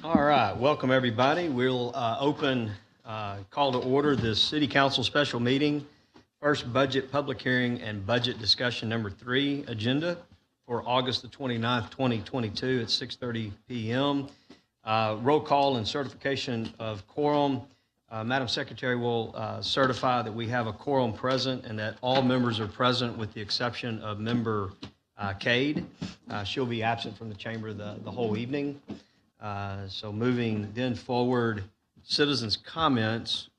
All right, welcome everybody. We'll call to order this City Council special meeting, first budget public hearing and budget discussion number 3 agenda for August the 29th, 2022 at 6:30 p.m. Roll call and certification of quorum. Madam Secretary will certify that we have a quorum present and that all members are present with the exception of member Cade. She'll be absent from the chamber the whole evening. So moving then forward, citizens' comments.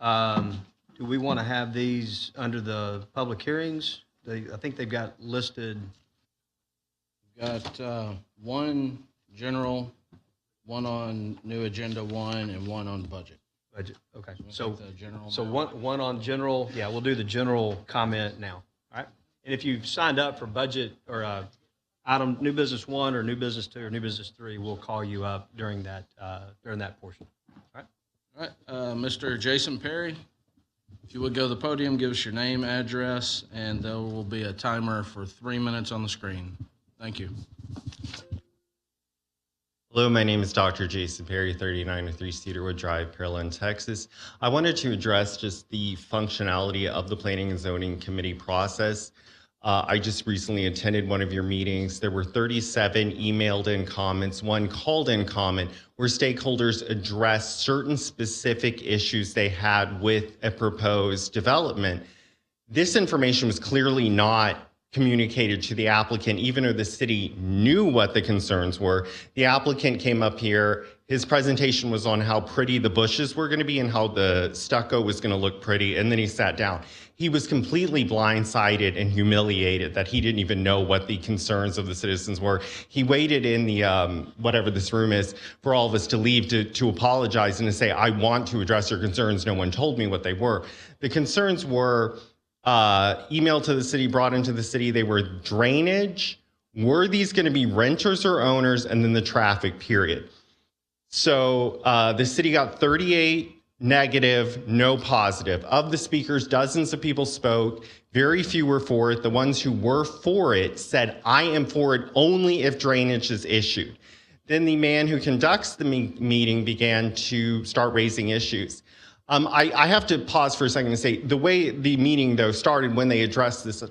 Do we want to have these under the public hearings? I think they've got listed. We've got one general, one on new agenda 1, and one on budget. Budget. Okay. So one on general. Yeah, we'll do the general comment now. All right. And if you've signed up for budget or item new business 1 or new business 2 or new business 3, we'll call you up during that portion. All right. Mr. Jason Perry, if you would go to the podium, give us your name, address, and there will be a timer for 3 minutes on the screen. Thank you. Hello, my name is Dr. Jason Perry, 3903 Cedarwood Drive, Pearland, Texas. I wanted to address just the functionality of the Planning and Zoning Committee process. I just recently attended one of your meetings. There were 37 emailed in comments, 1 called in comment, where stakeholders addressed certain specific issues they had with a proposed development. This information was clearly not communicated to the applicant, even though the city knew what the concerns were. The applicant came up here. His presentation was on how pretty the bushes were going to be and how the stucco was going to look pretty, and then he sat down. He was completely blindsided and humiliated that he didn't even know what the concerns of the citizens were. He waited in the, whatever this room is, for all of us to leave to apologize and to say, I want to address your concerns. No one told me what they were. The concerns were emailed to the city, brought into the city. They were drainage. Were these going to be renters or owners? And then the traffic, period. So the city got 38 negative, no positive. Of the speakers, dozens of people spoke. Very few were for it. The ones who were for it said, I am for it only if drainage is issued. Then the man who conducts the meeting began to start raising issues. I have to pause for a second and say, the way the meeting, though, started when they addressed this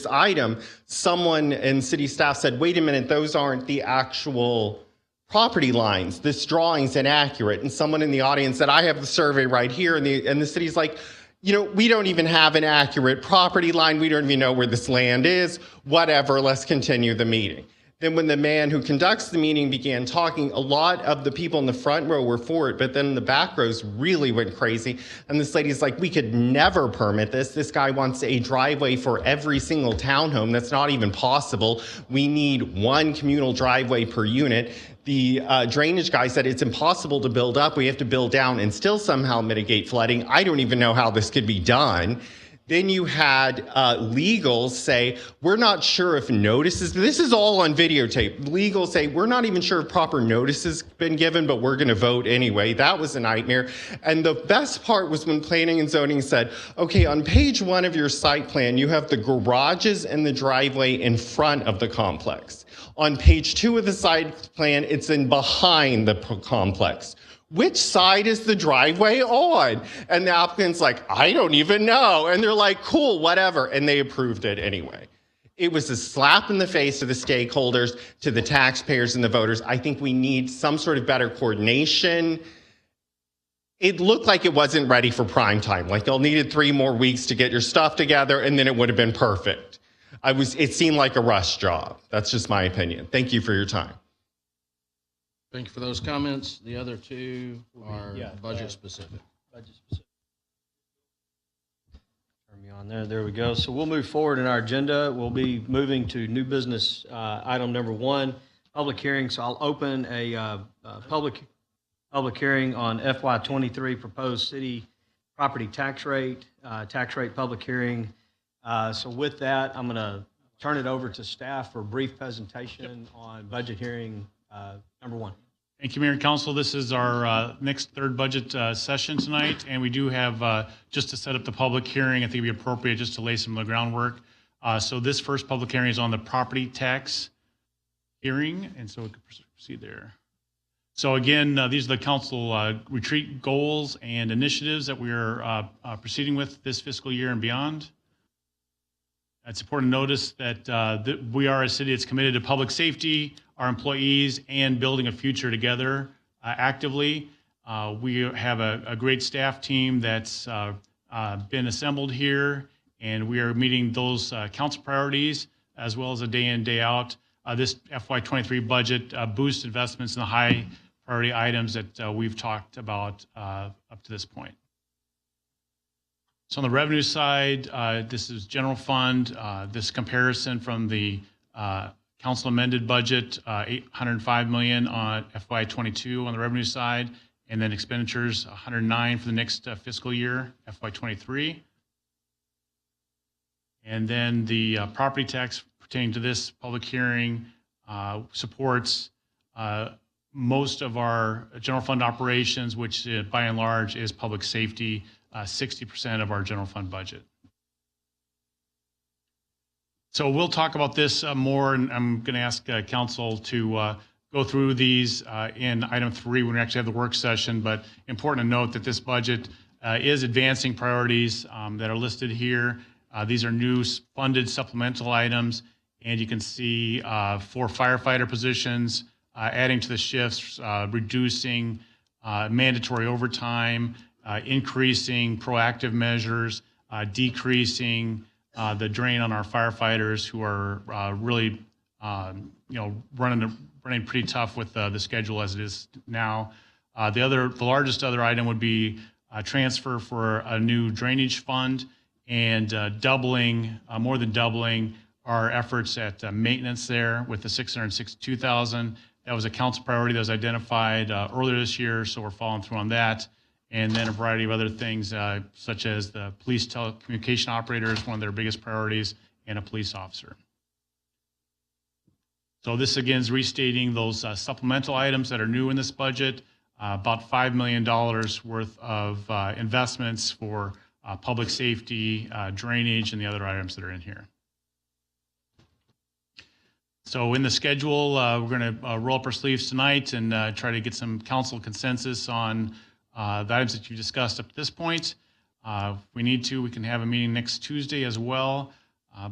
item, someone in city staff said, wait a minute, those aren't the actual property lines. This drawing's inaccurate. And someone in the audience said, I have the survey right here. And the city's like, we don't even have an accurate property line. We don't even know where this land is. Whatever, let's continue the meeting. Then when the man who conducts the meeting began talking, a lot of the people in the front row were for it, but then the back rows really went crazy. And this lady's like, we could never permit this. This guy wants a driveway for every single townhome. That's not even possible. We need 1 communal driveway per unit. The drainage guy said it's impossible to build up. We have to build down and still somehow mitigate flooding. I don't even know how this could be done. Then you had legal say, we're not sure if notices, this is all on videotape. Legal say, we're not even sure if proper notice has been given, but we're going to vote anyway. That was a nightmare. And the best part was when Planning and Zoning said, okay, on page 1 of your site plan, you have the garages and the driveway in front of the complex. On page 2 of the site plan, it's in behind the complex. Which side is the driveway on? And the applicant's like, I don't even know. And they're like, cool, whatever. And they approved it anyway. It was a slap in the face to the stakeholders, to the taxpayers and the voters. I think we need some sort of better coordination. It looked like it wasn't ready for prime time. Like they'll needed 3 more weeks to get your stuff together and then it would have been perfect. It seemed like a rush job. That's just my opinion. Thank you for your time. Thank you for those comments. The other 2 are budget specific. Budget specific. Turn me on there. There we go. So we'll move forward in our agenda. We'll be moving to new business item number 1, public hearing. So I'll open a public hearing on FY23 proposed city property tax rate public hearing. So with that, I'm going to turn it over to staff for a brief presentation on budget hearing number 1. Thank you, Mayor and Council. This is our next 3rd budget session tonight, and we do have, just to set up the public hearing, I think it would be appropriate just to lay some of the groundwork. So this first public hearing is on the property tax hearing, and so we can proceed there. So again, these are the council retreat goals and initiatives that we are proceeding with this fiscal year and beyond. It's important to notice that we are a city that's committed to public safety, our employees, and building a future together actively. We have a great staff team that's been assembled here, and we are meeting those council priorities as well as a day in, day out. This FY23 budget boosts investments in the high priority items that we've talked about up to this point. So on the revenue side, this is general fund. This comparison from the council amended budget, $805 million on FY22 on the revenue side, and then expenditures, $109 for the next fiscal year, FY23. And then the property tax pertaining to this public hearing supports most of our general fund operations, which by and large is public safety, 60% of our general fund budget. So we'll talk about this more, and I'm going to ask council to go through these in item 3 when we actually have the work session, but important to note that this budget is advancing priorities that are listed here. These are new funded supplemental items, and you can see 4 firefighter positions, adding to the shifts, reducing mandatory overtime, increasing proactive measures, decreasing the drain on our firefighters who are really, running pretty tough with the schedule as it is now. The largest other item would be a transfer for a new drainage fund and more than doubling our efforts at maintenance there with the $662,000. That was a council priority that was identified earlier this year, so we're following through on that. And then a variety of other things, such as the police telecommunication operators, one of their biggest priorities, and a police officer. So this again is restating those supplemental items that are new in this budget, about $5 million worth of investments for public safety, drainage, and the other items that are in here. So in the schedule, we're going to roll up our sleeves tonight and try to get some council consensus on the items that you discussed up to this point. If we need to, we can have a meeting next Tuesday as well.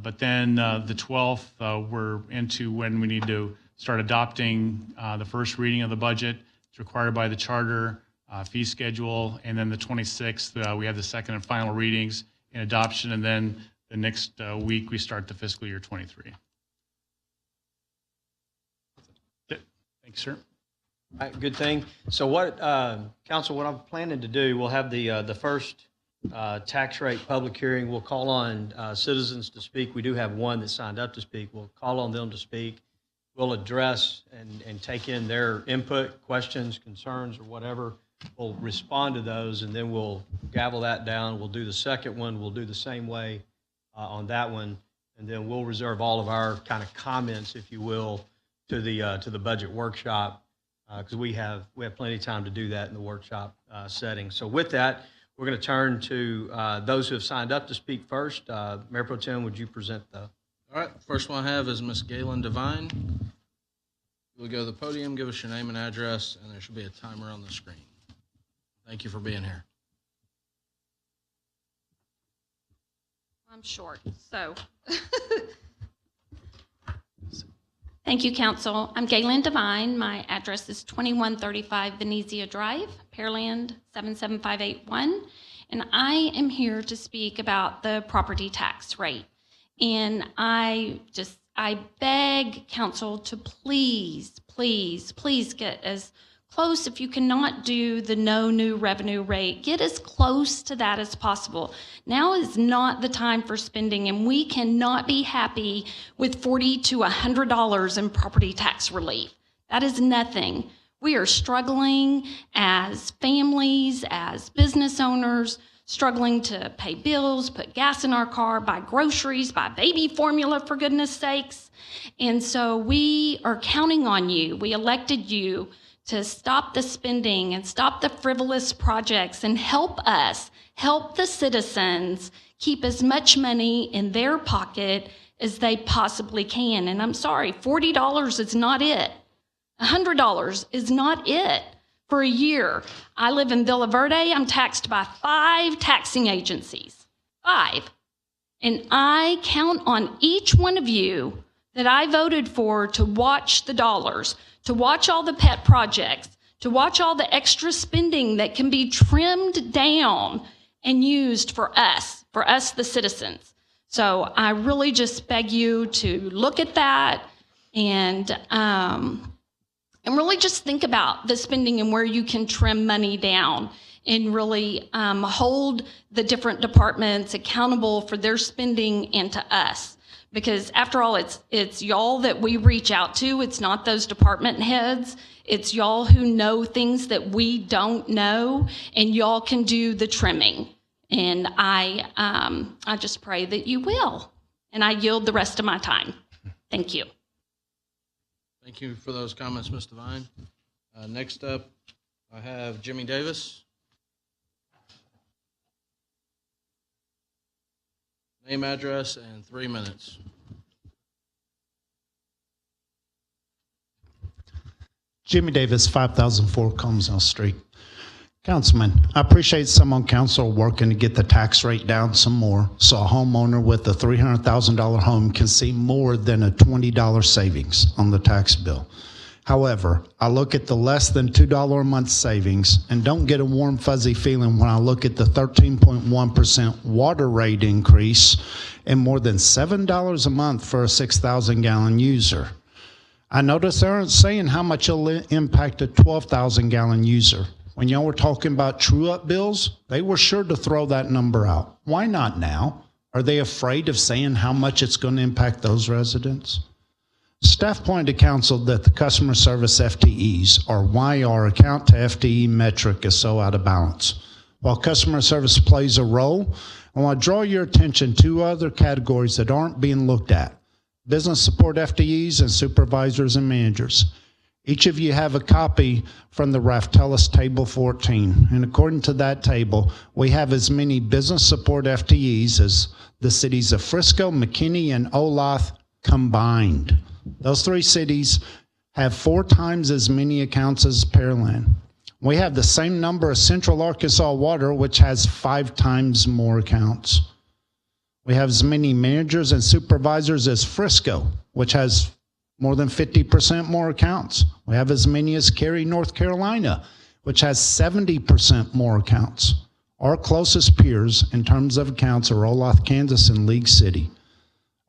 But then the 12th, we're into when we need to start adopting the first reading of the budget. It's required by the charter, fee schedule, and then the 26th, we have the second and final readings and adoption, and then the next week we start the fiscal year 23. Thanks, sir. All right, good thing. So what, council, what I'm planning to do, we'll have the first tax rate public hearing. We'll call on citizens to speak. We do have one that signed up to speak. We'll call on them to speak. We'll address and take in their input, questions, concerns, or whatever. We'll respond to those, and then we'll gavel that down. We'll do the second one. We'll do the same way on that one, and then we'll reserve all of our kind of comments, if you will, to the budget workshop, because we have plenty of time to do that in the workshop setting. So with that, we're going to turn to those who have signed up to speak first. Mayor Pro Tem, would you present the? All right, first one I have is Miss Galen Devine. We'll go to the podium, give us your name and address, and there should be a timer on the screen. Thank you for being here. I'm short, so. Thank you, Council. I'm Galen Devine. My address is 2135 Venezia Drive, Pearland 77581, and I am here to speak about the property tax rate. And I beg Council to please get as close, if you cannot do the no new revenue rate, get as close to that as possible. Now is not the time for spending, and we cannot be happy with $40 to $100 in property tax relief. That is nothing. We are struggling as families, as business owners, struggling to pay bills, put gas in our car, buy groceries, buy baby formula, for goodness sakes. And so we are counting on you. We elected you to stop the spending and stop the frivolous projects and help us, help the citizens keep as much money in their pocket as they possibly can. And I'm sorry, $40 is not it. $100 is not it for a year. I live in Villa Verde. I'm taxed by 5 taxing agencies. 5. And I count on each one of you that I voted for to watch the dollars, to watch all the pet projects, to watch all the extra spending that can be trimmed down and used for us, the citizens. So I really just beg you to look at that and really just think about the spending and where you can trim money down and really hold the different departments accountable for their spending and to us. Because after all, it's y'all that we reach out to. It's not those department heads. It's y'all who know things that we don't know, and y'all can do the trimming. And I just pray that you will. And I yield the rest of my time. Thank you. Thank you for those comments, Ms. Devine. Next up, I have Jimmy Davis. Name, address, and 3 minutes. Jimmy Davis, 5004 Combsville Street. Councilman, I appreciate some on council working to get the tax rate down some more so a homeowner with a $300,000 home can see more than a $20 savings on the tax bill. However, I look at the less than $2 a month savings and don't get a warm, fuzzy feeling when I look at the 13.1% water rate increase and more than $7 a month for a 6,000-gallon user. I notice they aren't saying how much it'll impact a 12,000-gallon user. When y'all were talking about true-up bills, they were sure to throw that number out. Why not now? Are they afraid of saying how much it's going to impact those residents? Staff pointed to council that the customer service FTEs, or why our account to FTE metric is so out of balance. While customer service plays a role, I want to draw your attention to other categories that aren't being looked at. Business support FTEs and supervisors and managers. Each of you have a copy from the Raftellus Table 14. And according to that table, we have as many business support FTEs as the cities of Frisco, McKinney, and Olathe combined. Those 3 cities have 4 times as many accounts as Pearland. We have the same number as Central Arkansas Water, which has 5 times more accounts. We have as many managers and supervisors as Frisco, which has more than 50% more accounts. We have as many as Cary, North Carolina, which has 70% more accounts. Our closest peers in terms of accounts are Olathe, Kansas, and League City.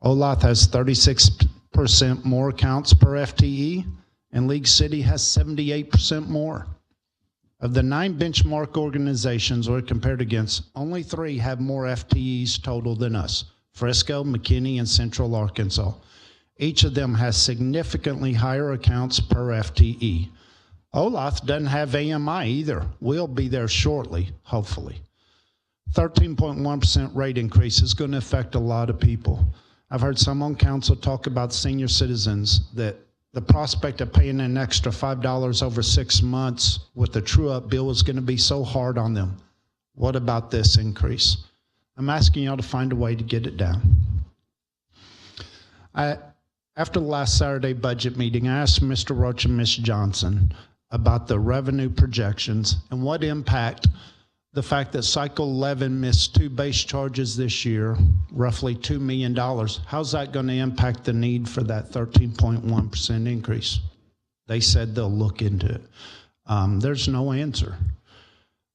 Olathe has 36% more accounts per FTE, and League City has 78% more. Of the 9 benchmark organizations we're compared against, only 3 have more FTEs total than us: Frisco, McKinney, and Central Arkansas. Each of them has significantly higher accounts per FTE. Olathe doesn't have AMI either. We'll be there shortly, hopefully. 13.1% rate increase is going to affect a lot of people. I've heard some on council talk about senior citizens, that the prospect of paying an extra $5 over 6 months with the true-up bill is going to be so hard on them. What about this increase? I'm asking y'all to find a way to get it down. After the last Saturday budget meeting, I asked Mr. Roach and Ms. Johnson about the revenue projections and what impact the fact that Cycle 11 missed 2 base charges this year, roughly $2 million. How's that going to impact the need for that 13.1% increase? They said they'll look into it. There's no answer.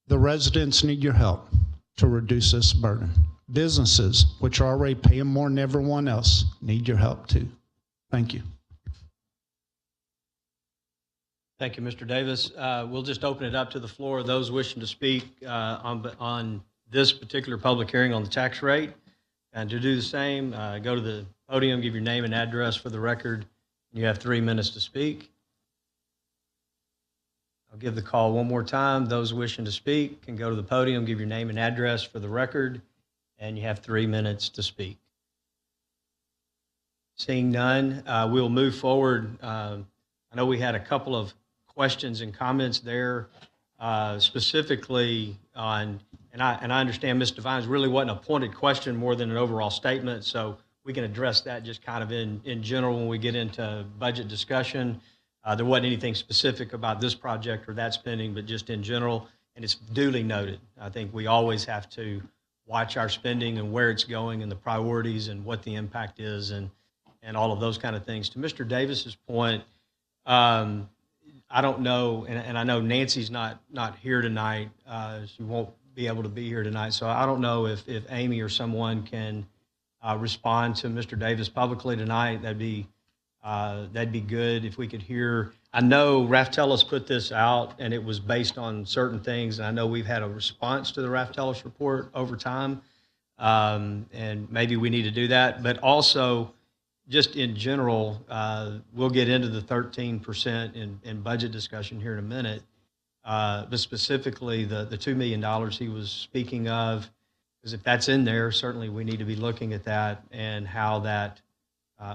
The residents need your help to reduce this burden. Businesses, which are already paying more than everyone else, need your help too. Thank you. Thank you, Mr. Davis. We'll just open it up to the floor. Those wishing to speak on this particular public hearing on the tax rate. And to do the same, go to the podium, give your name and address for the record. You have 3 minutes to speak. I'll give the call one more time. Those wishing to speak can go to the podium, give your name and address for the record, and you have 3 minutes to speak. Seeing none, we'll move forward. I know we had a couple of questions and comments there, specifically on, and I understand Ms. Devine's really wasn't a pointed question more than an overall statement, so we can address that just kind of in general when we get into budget discussion. There wasn't anything specific about this project or that spending, but just in general, and it's duly noted. I think we always have to watch our spending and where it's going and the priorities and what the impact is and all of those kind of things. To Mr. Davis's point, I don't know, and I know Nancy's not here tonight. She won't be able to be here tonight, so I don't know if Amy or someone can respond to Mr. Davis publicly tonight. That'd be good if we could hear. I know Raftelis put this out, and it was based on certain things. And I know we've had a response to the Raftelis report over time, and maybe we need to do that. But also, just in general, we'll get into the 13% in budget discussion here in a minute. But specifically, the $2 million he was speaking of, because if that's in there, certainly we need to be looking at that and how that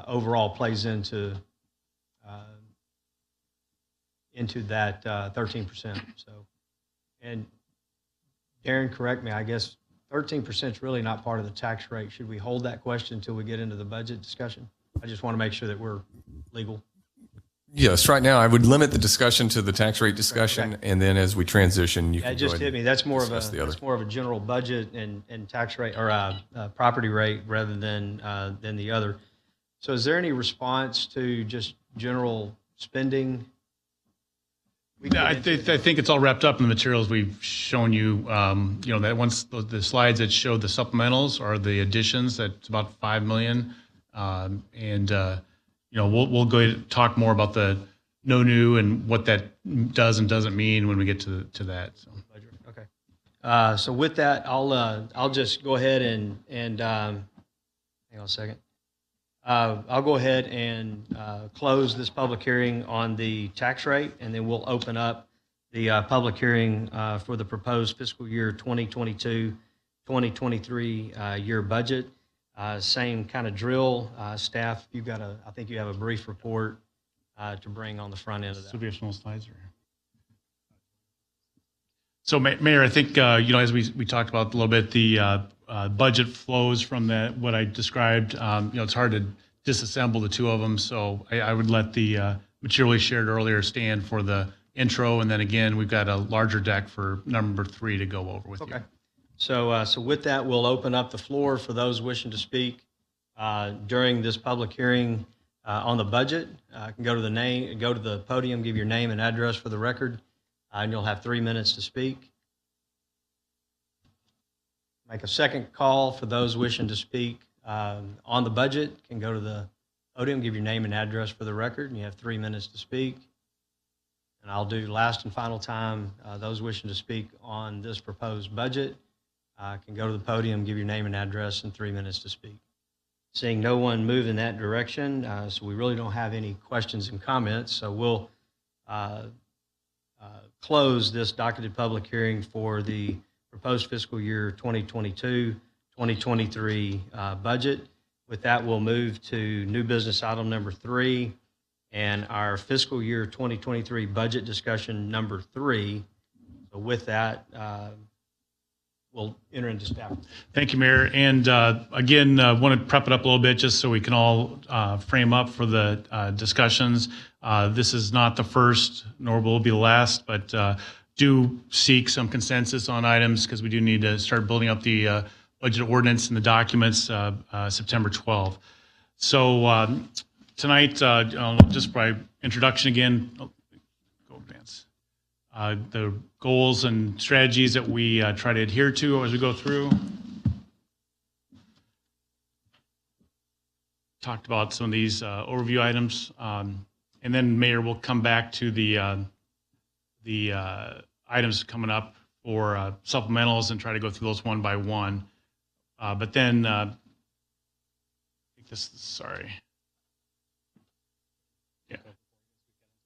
overall plays into that 13%. So, and Darren, correct me, I guess 13% is really not part of the tax rate. Should we hold that question until we get into the budget discussion? I just want to make sure that we're legal. Yes, right now I would limit the discussion to the tax rate discussion, Okay. and then as we transition, you Yeah, can it just go ahead hit me. That's more of discuss the other. that's more of a general budget and tax rate or property rate rather than the other. So, is there any response to just general spending? I think it's all wrapped up in the materials we've shown you. That once the slides that showed the supplementals or the additions, that's about $5 million. We'll go ahead and talk more about the no new and what that does and doesn't mean when we get to that. So. Okay. So with that, I'll just go ahead and hang on a second. I'll go ahead and close this public hearing on the tax rate, and then we'll open up the public hearing for the proposed fiscal year 2022-2023 year budget. Same kind of drill. Staff, I think you have a brief report to bring on the front end of that. So we have small slides. So, Mayor, I think, as we talked about a little bit, the budget flows from what I described. It's hard to disassemble the two of them, so I would let the material we shared earlier stand for the intro, and then again, we've got a larger deck for number 3 to go over with you. Okay. So with that, we'll open up the floor for those wishing to speak during this public hearing on the budget. Can go to the podium, give your name and address for the record, and you'll have 3 minutes to speak. Make a second call for those wishing to speak on the budget. Can go to the podium, give your name and address for the record, and you have 3 minutes to speak. And I'll do last and final time those wishing to speak on this proposed budget. Can go to the podium, give your name and address, and 3 minutes to speak. Seeing no one move in that direction, so we really don't have any questions and comments, so we'll close this docketed public hearing for the proposed fiscal year 2022-2023 budget. With that, we'll move to new business item number 3 and our fiscal year 2023 budget discussion number 3. So with that, we'll enter into staff. Thank you, Mayor. And again, want to prep it up a little bit just so we can all frame up for the discussions. This is not the first, nor will it be the last, but do seek some consensus on items because we do need to start building up the budget ordinance and the documents September 12th. So tonight, just by introduction again, go advance. The goals and strategies that we try to adhere to as we go through. Talked about some of these overview items. And then, Mayor, we'll come back to the items coming up for supplementals and try to go through those one by one. But then, I think sorry. Yeah.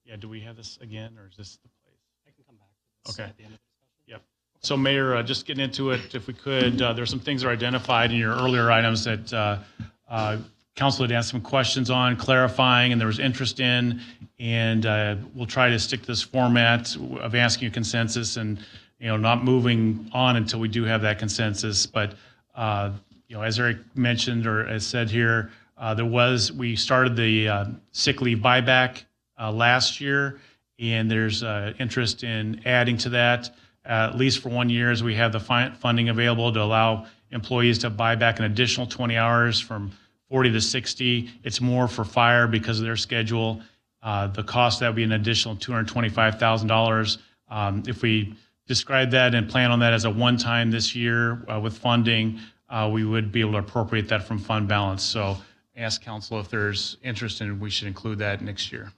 Yeah, do we have this again, or is this the place? I can come back to this at the end of the discussion. Yep. So, Mayor, just getting into it, if we could, there's some things that are identified in your earlier items that Council had asked some questions on, clarifying, and there was interest in, and we'll try to stick to this format of asking a consensus and, not moving on until we do have that consensus. But, as Eric mentioned or as said here, we started the sick leave buyback last year, and there's interest in adding to that at least for 1 year, as we have the funding available to allow employees to buy back an additional 20 hours from 40 to 60. It's more for fire because of their schedule. The cost of that would be an additional $225,000. If we describe that and plan on that as a one-time this year with funding, we would be able to appropriate that from fund balance. So ask council if there's interest in it, we should include that next year.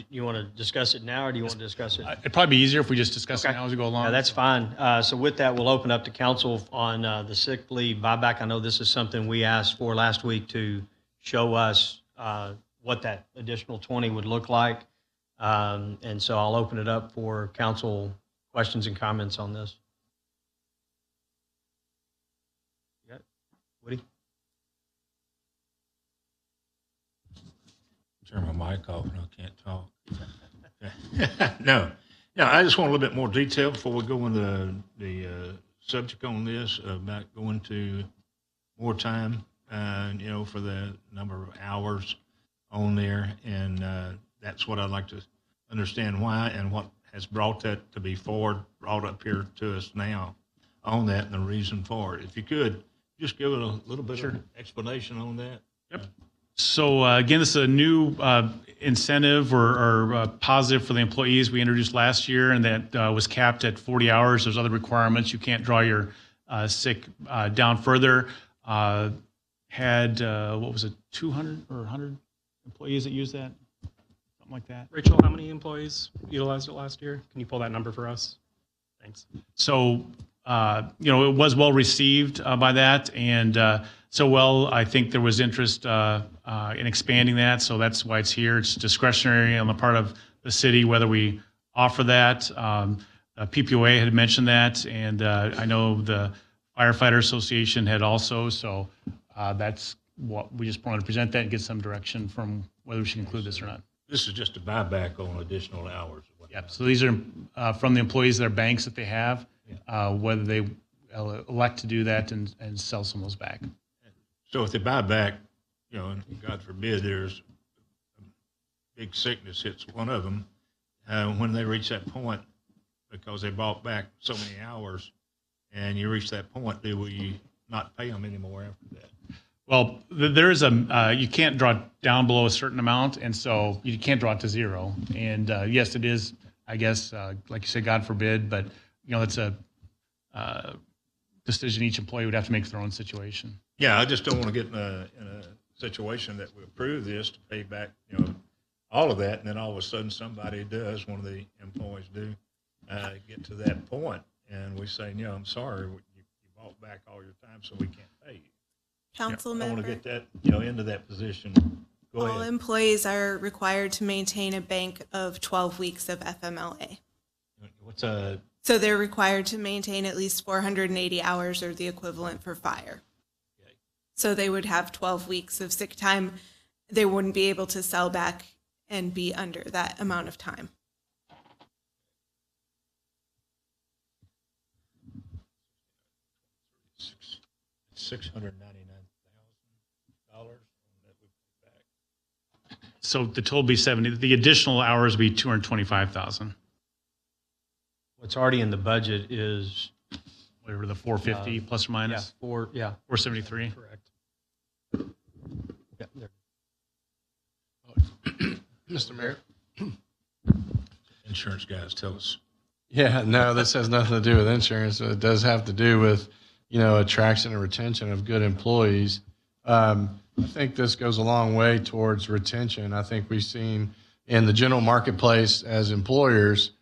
You want to discuss it now, or do you want to discuss it? It'd probably be easier if we just discuss it now as we go along. Yeah, that's fine. So with that, we'll open up to council on the sick leave buyback. I know this is something we asked for last week to show us what that additional 20 would look like. And so I'll open it up for council questions and comments on this. You got it? Woody? Turn my mic off and I can't talk. No, I just want a little bit more detail before we go into the subject on this about going to more time, for the number of hours on there. And that's what I'd like to understand why and what has brought that to be brought up here to us now on that and the reason for it. If you could, just give it a little bit of explanation on that. Yep. So again, this is a new incentive or positive for the employees we introduced last year, and that was capped at 40 hours. There's other requirements. You can't draw your sick down further. Had, 200 or 100 employees that used that? Something like that. Rachel, how many employees utilized it last year? Can you pull that number for us? Thanks. So, it was well received by that, and I think there was interest in expanding that, so that's why it's here. It's discretionary on the part of the city whether we offer that. PPOA had mentioned that, and I know the Firefighter Association had also, so that's what we just wanted to present that and get some direction from whether we should include this or not. This is just a buyback on additional hours. Yep. So these are from the employees, their banks that they have, whether they elect to do that and sell some of those back. So if they buy back, and God forbid there's a big sickness hits one of them, when they reach that point, because they bought back so many hours, and you reach that point, do we not pay them anymore after that? Well, there is you can't draw down below a certain amount, and so you can't draw it to zero. And yes, it is, I guess, like you said, God forbid, but it's a decision each employee would have to make for their own situation. Yeah, I just don't want to get in a situation that we approve this to pay back, all of that, and then all of a sudden somebody does, one of the employees do, get to that point, and we say, I'm sorry, you bought back all your time, so we can't pay you. Council I member. want to get that, into that position. Go All ahead. employees are required to maintain a bank of 12 weeks of FMLA. So they're required to maintain at least 480 hours or the equivalent for fire. Okay. So they would have 12 weeks of sick time. They wouldn't be able to sell back and be under that amount of time. $699,000 that we pay back. So the total would be 70. The additional hours would be 225,000. What's already in the budget is Whatever the 450 plus or minus. 473. Correct. Yeah, there. Mr. Mayor? Insurance guys, tell us. Yeah, no, this has nothing to do with insurance. It does have to do with, attraction and retention of good employees. I think this goes a long way towards retention. I think we've seen in the general marketplace as employers,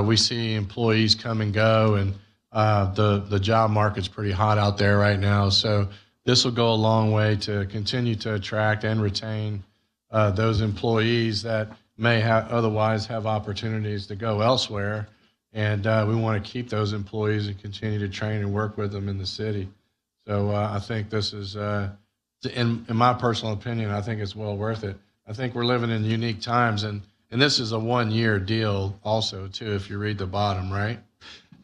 we see employees come and go, and the job market's pretty hot out there right now. So this will go a long way to continue to attract and retain those employees that may otherwise have opportunities to go elsewhere. And we want to keep those employees and continue to train and work with them in the city. So I think this is, in my personal opinion, I think it's well worth it. I think we're living in unique times, and this is a 1-year deal also, too, if you read the bottom, right?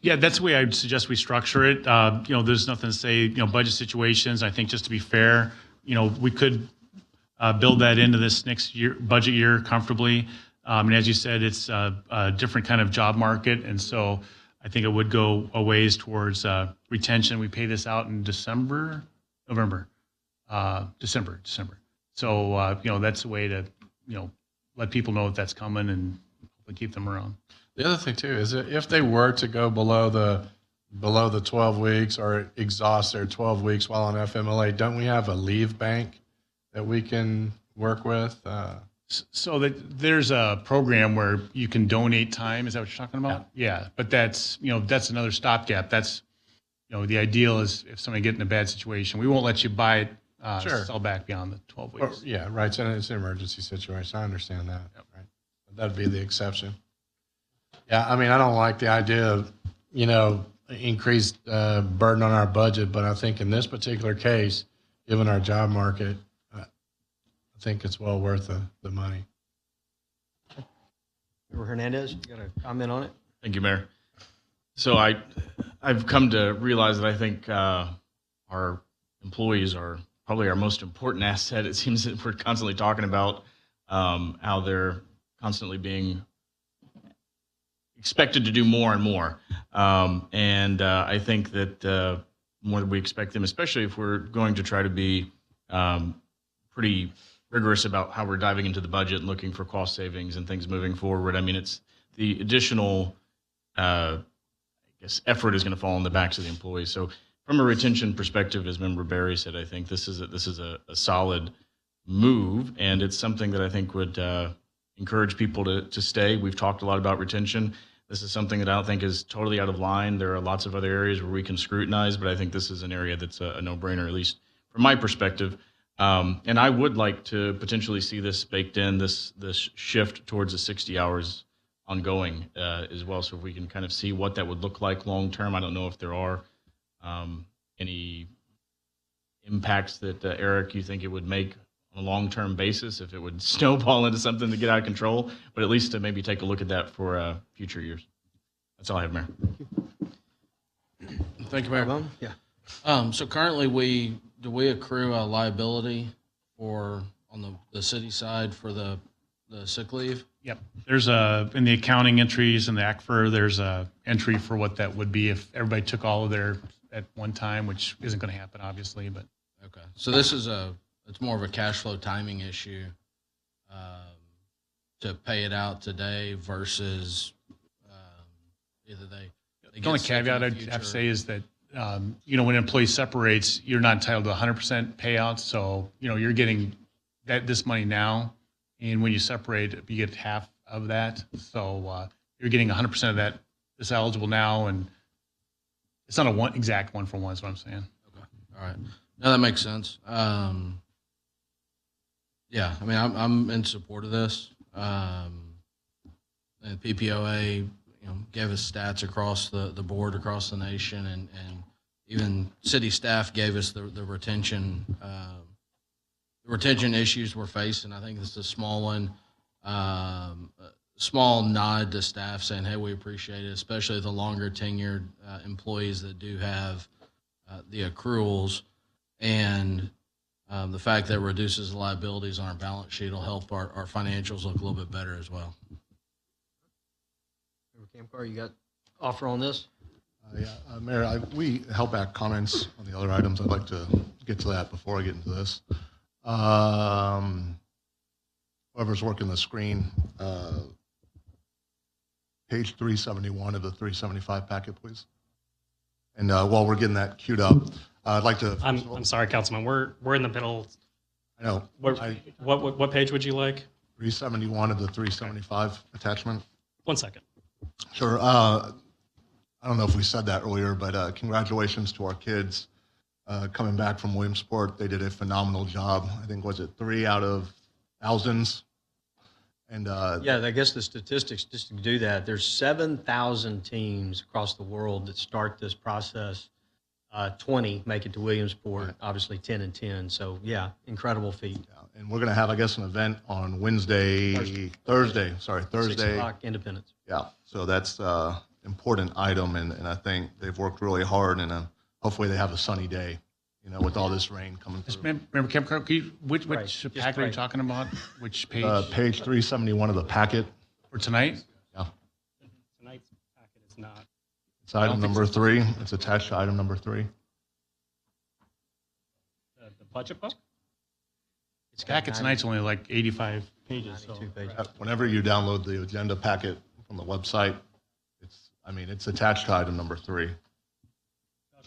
Yeah, that's the way I'd suggest we structure it. There's nothing to say, budget situations. I think just to be fair, we could build that into this next year budget year comfortably. And as you said, it's a different kind of job market, and so I think it would go a ways towards retention. We pay this out in December. So that's a way to let people know that that's coming and keep them around. The other thing too is that if they were to go below the 12 weeks or exhaust their 12 weeks while on FMLA, don't we have a leave bank that we can work with? So that there's a program where you can donate time. Is that what you're talking about? Yeah. But that's another stopgap. That's, the ideal is if somebody get in a bad situation, we won't let you buy it, sell back beyond the 12 weeks. Right. So it's an emergency situation. I understand that. Yep. Right. That'd be the exception. Yeah. I mean, I don't like the idea of, increased burden on our budget, but I think in this particular case, given our job market, I think it's well worth the money. Member Hernandez, you got a comment on it? Thank you, Mayor. So I've come to realize that I think our employees are probably our most important asset. It seems that we're constantly talking about how they're constantly being expected to do more and more. And I think that the more that we expect them, especially if we're going to try to be pretty rigorous about how we're diving into the budget and looking for cost savings and things moving forward. I mean, it's the additional, effort is going to fall on the backs of the employees. So from a retention perspective, as Member Barry said, I think this is a solid move, and it's something that I think would encourage people to stay. We've talked a lot about retention. This is something that I don't think is totally out of line. There are lots of other areas where we can scrutinize, but I think this is an area that's a no-brainer, at least from my perspective. And I would like to potentially see this baked in, this shift towards the 60 hours ongoing as well, so if we can kind of see what that would look like long term. I don't know if there are any impacts that, Eric, you think it would make on a long-term basis, if it would snowball into something to get out of control, but at least to maybe take a look at that for future years. That's all I have, Mayor. Thank you, Mayor. Yeah. So currently, do we accrue a liability on the city side for the sick leave? Yep. There's in the accounting entries and the ACFR, there's a entry for what that would be if everybody took all of their at one time, which isn't going to happen, obviously. But okay. So this is it's more of a cash flow timing issue to pay it out today versus either they the only caveat I'd have to say is that when an employee separates, you're not entitled to 100% payouts. So you're getting this money now, and when you separate, you get half of that. So you're getting 100% of that. It's eligible now, and it's not a exact one for one. Is what I'm saying. Okay. All right. No, that makes sense. Yeah, I mean, I'm in support of this. And PPOA, gave us stats across the board, across the nation, and even city staff gave us the retention issues we're facing. I think this is a small one, small nod to staff saying, hey, we appreciate it, especially the longer tenured employees that do have the accruals, and the fact that it reduces the liabilities on our balance sheet will help our financials look a little bit better as well. Camcar, you got offer on this? Mayor, we held back comments on the other items. I'd like to get to that before I get into this. Whoever's working the screen, page 371 of the 375 packet, please. And while we're getting that queued up, I'd like to. I'm sorry, Councilman. We're in the middle. I know. What page would you like? 371 of the 375 attachment. 1 second. Sure. I don't know if we said that earlier, but congratulations to our kids coming back from Williamsport. They did a phenomenal job. I think, was it 3 out of thousands? And yeah, I guess the statistics, just to do that, there's 7,000 teams across the world that start this process. 20 make it to Williamsport, obviously 10 and 10. So yeah, incredible feat. Yeah. And we're going to have, I guess, an event on Thursday. 6 o'clock, Independence. Yeah, so that's important item, and I think they've worked really hard, and hopefully they have a sunny day, with all this rain coming Just through. Member Kemp, which Right, just packet are you right. talking about? Which page? Page 371 of the packet. For tonight? Yeah. Tonight's packet is not. It's item number 3. It's attached to item number 3. The budget book? It's got Packet tonight's only like 85 pages. So. 92 pages. Whenever you download the agenda packet from the website, it's attached to item number 3. Josh,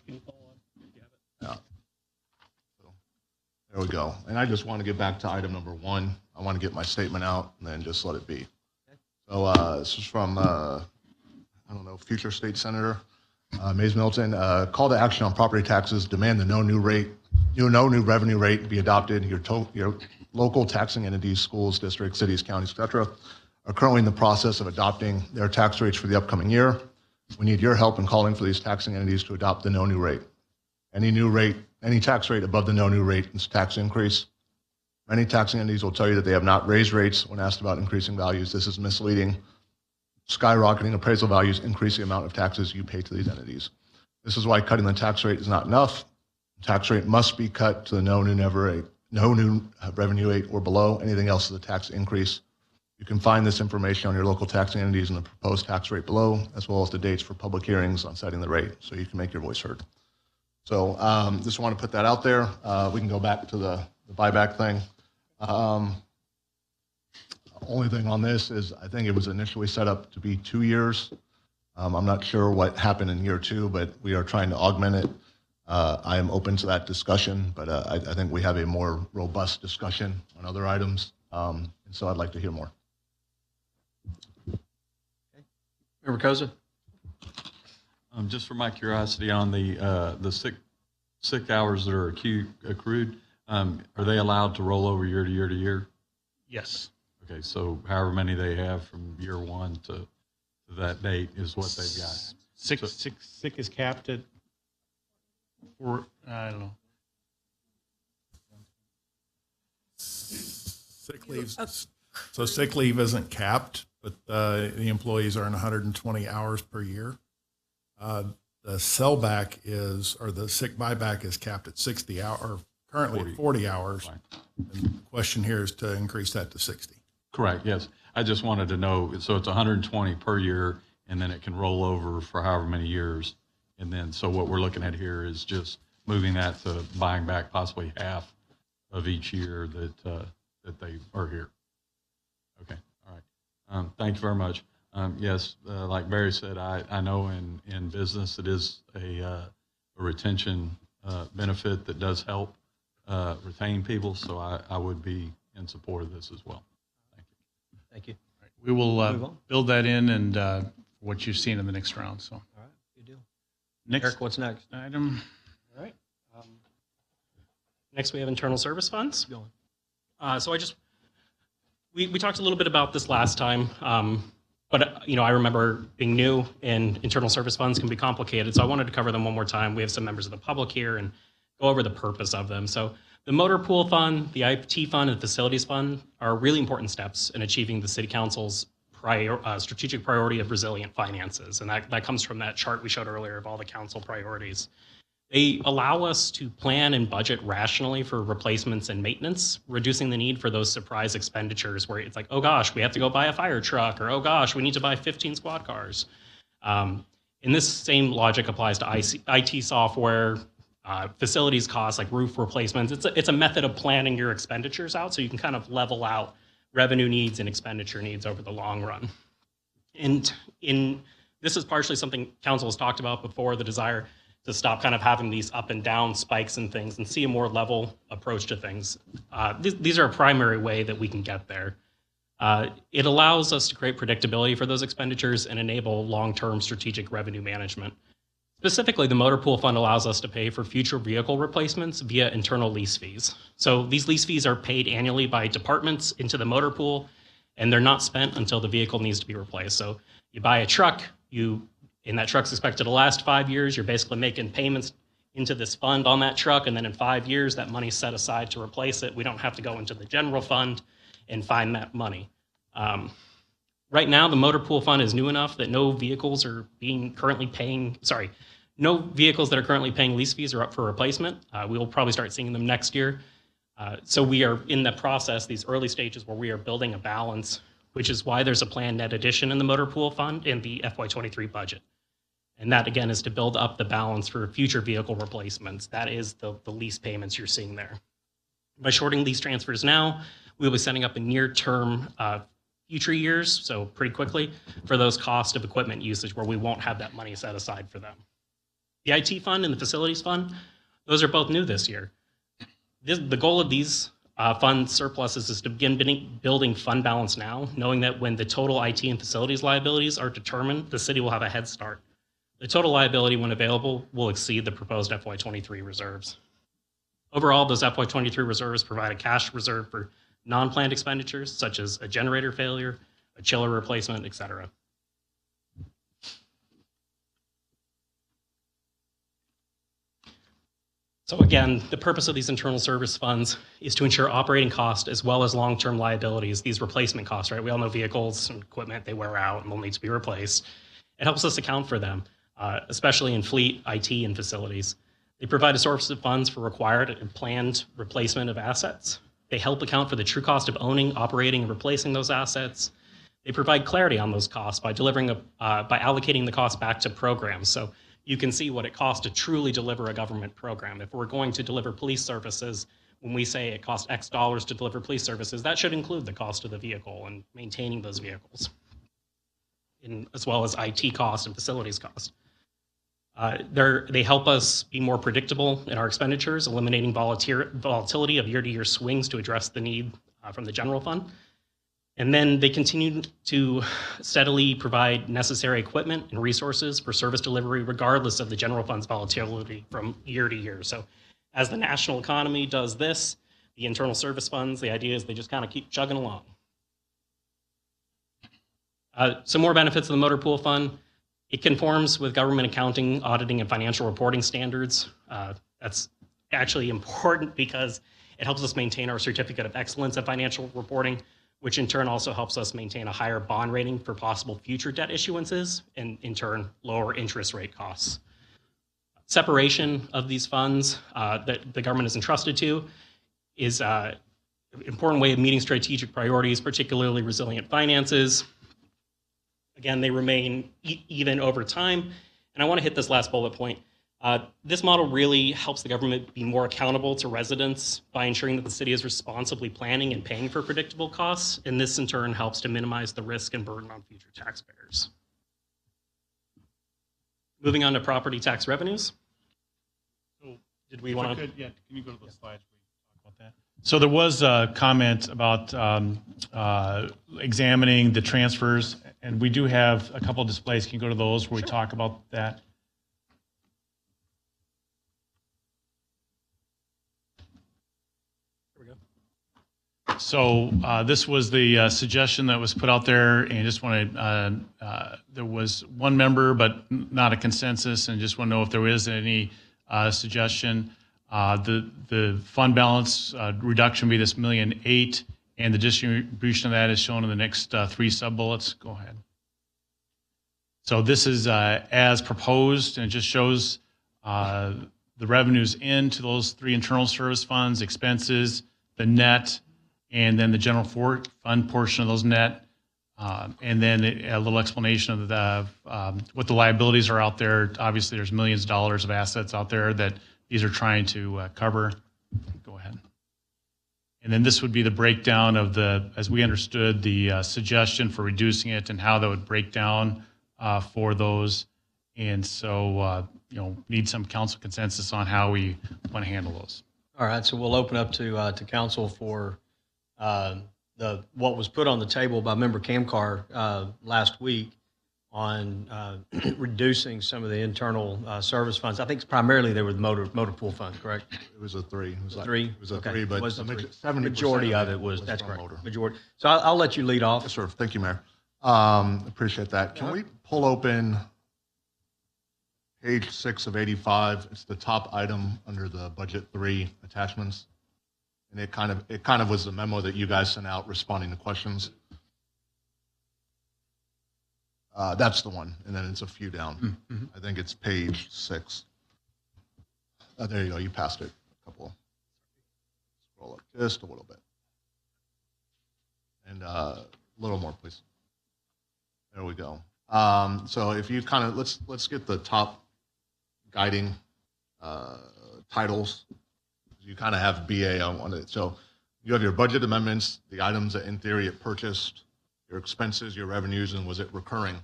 can you pull up? You have it. Yeah. So, there we go. And I just want to get back to item number 1. I want to get my statement out and then just let it be. So this is from, future state senator, Mays Milton. Call to action on property taxes, demand the no new revenue rate be adopted. Your local taxing entities, schools, districts, cities, counties, et cetera, are currently in the process of adopting their tax rates for the upcoming year. We need your help in calling for these taxing entities to adopt the no new rate. Any tax rate above the no new rate is tax increase. Many taxing entities will tell you that they have not raised rates when asked about increasing values. This is misleading. Skyrocketing appraisal values increase the amount of taxes you pay to these entities. This is why cutting the tax rate is not enough. The tax rate must be cut to the no new revenue rate or below. Anything else is a tax increase. You can find this information on your local taxing entities and the proposed tax rate below, as well as the dates for public hearings on setting the rate, so you can make your voice heard. So just want to put that out there. We can go back to the buyback thing. Only thing on this is I think it was initially set up to be 2 years. I'm not sure what happened in year 2, but we are trying to augment it. I am open to that discussion, but I think we have a more robust discussion on other items, and so I'd like to hear more. Member Koza? Just for my curiosity on the sick hours that are accrued, are they allowed to roll over year to year to year? Yes. Okay, so however many they have from year 1 to that date is what they've got. Sick is capped at, I don't know. Sick leave. So sick leave isn't capped, but the employees earn 120 hours per year. The sellback or the sick buyback is capped at 60 hours, or currently 40 hours. Right. And the question here is to increase that to 60. Correct, yes. I just wanted to know, so it's 120 per year, and then it can roll over for however many years. And then, so what we're looking at here is just moving that to buying back possibly half of each year that they are here. Okay, all right. Thank you very much. Yes, like Barry said, I know in business it is a retention benefit that does help retain people, so I would be in support of this as well. Thank you. Right. We will build that in and what you've seen in the next round. So. All right, good deal. Next Eric, what's next? item. All right. Next, we have internal service funds. So we talked a little bit about this last time, but I remember being new and internal service funds can be complicated. So I wanted to cover them one more time. We have some members of the public here and go over the purpose of them. So the motor pool fund, the IT fund, and the facilities fund are really important steps in achieving the city council's strategic priority of resilient finances. And that comes from that chart we showed earlier of all the council priorities. They allow us to plan and budget rationally for replacements and maintenance, reducing the need for those surprise expenditures where it's like, oh gosh, we have to go buy a fire truck, or oh gosh, we need to buy 15 squad cars. And this same logic applies to IT software, facilities costs like roof replacements. It's a method of planning your expenditures out so you can kind of level out revenue needs and expenditure needs over the long run. And this is partially something council has talked about before, the desire to stop kind of having these up and down spikes and things and see a more level approach to things. These are a primary way that we can get there. It allows us to create predictability for those expenditures and enable long-term strategic revenue management. Specifically, the motor pool fund allows us to pay for future vehicle replacements via internal lease fees. So these lease fees are paid annually by departments into the motor pool, and they're not spent until the vehicle needs to be replaced. So you buy a truck, and that truck's expected to last 5 years, you're basically making payments into this fund on that truck, and then in 5 years, that money's set aside to replace it. We don't have to go into the general fund and find that money. Right now, the motor pool fund is new enough that no No vehicles that are currently paying lease fees are up for replacement. We will probably start seeing them next year. So we are in the process, these early stages where we are building a balance, which is why there's a planned net addition in the motor pool fund in the FY23 budget. And that, again, is to build up the balance for future vehicle replacements. That is the lease payments you're seeing there. By shorting these transfers now, we'll be setting up a near-term future years, so pretty quickly, for those cost of equipment usage where we won't have that money set aside for them. The IT fund and the facilities fund, those are both new this year. The goal of these fund surpluses is to begin building fund balance now, knowing that when the total IT and facilities liabilities are determined, the city will have a head start. The total liability, when available, will exceed the proposed FY23 reserves. Overall, those FY23 reserves provide a cash reserve for non-planned expenditures, such as a generator failure, a chiller replacement, et cetera. So again, the purpose of these internal service funds is to ensure operating cost as well as long-term liabilities, these replacement costs, right? We all know vehicles and equipment, they wear out and will need to be replaced. It helps us account for them, especially in fleet, IT, and facilities. They provide a source of funds for required and planned replacement of assets. They help account for the true cost of owning, operating, and replacing those assets. They provide clarity on those costs by by allocating the cost back to programs. So you can see what it costs to truly deliver a government program. If we're going to deliver police services, when we say it costs X dollars to deliver police services, that should include the cost of the vehicle and maintaining those vehicles, as well as IT costs and facilities costs. They help us be more predictable in our expenditures, eliminating volatility of year-to-year swings to address the need from the general fund. And then they continue to steadily provide necessary equipment and resources for service delivery, regardless of the general fund's volatility from year to year. So as the national economy does this, the internal service funds, the idea is they just kind of keep chugging along. Some more benefits of the motor pool fund. It conforms with government accounting, auditing, and financial reporting standards. That's actually important because it helps us maintain our certificate of excellence at financial reporting, which in turn also helps us maintain a higher bond rating for possible future debt issuances and in turn lower interest rate costs. Separation of these funds that the government is entrusted to is an important way of meeting strategic priorities, particularly resilient finances. Again, they remain even over time. And I want to hit this last bullet point. This model really helps the government be more accountable to residents by ensuring that the city is responsibly planning and paying for predictable costs, and this in turn helps to minimize the risk and burden on future taxpayers. Moving on to property tax revenues. So did we want to? Yeah, can you go to the slides where you talk about that? So there was a comment about examining the transfers, and we do have a couple of displays. Can you go to those where we talk about that? So this was the suggestion that was put out there, and just wanted, there was one member, but not a consensus, and just want to know if there is any suggestion. The fund balance reduction would be this $1.8 million, and the distribution of that is shown in the next three sub-bullets. Go ahead. So this is as proposed, and it just shows the revenues into those three internal service funds, expenses, the net, and then the general fund portion of those net, and then a little explanation of what the liabilities are out there. Obviously, there's millions of dollars of assets out there that these are trying to cover. Go ahead. And then this would be the breakdown of as we understood, the suggestion for reducing it and how that would break down for those. And so, need some council consensus on how we want to handle those. All right, so we'll open up to council for what was put on the table by Member Kamkar last week on reducing some of the internal service funds. I think primarily they were the motor pool fund, correct? It was a three. It was like, three? It was a Okay. three, but Was the 70% majority of it was that's from correct. motor. Majority. So I'll let you lead off. Yes, sir. Thank you, Mayor. Appreciate that. Can we pull open page 6 of 85? It's the top item under the budget 3 attachments. And it kind of was the memo that you guys sent out responding to questions. That's the one, and then it's a few down. I think it's page 6. There you go. You passed it. A couple. Scroll up just a little bit, and a little more, please. There we go. So if you kind of let's get the top guiding titles. You kind of have BA on it. So you have your budget amendments, the items that in theory it purchased, your expenses, your revenues, and was it recurring?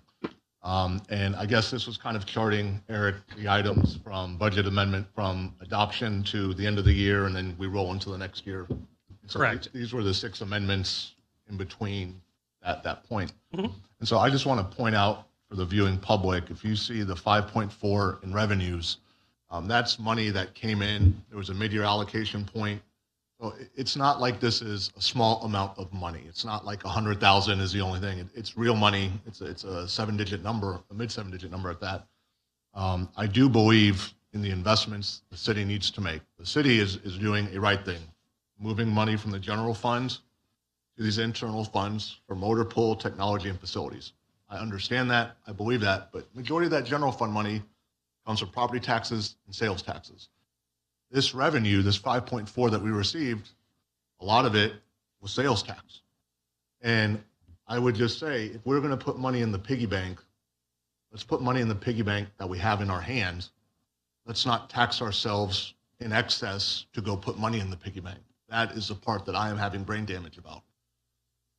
And I guess this was kind of charting, Eric, the items from budget amendment from adoption to the end of the year, and then we roll into the next year. So Correct. These were the 6 amendments in between at that point. And so I just want to point out for the viewing public, if you see the 5.4 in revenues, that's money that came in. There was a mid-year allocation point. So it's not like this is a small amount of money. It's not like 100,000 is the only thing. It's real money. It's a 7-digit number, a mid 7-digit number at that. I do believe in the investments the city needs to make. The city is doing a right thing, moving money from the general funds to these internal funds for motor pool, technology, and facilities. I understand that. I believe that. But majority of that general fund money comes from property taxes and sales taxes. This revenue, this 5.4 that we received, a lot of it was sales tax. And I would just say, if we're going to put money in the piggy bank, let's put money in the piggy bank that we have in our hands. Let's not tax ourselves in excess to go put money in the piggy bank. That is the part that I am having brain damage about.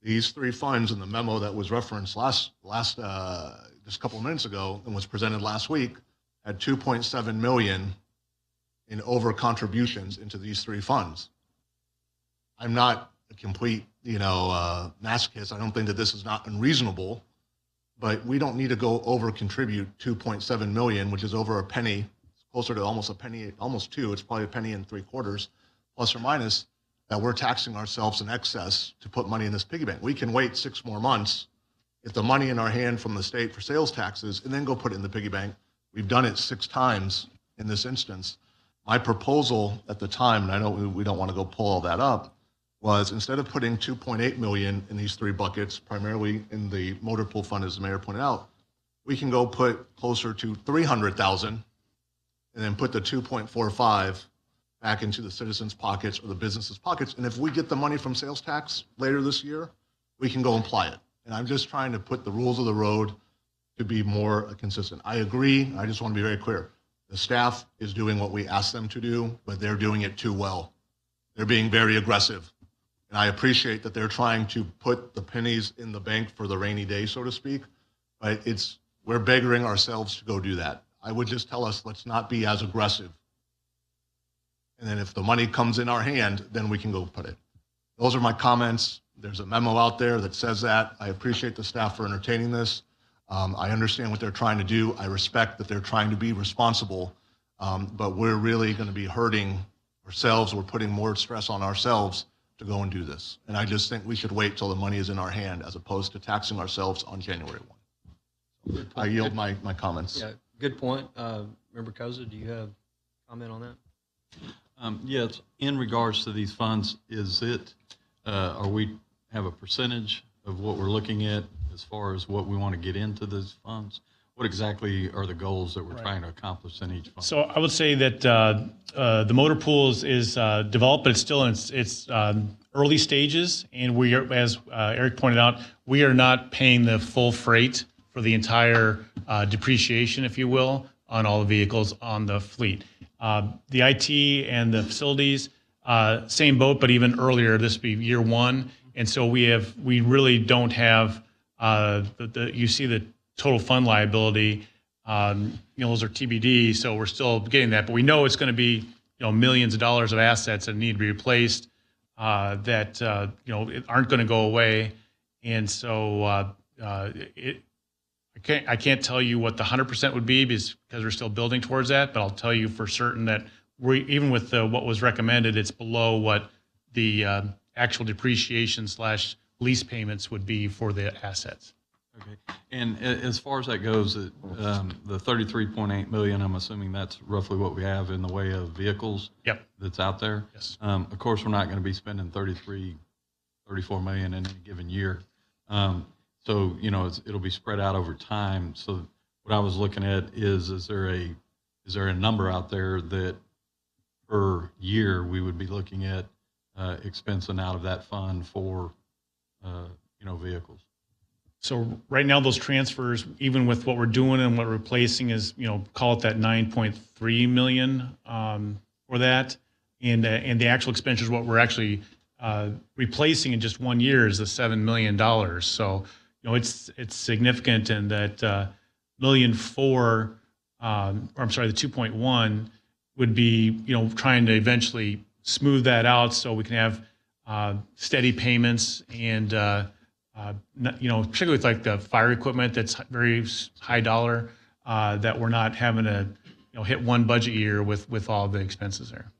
These 3 funds in the memo that was referenced just a couple of minutes ago and was presented last week had 2.7 million in over contributions into these 3 funds. I'm not a complete, masochist. I don't think that this is not unreasonable, but we don't need to go over contribute 2.7 million, which is over a penny, closer to almost a penny, almost 2. It's probably a penny and 3/4, plus or minus, that we're taxing ourselves in excess to put money in this piggy bank. We can wait 6 more months, get the money in our hand from the state for sales taxes, and then go put it in the piggy bank. We've done it 6 times in this instance. My proposal at the time, and I know we don't want to go pull all that up, was instead of putting 2.8 million in these 3 buckets, primarily in the motor pool fund, as the mayor pointed out, we can go put closer to 300,000 and then put the 2.45 back into the citizens' pockets or the businesses' pockets. And if we get the money from sales tax later this year, we can go apply it. And I'm just trying to put the rules of the road to be more consistent. I agree. I just want to be very clear. The staff is doing what we asked them to do, but they're doing it too well. They're being very aggressive. And I appreciate that they're trying to put the pennies in the bank for the rainy day, so to speak, but we're beggaring ourselves to go do that. I would just tell us, let's not be as aggressive. And then if the money comes in our hand, then we can go put it. Those are my comments. There's a memo out there that says that. I appreciate the staff for entertaining this. I understand what they're trying to do. I respect that they're trying to be responsible, but we're really going to be hurting ourselves. We're putting more stress on ourselves to go and do this. And I just think we should wait till the money is in our hand as opposed to taxing ourselves on January 1. I yield my comments. Yeah, good point. Member Koza, do you have a comment on that? Yes, in regards to these funds, are we have a percentage of what we're looking at as far as what we want to get into those funds? What exactly are the goals that we're trying to accomplish in each fund? So I would say that the motor pool is developed, but it's still in its early stages. And we are, as Eric pointed out, we are not paying the full freight for the entire depreciation, if you will, on all the vehicles on the fleet. The IT and the facilities, same boat, but even earlier. This would be year 1, and so we really don't have you see the total fund liability. Those are TBD, so we're still getting that, but we know it's going to be millions of dollars of assets that need to be replaced that aren't going to go away, and so I can't tell you what the 100% would be because we're still building towards that, but I'll tell you for certain that even with what was recommended, it's below what the actual depreciation / lease payments would be for the assets. Okay. And as far as that goes, the 33.8 million, I'm assuming that's roughly what we have in the way of vehicles. Yep. That's out there. Yes. Of course, we're not going to be spending 34 million in any given year. So, it'll be spread out over time. So what I was looking at is there a number out there that per year we would be looking at expensing out of that fund for, vehicles? So right now, those transfers, even with what we're doing and what we're replacing is, call it that 9.3 million for that. And the actual expenditures, what we're actually replacing in just 1 year is the $7 million. So, it's significant, and that $1.4 million, or I'm sorry, the 2.1 would be, trying to eventually smooth that out so we can have steady payments and, particularly with like the fire equipment that's very high dollar, that we're not having to, hit one budget year with all the expenses there.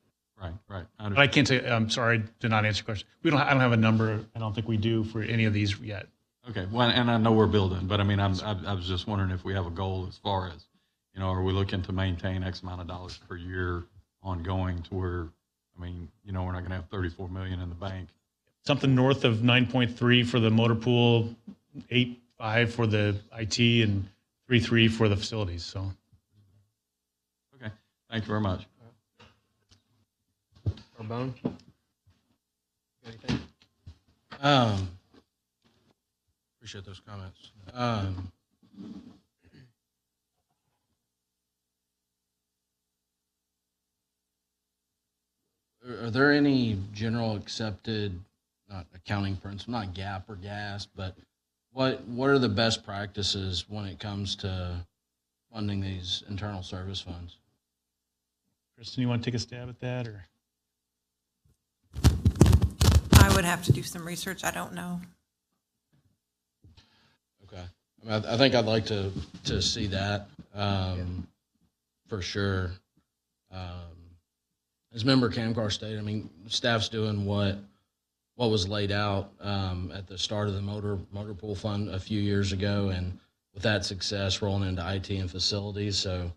Right. But I can't say, I'm sorry, did not answer your question. I don't have a number. I don't think we do for any of these yet. Okay. Well, and I know we're building, but I mean, I was just wondering if we have a goal as far as, are we looking to maintain X amount of dollars per year ongoing to where, we're not going to have 34 million in the bank. Something north of 9.3 for the motor pool, 8.5 for the IT, and 3.3 for the facilities. So. Okay. Thank you very much. Carbone? Anything? Appreciate those comments. Are there any general accepted, not accounting principles, not GAAP or GAS, but what are the best practices when it comes to funding these internal service funds? Kristen, you want to take a stab at that, or? I would have to do some research. I don't know. Okay. I think I'd like to see that for sure. As Member Camcar stated, staff's doing what was laid out at the start of the motor pool fund a few years ago, and with that success rolling into IT and facilities. So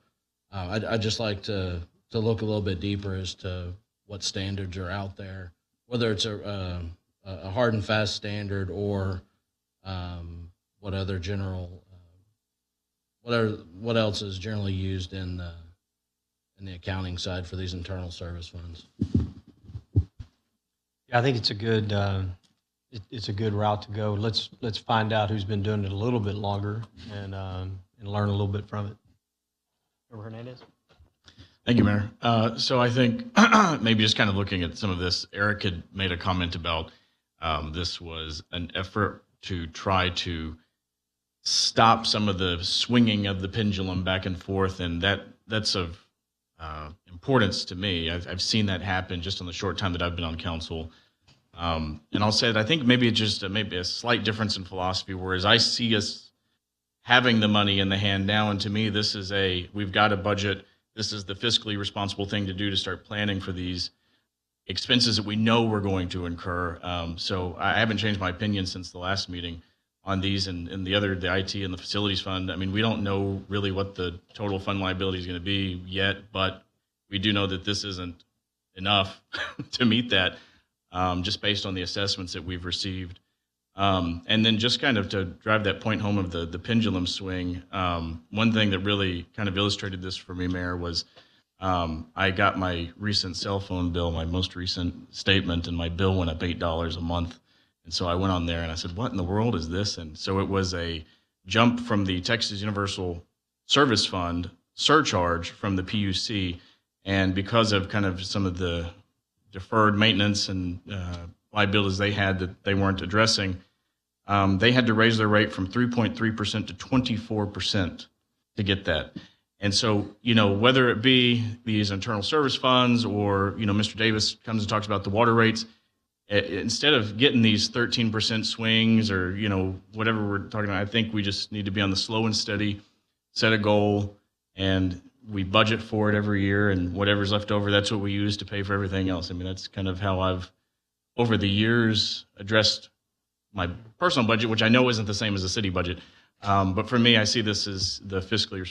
I'd just like to look a little bit deeper as to what standards are out there, whether it's a hard and fast standard or what other general, what else is generally used in the accounting side for these internal service funds. Yeah, I think it's a good route to go. Let's find out who's been doing it a little bit longer and learn a little bit from it. Member Hernandez? Thank you, Mayor. So I think maybe just kind of looking at some of this, Eric had made a comment about this was an effort to try to stop some of the swinging of the pendulum back and forth, and that's of importance to me. I've seen that happen just in the short time that I've been on council. And I'll say that I think maybe it's just maybe a slight difference in philosophy, whereas I see us having the money in the hand now, and to me, this is we've got a budget. This is the fiscally responsible thing to do to start planning for these expenses that we know we're going to incur. So I haven't changed my opinion since the last meeting on these and the IT and the facilities fund. We don't know really what the total fund liability is going to be yet, but we do know that this isn't enough to meet that, just based on the assessments that we've received. And then just kind of to drive that point home of the pendulum swing, one thing that really kind of illustrated this for me, Mayor, was I got my recent cell phone bill, my most recent statement, and my bill went up $8 a month. And so I went on there and I said, what in the world is this? And so it was a jump from the Texas Universal Service Fund surcharge from the PUC. And because of kind of some of the deferred maintenance and liabilities they had that they weren't addressing, they had to raise their rate from 3.3% to 24% to get that. And so, whether it be these internal service funds or, Mr. Davis comes and talks about the water rates, instead of getting these 13% swings or, whatever we're talking about, I think we just need to be on the slow and steady, set a goal, and we budget for it every year, and whatever's left over, that's what we use to pay for everything else. That's kind of how I've, over the years, addressed my personal budget, which I know isn't the same as the city budget. But for me, I see this as the fiscally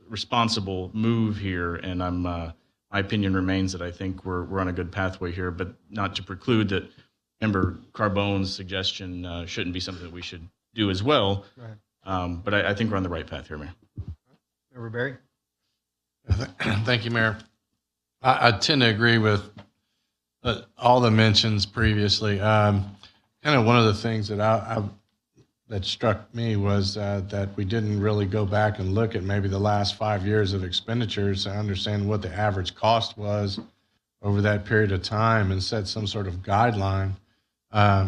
responsible move here, and my opinion remains that I think we're on a good pathway here, but not to preclude that Member Carbone's suggestion shouldn't be something that we should do as well. Right. But I think we're on the right path here, Mayor. Member Berry? Thank you, Mayor. I tend to agree with all the mentions previously. Kind of one of the things that that struck me was that we didn't really go back and look at maybe the last 5 years of expenditures to understand what the average cost was over that period of time and set some sort of guideline.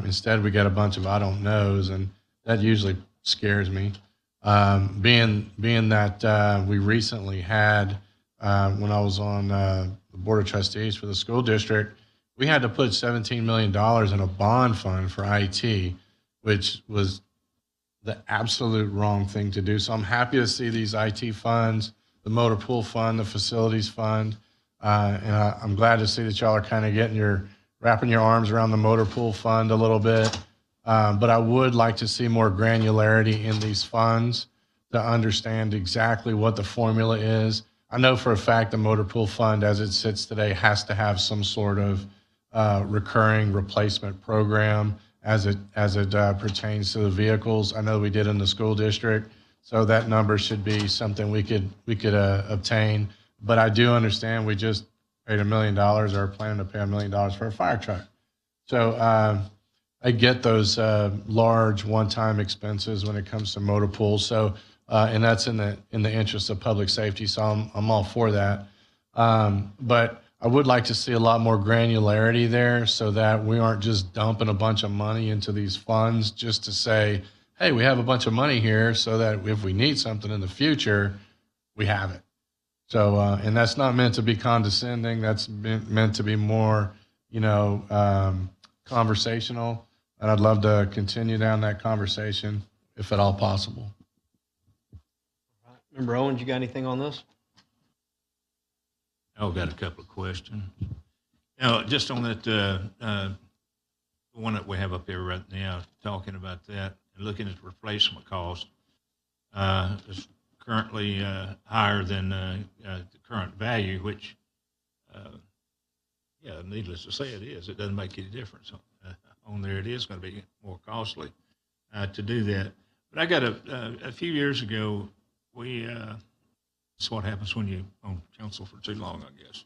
Instead, we get a bunch of I don't knows, and that usually scares me. Being that we recently had, when I was on the Board of Trustees for the school district, we had to put $17 million in a bond fund for IT, which was the absolute wrong thing to do. So I'm happy to see these IT funds, the motor pool fund, the facilities fund, and I'm glad to see that y'all are kind of wrapping your arms around the motor pool fund a little bit. But I would like to see more granularity in these funds to understand exactly what the formula is. I know for a fact the motor pool fund, as it sits today, has to have some sort of recurring replacement program as it pertains to the vehicles. I know we did in the school district, so that number should be something we could obtain. But I do understand we just paid $1 million or are planning to pay $1 million for a fire truck. So I get those large one-time expenses when it comes to motor pools. So and that's in the interest of public safety. So I'm all for that. But I would like to see a lot more granularity there so that we aren't just dumping a bunch of money into these funds just to say, hey, we have a bunch of money here so that if we need something in the future, we have it. So, and that's not meant to be condescending. That's meant to be more, conversational. And I'd love to continue down that conversation if at all possible. Member Owens, you got anything on this? I've got a couple of questions. Now, just on that, the one that we have up here right now, talking about that and looking at the replacement cost, is currently higher than the current value, which, needless to say, it is. It doesn't make any difference. On there, it is going to be more costly to do that. But I got a few years ago, it's what happens when you're on council for too long, I guess.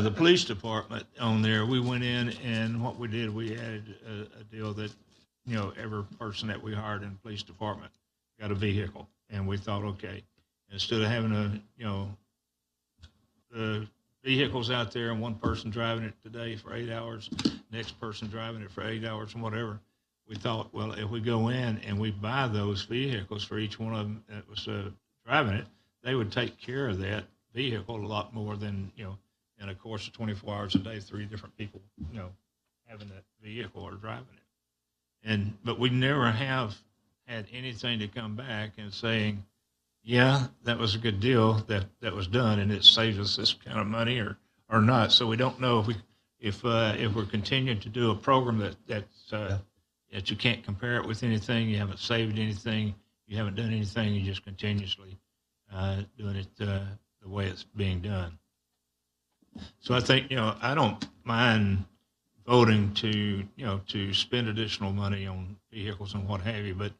The police department on there, we went in and what we did, we added a deal that, every person that we hired in the police department got a vehicle. And we thought, okay, instead of having the vehicles out there and one person driving it today for 8 hours, next person driving it for 8 hours and whatever, we thought, well, if we go in and we buy those vehicles for each one of them that was driving it, they would take care of that vehicle a lot more than, in a course of 24 hours a day, 3 different people, having that vehicle or driving it. But we never have had anything to come back and saying, yeah, that was a good deal that was done and it saved us this kind of money or not. So we don't know if we're continuing to do a program that you can't compare it with anything, you haven't saved anything, you haven't done anything, you just continuously doing it the way it's being done. So I think, I don't mind voting to spend additional money on vehicles and what have you, but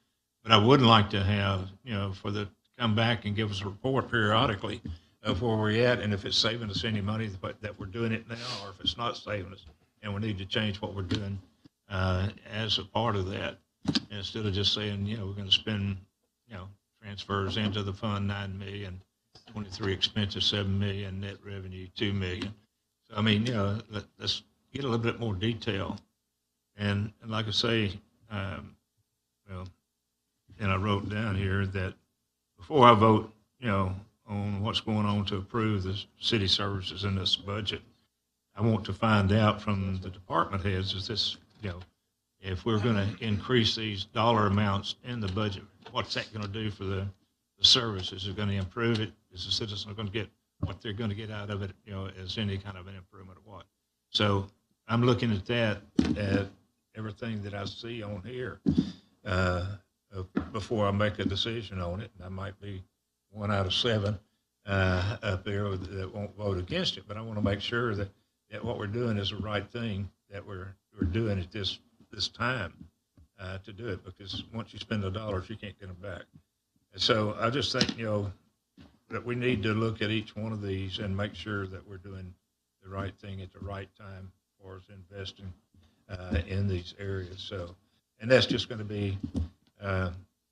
I would like to have, for the come back and give us a report periodically of where we're at and if it's saving us any money that we're doing it now or if it's not saving us and we need to change what we're doing as a part of that instead of just saying, we're going to spend, transfers into the fund, $9 million, 23 expenses, $7 million, net revenue, $2 million. So, I mean, let's get a little bit more detail. And like I say, and I wrote down here that before I vote, on what's going on to approve the city services in this budget, I want to find out from the department heads, is this, if we're going to increase these dollar amounts in the budget, what's that going to do for the services? Is it going to improve it? Is the citizen going to get what they're going to get out of it, as any kind of an improvement or what? So I'm looking at that, at everything that I see on here before I make a decision on it. And I might be 1 out of 7 up there that won't vote against it, but I want to make sure that what we're doing is the right thing, that we're doing at this time to do it, because once you spend the dollars, you can't get them back. And so I just think, that we need to look at each one of these and make sure that we're doing the right thing at the right time for us investing in these areas. So, and that's just going to be,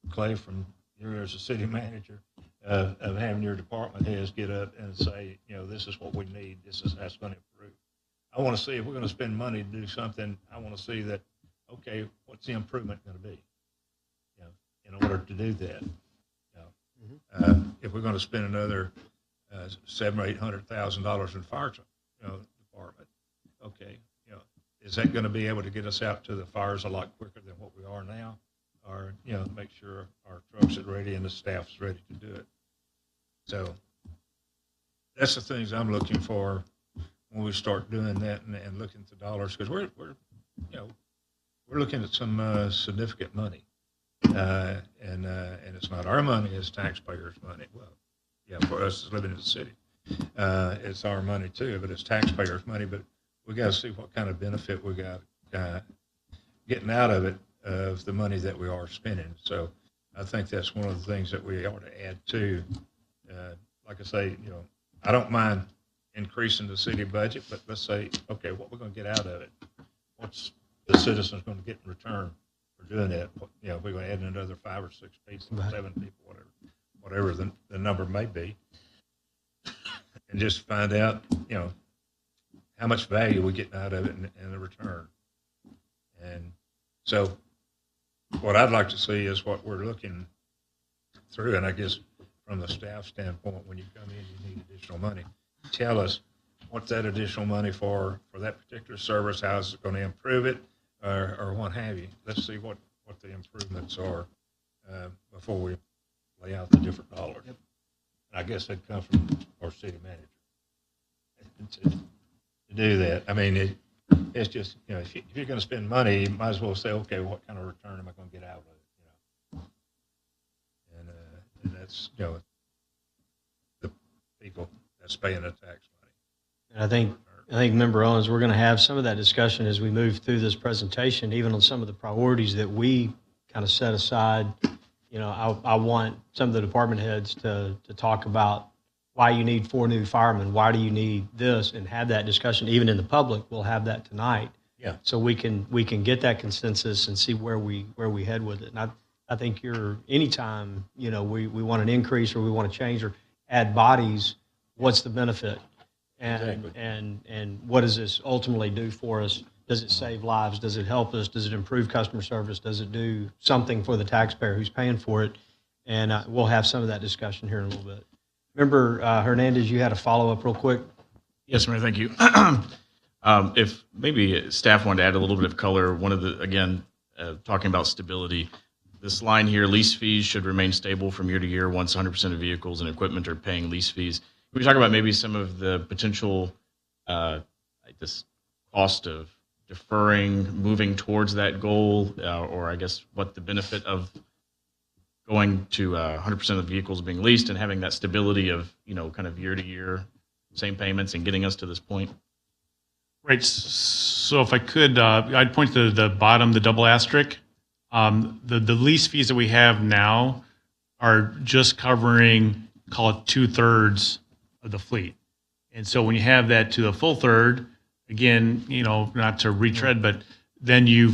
Clay, from you as a city manager, of having your department heads get up and say, this is what we need. This is how it's going to improve. I want to see, if we're going to spend money to do something, I want to see that, okay, what's the improvement going to be, in order to do that. If we're going to spend another $700,000 or $800,000 in fire department, okay, is that going to be able to get us out to the fires a lot quicker than what we are now? Or, make sure our trucks are ready and the staff's ready to do it. So that's the things I'm looking for when we start doing that and looking at the dollars, because we're looking at some significant money, and it's not our money; it's taxpayers' money. Well, yeah, for us living in the city, it's our money too, but it's taxpayers' money. But we got to see what kind of benefit we got getting out of it, of the money that we are spending. So I think that's one of the things that we ought to add to. Like I say, I don't mind increasing the city budget, but let's say, okay, what we're going to get out of it? What's the citizens going to get in return for doing that? If we're going to add another 5 or 6 people, 7 people, whatever the number may be, and just find out, how much value we get out of it in the return. And so what I'd like to see is what we're looking through, and I guess from the staff standpoint, when you come in, you need additional money. Tell us what's that additional money for that particular service, how is it going to improve it, or what have you. Let's see what the improvements are before we lay out the different dollars. Yep. And I guess that'd come from our city manager to do that. I mean, it's just, if you're going to spend money, you might as well say, okay, what kind of return am I going to get out of it? And that's, the people that's paying the tax money. And I think Member Owens, we're going to have some of that discussion as we move through this presentation, even on some of the priorities that we kind of set aside. I want some of the department heads to talk about why you need 4 new firemen, why do you need this, and have that discussion even in the public. We'll have that tonight. Yeah. So we can get that consensus and see where we head with it. And I think anytime, we want an increase or we want to change or add bodies, what's the benefit? Exactly. And what does this ultimately do for us? Does it save lives? Does it help us? Does it improve customer service? Does it do something for the taxpayer who's paying for it? And we'll have some of that discussion here in a little bit. Remember, Hernandez, you had a follow-up real quick? Yes, Mayor, thank you. If maybe staff wanted to add a little bit of color, talking about stability, this line here, lease fees should remain stable from year to year once 100% of vehicles and equipment are paying lease fees. Can we talk about maybe some of the potential this cost of deferring, moving towards that goal, or I guess what the benefit of going to 100% of the vehicles being leased and having that stability of, kind of year to year, same payments and getting us to this point? Right. So if I could, I'd point to the bottom, the double asterisk. The lease fees that we have now are just covering, call it 2/3 of the fleet. And so when you have that to the full third, again, not to retread, but then you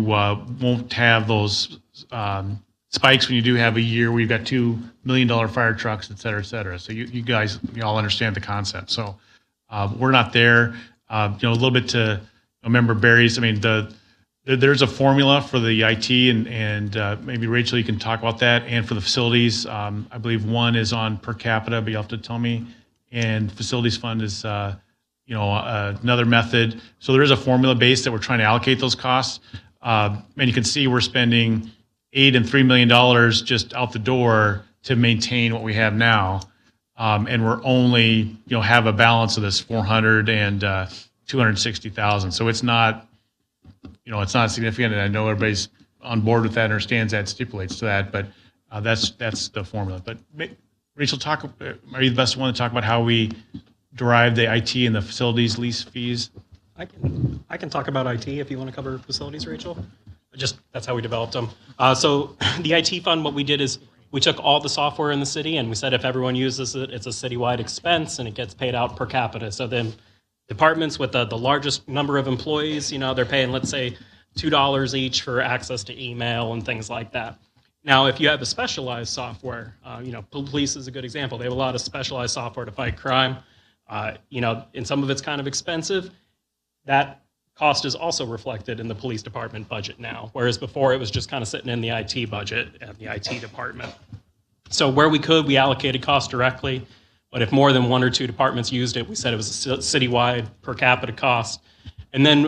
won't have those spikes when you do have a year where you've got $2 million fire trucks, et cetera, et cetera. So you guys, all understand the concept. So we're not there. A little bit to Member Barry's, there's a formula for the IT, and maybe Rachel, you can talk about that, and for the facilities. I believe one is on per capita, but you'll have to tell me. And facilities fund is, another method. So there is a formula base that we're trying to allocate those costs. And you can see we're spending $8 and $3 million just out the door to maintain what we have now. And we're only, have a balance of this 400 and 260,000. So it's not, it's not significant. And I know everybody's on board with that, understands that, stipulates to that, but that's the formula. But Rachel, are you the best one to talk about how we derive the IT and the facilities lease fees? I can talk about IT if you want to cover facilities, Rachel. That's how we developed them. So the IT fund, what we did is we took all the software in the city and we said if everyone uses it, it's a citywide expense and it gets paid out per capita. So then departments with the largest number of employees, they're paying, let's say, $2 each for access to email and things like that. Now, if you have a specialized software, police is a good example. They have a lot of specialized software to fight crime. And some of it's kind of expensive. That cost is also reflected in the police department budget now, whereas before it was just kind of sitting in the IT budget and the IT department. So where we could, we allocated cost directly, but if more than one or two departments used it, we said it was a citywide per capita cost. And then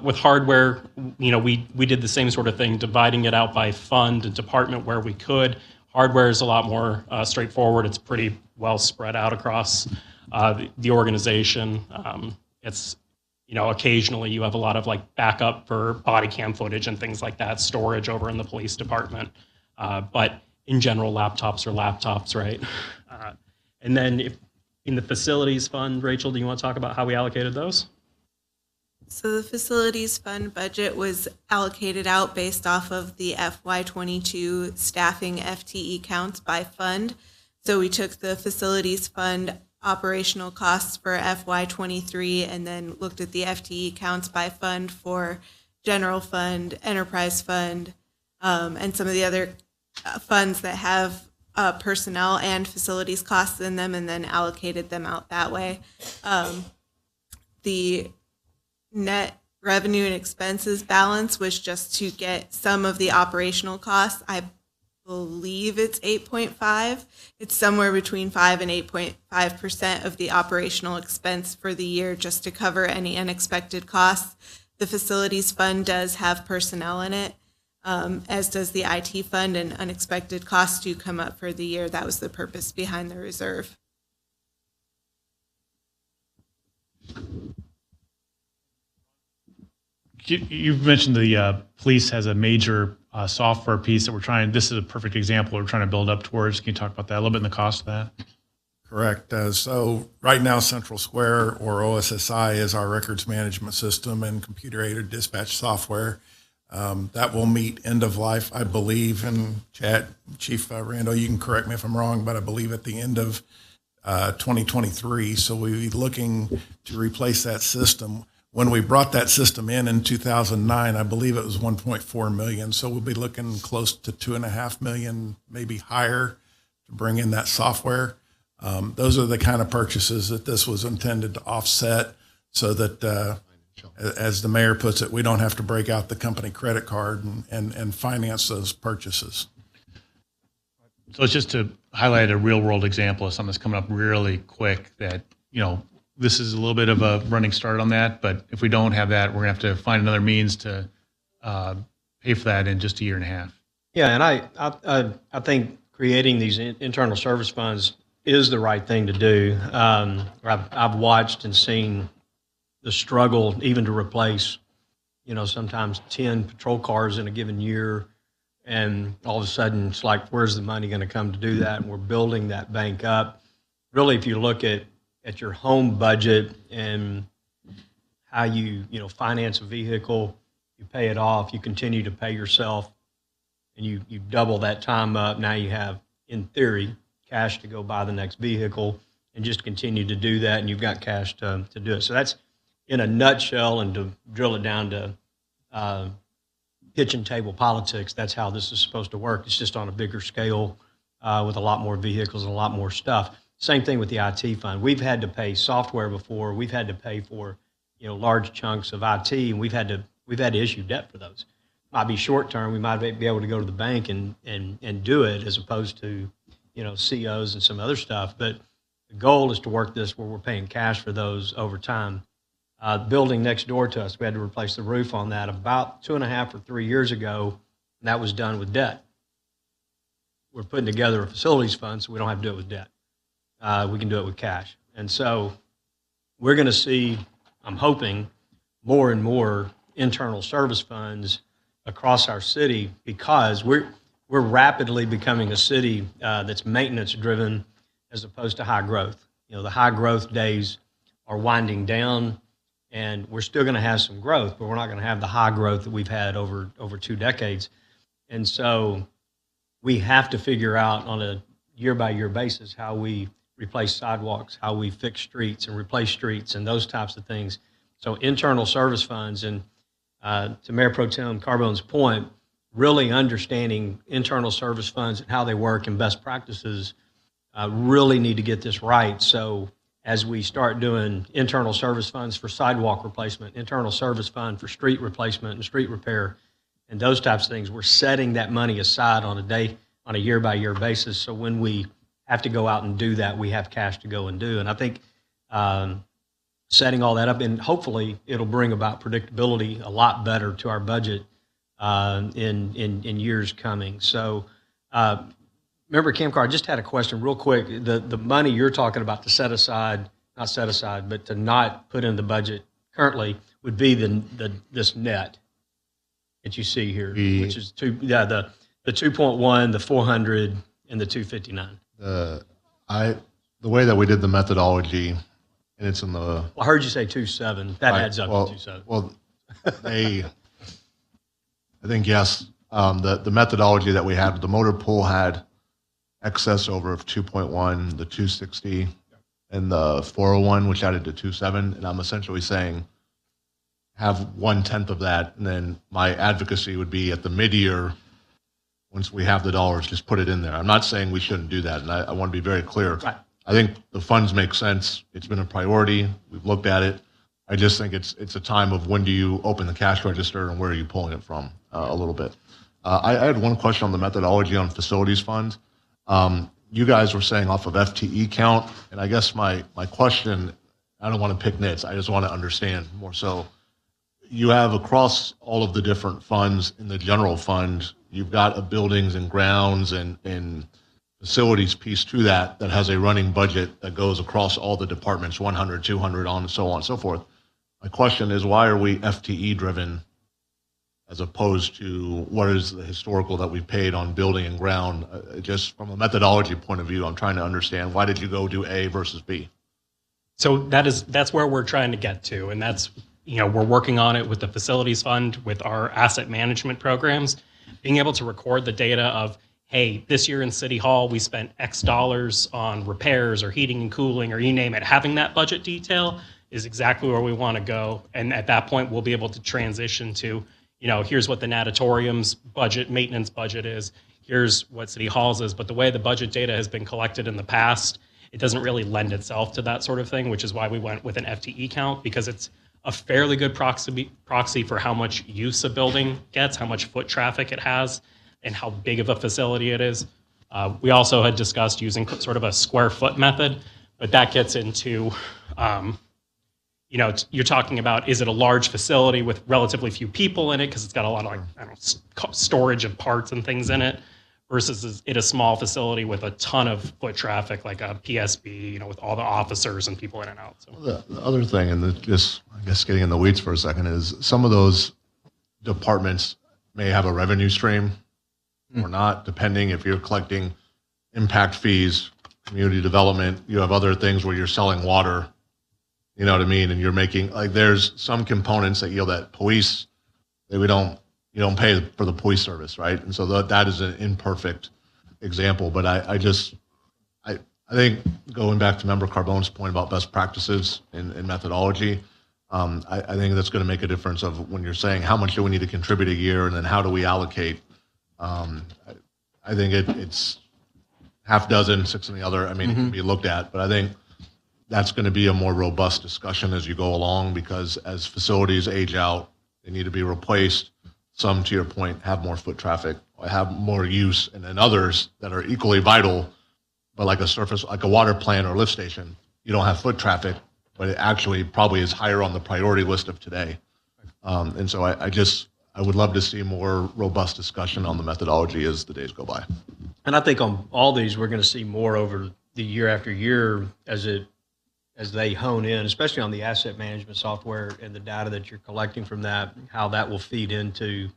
with hardware, we did the same sort of thing, dividing it out by fund and department where we could. Hardware is a lot more straightforward. It's pretty well spread out across the organization. It's occasionally you have a lot of backup for body cam footage and things like that, storage over in the police department. But in general, laptops are laptops, right? And then in the facilities fund, Rachel, do you want to talk about how we allocated those? So the facilities fund budget was allocated out based off of the FY22 staffing FTE counts by fund. So we took the facilities fund operational costs for FY23 and then looked at the FTE counts by fund for general fund, enterprise fund, and some of the other funds that have personnel and facilities costs in them, and then allocated them out that way. The net revenue and expenses balance was just to get some of the operational costs. I believe it's 8.5. It's somewhere between 5 and 8.5% of the operational expense for the year, just to cover any unexpected costs. The facilities fund does have personnel in it, as does the IT fund, and unexpected costs do come up for the year. That was the purpose behind the reserve. You've mentioned the police has a major software piece that we're trying, this is a perfect example we're trying to build up towards. Can you talk about that a little bit and the cost of that? Correct. So right now, Central Square, or OSSI, is our records management system and computer-aided dispatch software. That will meet end of life, I believe, and Chief Randall, you can correct me if I'm wrong, but I believe at the end of 2023. So we'll be looking to replace that system. When we brought that system in 2009, I believe it was 1.4 million. So we'll be looking close to 2.5 million, maybe higher, to bring in that software. Those are the kind of purchases that this was intended to offset, so that, as the mayor puts it, we don't have to break out the company credit card and finance those purchases. So it's just to highlight a real world example of something that's coming up really quick that, this is a little bit of a running start on that, but if we don't have that, we're gonna have to find another means to pay for that in just a year and a half. Yeah, and I think creating these internal service funds is the right thing to do. I've watched and seen the struggle even to replace, sometimes 10 patrol cars in a given year, and all of a sudden it's like, where's the money going to come to do that? And we're building that bank up. Really, if you look at your home budget and how you finance a vehicle, you pay it off, you continue to pay yourself, and you double that time up. Now you have, in theory, cash to go buy the next vehicle and just continue to do that, and you've got cash to do it. So that's, in a nutshell, and to drill it down to kitchen table politics, that's how this is supposed to work. It's just on a bigger scale with a lot more vehicles and a lot more stuff. Same thing with the IT fund. We've had to pay software before. We've had to pay for, large chunks of IT, and we've had to issue debt for those. Might be short term. We might be able to go to the bank and do it, as opposed to, COs and some other stuff. But the goal is to work this where we're paying cash for those over time. The building next door to us, we had to replace the roof on that about 2.5 or 3 years ago, and that was done with debt. We're putting together a facilities fund, so we don't have to do it with debt. We can do it with cash. And so we're going to see, I'm hoping, more and more internal service funds across our city, because we're rapidly becoming a city that's maintenance driven as opposed to high growth. The high growth days are winding down, And we're still going to have some growth, but we're not going to have the high growth that we've had over 2 decades. And so we have to figure out on a year-by-year basis how we replace sidewalks, how we fix streets and replace streets and those types of things. So internal service funds, and to Mayor Pro Tem Carbone's point, really understanding internal service funds and how they work and best practices, really need to get this right. So as we start doing internal service funds for sidewalk replacement, internal service fund for street replacement and street repair, and those types of things, we're setting that money aside on a year-by-year basis. So when we have to go out and do that, we have cash to go and do. And I think setting all that up, and hopefully it'll bring about predictability a lot better to our budget in years coming. So Member Camcar, I just had a question real quick. The money you're talking about to set aside, not set aside, but to not put in the budget currently would be this net that you see here, which is the 2.1, the 400, and the 259. The way that we did the methodology, and it's in the. Well, I heard you say 2.7. That adds up to 2.7. Well, I think yes. The methodology that we had, the motor pool had excess over of 2.1, the 260, and the 401, which added to 2.7. And I'm essentially saying have 1/10 of that, and then my advocacy would be at the mid-year, once we have the dollars, just put it in there. I'm not saying we shouldn't do that, and I want to be very clear. Right. I think the funds make sense. It's been a priority. We've looked at it. I just think it's a time of when do you open the cash register and where are you pulling it from a little bit. I had one question on the methodology on facilities fund. You guys were saying off of FTE count, and I guess my question, I don't want to pick nits. I just want to understand more so. You have across all of the different funds in the general fund, you've got a buildings and grounds and facilities piece to that has a running budget that goes across all the departments, 100, 200, on and so on and so forth. My question is, why are we FTE driven as opposed to what is the historical that we paid on building and ground? Just from a methodology point of view, I'm trying to understand, why did you go do A versus B? So that's where we're trying to get to, and that's, we're working on it with the facilities fund, with our asset management programs, being able to record the data of, hey, this year in City Hall, we spent X dollars on repairs or heating and cooling or you name it. Having that budget detail is exactly where we want to go. And at that point, we'll be able to transition to, here's what the natatorium's budget, maintenance budget is. Here's what City Hall's is. But the way the budget data has been collected in the past, it doesn't really lend itself to that sort of thing, which is why we went with an FTE count, because it's a fairly good proxy for how much use a building gets, how much foot traffic it has, and how big of a facility it is. We also had discussed using sort of a square foot method, but that gets into, you're talking about, is it a large facility with relatively few people in it because it's got a lot of storage of parts and things in it, versus is it a small facility with a ton of foot traffic like a PSB, with all the officers and people in and out. So The other thing, and just I guess getting in the weeds for a second, is some of those departments may have a revenue stream or not, depending if you're collecting impact fees, community development, you have other things where you're selling water, you know what I mean? And you're making, there's some components that police, you don't pay for the police service, right? And so that is an imperfect example. But I think going back to Member Carbone's point about best practices and methodology, I think that's going to make a difference of when you're saying how much do we need to contribute a year and then how do we allocate. I think it's half dozen, 6 in the other. I mean, it can be looked at, but I think that's going to be a more robust discussion as you go along, because as facilities age out, they need to be replaced. Some, to your point, have more foot traffic, have more use, and then others that are equally vital, but like a water plant or lift station, you don't have foot traffic, but it actually probably is higher on the priority list of today. And so I would love to see more robust discussion on the methodology as the days go by. And I think on all these, we're going to see more over the year after year as they hone in, especially on the asset management software and the data that you're collecting from that, how that will feed into,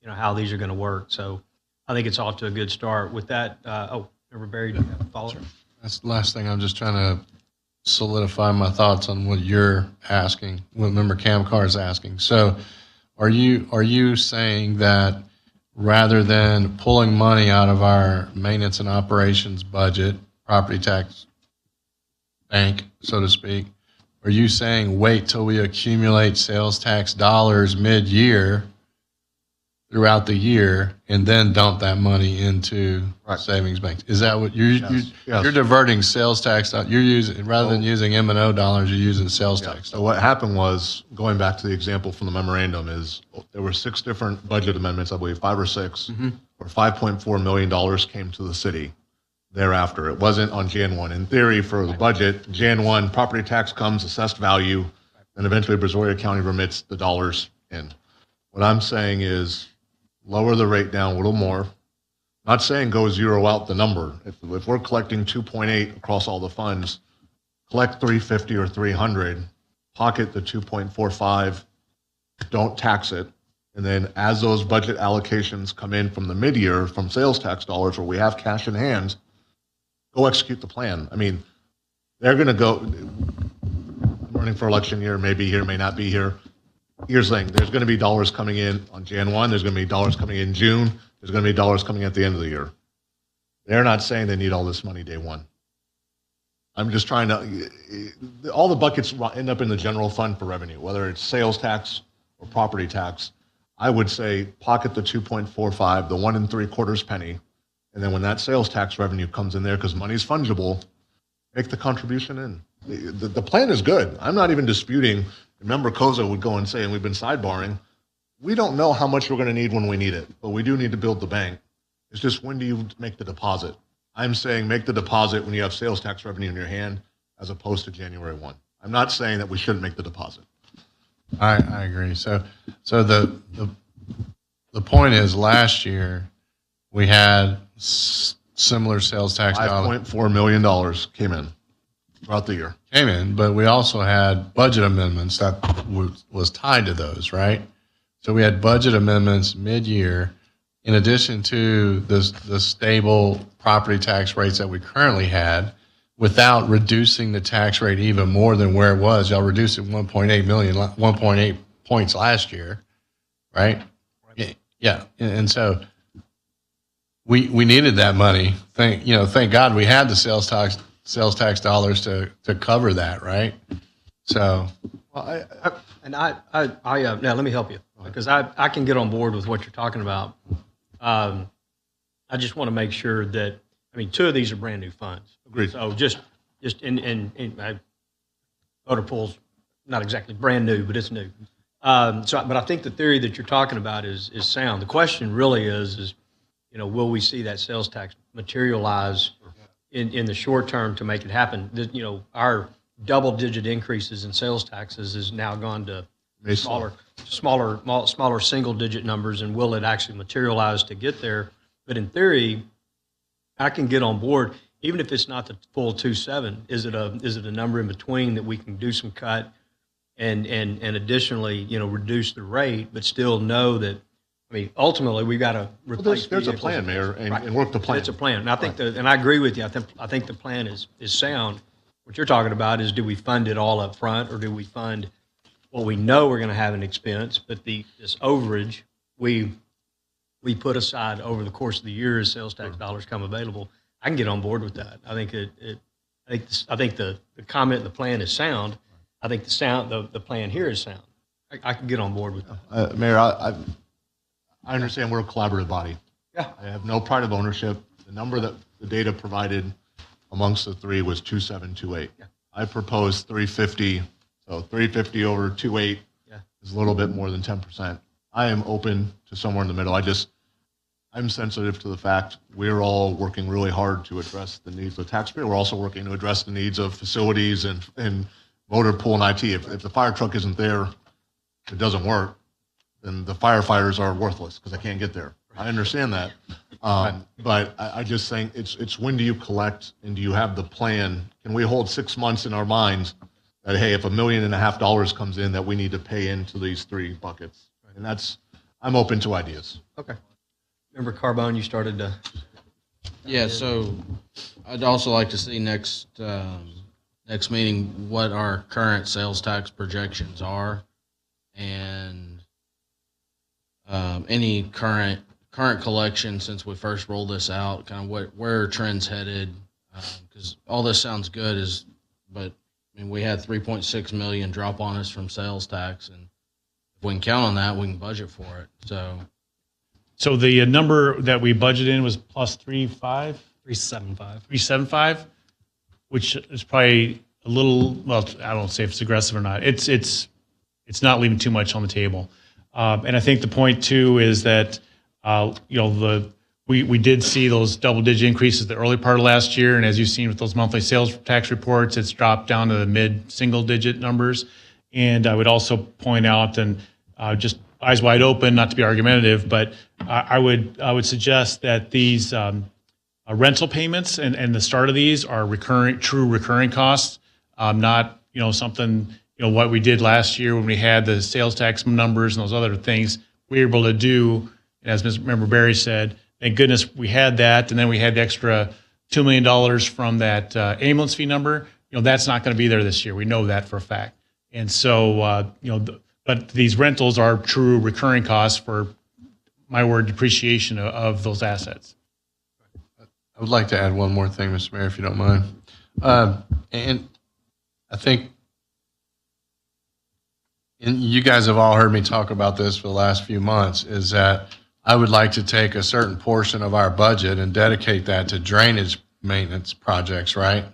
how these are going to work. So I think it's off to a good start with that. Member Barry, do you have a follow-up? That's the last thing. I'm just trying to solidify my thoughts on what you're asking, what Member Camcar is asking. So are you saying that rather than pulling money out of our maintenance and operations budget, property tax bank, so to speak, are you saying wait till we accumulate sales tax dollars mid-year throughout the year and then dump that money into savings banks? Is that what you're diverting sales tax? You're using, rather than using M&O dollars, you're using sales tax. So what happened was, going back to the example from the memorandum, is there were 6 different budget amendments, I believe 5 or 6, where $5.4 million came to the city thereafter. It wasn't on Jan 1. In theory, for the budget, Jan 1, property tax comes, assessed value, and eventually Brazoria County remits the dollars in. What I'm saying is lower the rate down a little more. Not saying go zero out the number. If we're collecting 2.8 across all the funds, collect 350 or 300, pocket the 2.45, don't tax it. And then as those budget allocations come in from the mid-year, from sales tax dollars where we have cash in hand, go execute the plan. I mean, they're going to go, I'm running for election year, may be here, may not be here. Here's the thing, there's going to be dollars coming in on Jan 1, there's going to be dollars coming in June, there's going to be dollars coming at the end of the year. They're not saying they need all this money day one. I'm just trying to, all the buckets end up in the general fund for revenue, whether it's sales tax or property tax. I would say pocket the 2.45, the 1 3/4 penny, and then when that sales tax revenue comes in there, because money's fungible, make the contribution in. The plan is good. I'm not even disputing. Remember, Koza would go and say, and we've been sidebarring, we don't know how much we're going to need when we need it, but we do need to build the bank. It's just, when do you make the deposit? I'm saying make the deposit when you have sales tax revenue in your hand, as opposed to January 1. I'm not saying that we shouldn't make the deposit. I agree. So the point is, last year we had similar sales tax dollars. $5.4 million came in throughout the year. Came in, but we also had budget amendments that was tied to those, right? So we had budget amendments mid-year, in addition to the stable property tax rates that we currently had, without reducing the tax rate even more than where it was. Y'all reduced it 1.8 points last year, right? Yeah, and so we needed that money. Thank God we had the sales tax dollars to cover that, right? So, well, now let me help you, because I can get on board with what you're talking about. I just want to make sure that, I mean, 2 of these are brand new funds. Agreed. So just in voter pool's not exactly brand new, but it's new. But I think the theory that you're talking about is sound. The question really is, will we see that sales tax materialize in the short term to make it happen? Our double-digit increases in sales taxes has now gone to smaller single-digit numbers, and will it actually materialize to get there? But in theory, I can get on board, even if it's not the full 2.7. Is it a number in between that we can do some cut and additionally, reduce the rate, but still know that, I mean, ultimately we've got to replace. There's a plan, Mayor, and work the plan. It's a plan, and I think and I agree with you. I think the plan is sound. What you're talking about is, do we fund it all up front, or do we fund what we know we're going to have an expense, but this overage we put aside over the course of the year as sales tax dollars come available? I can get on board with that. I think the comment and the plan is sound. I think the plan here is sound. I can get on board with that. Mayor, I understand we're a collaborative body. Yeah. I have no pride of ownership. The number that the data provided amongst the 3 was 2.728. Yeah. I proposed 350. So 350 over 2.8 is a little bit more than 10%. I am open to somewhere in the middle. I'm sensitive to the fact we're all working really hard to address the needs of the taxpayer. We're also working to address the needs of facilities and motor pool and IT. If the fire truck isn't there, it doesn't work, then the firefighters are worthless because they can't get there. I understand that. But I just think it's when do you collect, and do you have the plan? Can we hold 6 months in our minds that, hey, if $1.5 million comes in, that we need to pay into these 3 buckets? And I'm open to ideas. Okay. Member Carbone, you started to. Yeah, so I'd also like to see next next meeting what our current sales tax projections are and any current collection since we first rolled this out, kind of where are trends headed? Because all this sounds good, but I mean, we had 3.6 million drop on us from sales tax, and if we can count on that, we can budget for it. So the number that we budgeted in was plus 375, which is probably a little, well, I don't say if it's aggressive or not. It's not leaving too much on the table. And I think the point too is that, we did see those double-digit increases the early part of last year, and as you've seen with those monthly sales tax reports, it's dropped down to the mid-single-digit numbers. And I would also point out, and just eyes wide open, not to be argumentative, but I would suggest that these rental payments and the start of these are true recurring costs, not something what we did last year when we had the sales tax numbers and those other things. We were able to do, as Member Barry said. Thank goodness we had that, and then we had the extra $2 million from that ambulance fee number. That's not going to be there this year. We know that for a fact. And so, but these rentals are true recurring costs for, my word, depreciation of those assets. I would like to add one more thing, Mr. Mayor, if you don't mind. And I think, and you guys have all heard me talk about this for the last few months, is that I would like to take a certain portion of our budget and dedicate that to drainage maintenance projects, right?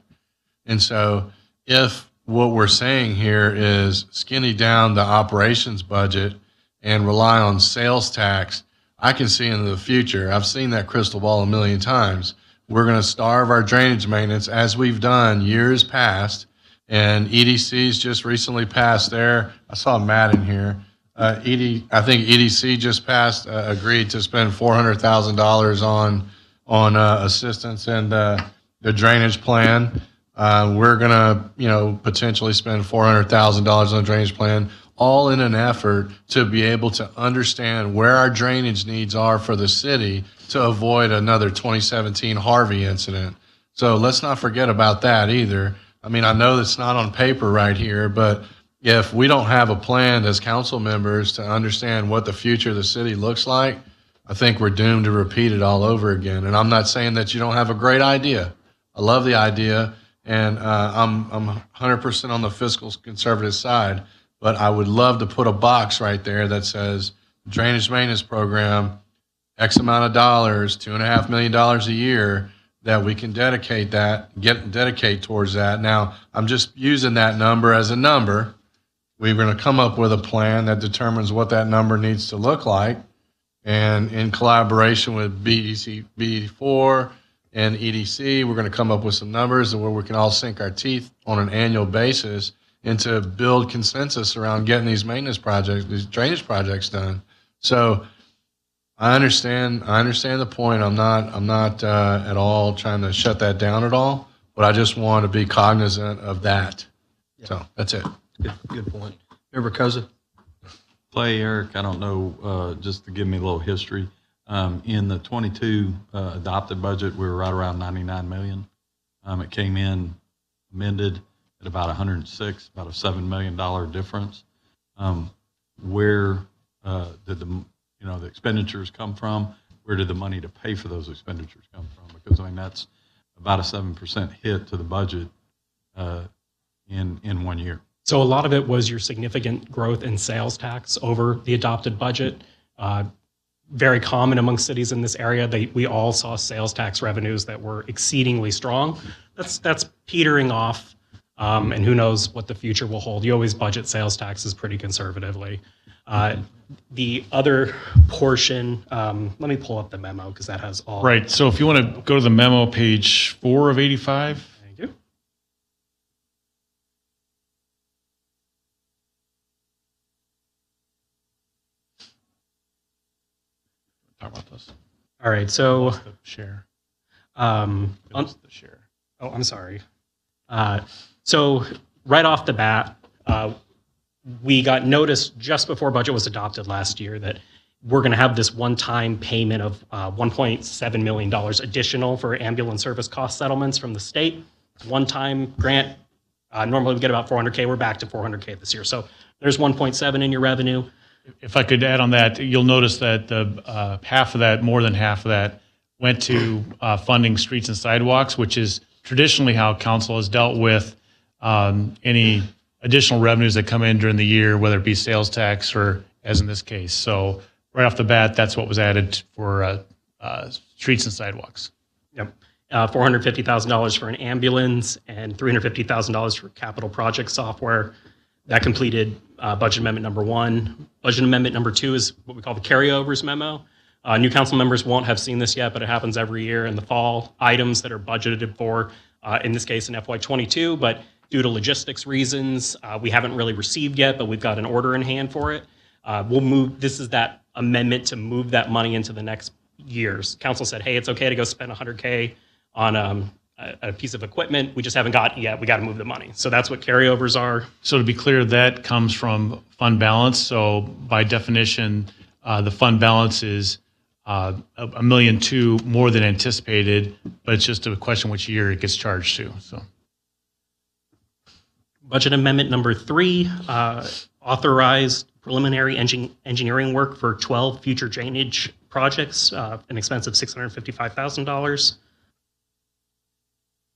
And so if what we're saying here is skinny down the operations budget and rely on sales tax, I can see into the future, I've seen that crystal ball a million times, we're going to starve our drainage maintenance as we've done years past. And EDC's just recently passed there. I saw Matt in here. I think EDC just passed, agreed to spend $400,000 on assistance and the drainage plan. We're gonna, potentially spend $400,000 on the drainage plan, all in an effort to be able to understand where our drainage needs are for the city to avoid another 2017 Harvey incident. So let's not forget about that either. I mean, I know that's not on paper right here, but if we don't have a plan as council members to understand what the future of the city looks like, I think we're doomed to repeat it all over again. And I'm not saying that you don't have a great idea. I love the idea, and I'm 100% on the fiscal conservative side, but I would love to put a box right there that says drainage maintenance program, X amount of dollars, $2.5 million a year, that we can dedicate towards that. Now, I'm just using that number as a number. We're going to come up with a plan that determines what that number needs to look like. And in collaboration with BD4 and EDC, we're going to come up with some numbers where we can all sink our teeth on an annual basis and to build consensus around getting these maintenance projects, these drainage projects done. So I understand the point. I'm not at all trying to shut that down at all, but I just want to be cognizant of that. Yeah. So that's it. Good point. Member Koza? Clay, Eric, I don't know, just to give me a little history. In the 22 adopted budget, we were right around 99 million. It came in amended at about 106, about a $7 million difference. Where did the expenditures come from? Where did the money to pay for those expenditures come from? Because that's about a 7% hit to the budget in 1 year. So a lot of it was your significant growth in sales tax over the adopted budget. Very common among cities in this area. We all saw sales tax revenues that were exceedingly strong. That's petering off, and who knows what the future will hold. You always budget sales taxes pretty conservatively. The other portion, let me pull up the memo because that has all. Right. So if you want to go to the memo, page 4 of 85. Thank you. Talk about this. All right. So the share. The share. Oh, I'm sorry. So right off the bat, we got notice just before budget was adopted last year that we're going to have this one-time payment of $1.7 million additional for ambulance service cost settlements from the state. One-time grant Normally we get about 400K. We're back to 400K this year. So there's 1.7 in your revenue. If I could add on that, you'll notice that the half of that, more than half of that, went to funding streets and sidewalks, which is traditionally how council has dealt with any additional revenues that come in during the year, whether it be sales tax or as in this case. So right off the bat, that's what was added for streets and sidewalks. Yep. $450,000 for an ambulance and $350,000 for capital project software. That completed budget amendment number 1. Budget amendment number 2 is what we call the carryovers memo. New council members won't have seen this yet, but it happens every year in the fall. Items that are budgeted for, in this case in FY22, but due to logistics reasons, we haven't really received yet, but we've got an order in hand for it. We'll move, this is that amendment to move that money into the next years. Council said, hey, it's okay to go spend 100K on a piece of equipment. We just haven't got it yet. We got to move the money. So that's what carryovers are. So to be clear, that comes from fund balance. So by definition, the fund balance is $1.2 million more than anticipated, but it's just a question which year it gets charged to. So, budget amendment number 3 authorized preliminary engineering work for 12 future drainage projects, an expense of $655,000.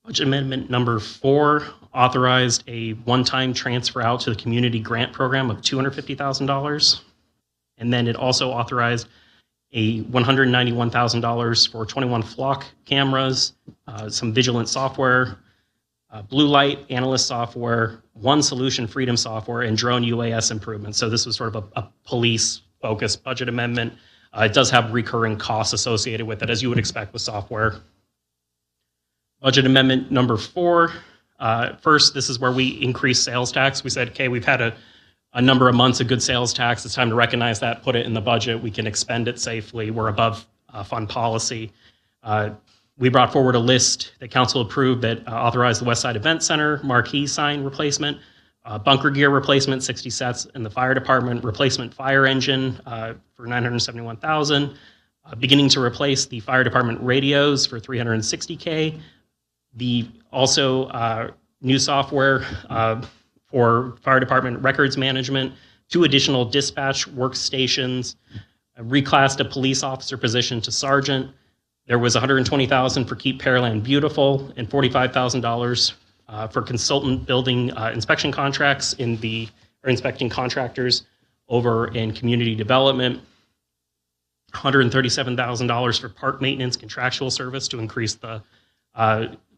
Budget amendment number 4 authorized a one-time transfer out to the community grant program of $250,000. And then it also authorized a $191,000 for 21 flock cameras, some vigilance software, blue light analyst software, One Solution Freedom software, and drone UAS improvements. So this was sort of a police-focused budget amendment. It does have recurring costs associated with it, as you would expect with software. Budget amendment number 4. First, this is where we increase sales tax. We said, okay, we've had a number of months of good sales tax. It's time to recognize that, put it in the budget. We can expend it safely. We're above fund policy. We brought forward a list that council approved that authorized the West Side Event Center marquee sign replacement, bunker gear replacement, 60 sets in the fire department, replacement fire engine for $971,000, beginning to replace the fire department radios for $360K. The also new software for fire department records management, 2 additional dispatch workstations, reclassed a police officer position to sergeant. There was $120,000 for Keep Pearland Beautiful and $45,000 for consultant building inspection contracts or inspecting contractors over in community development. $137,000 for park maintenance contractual service to increase the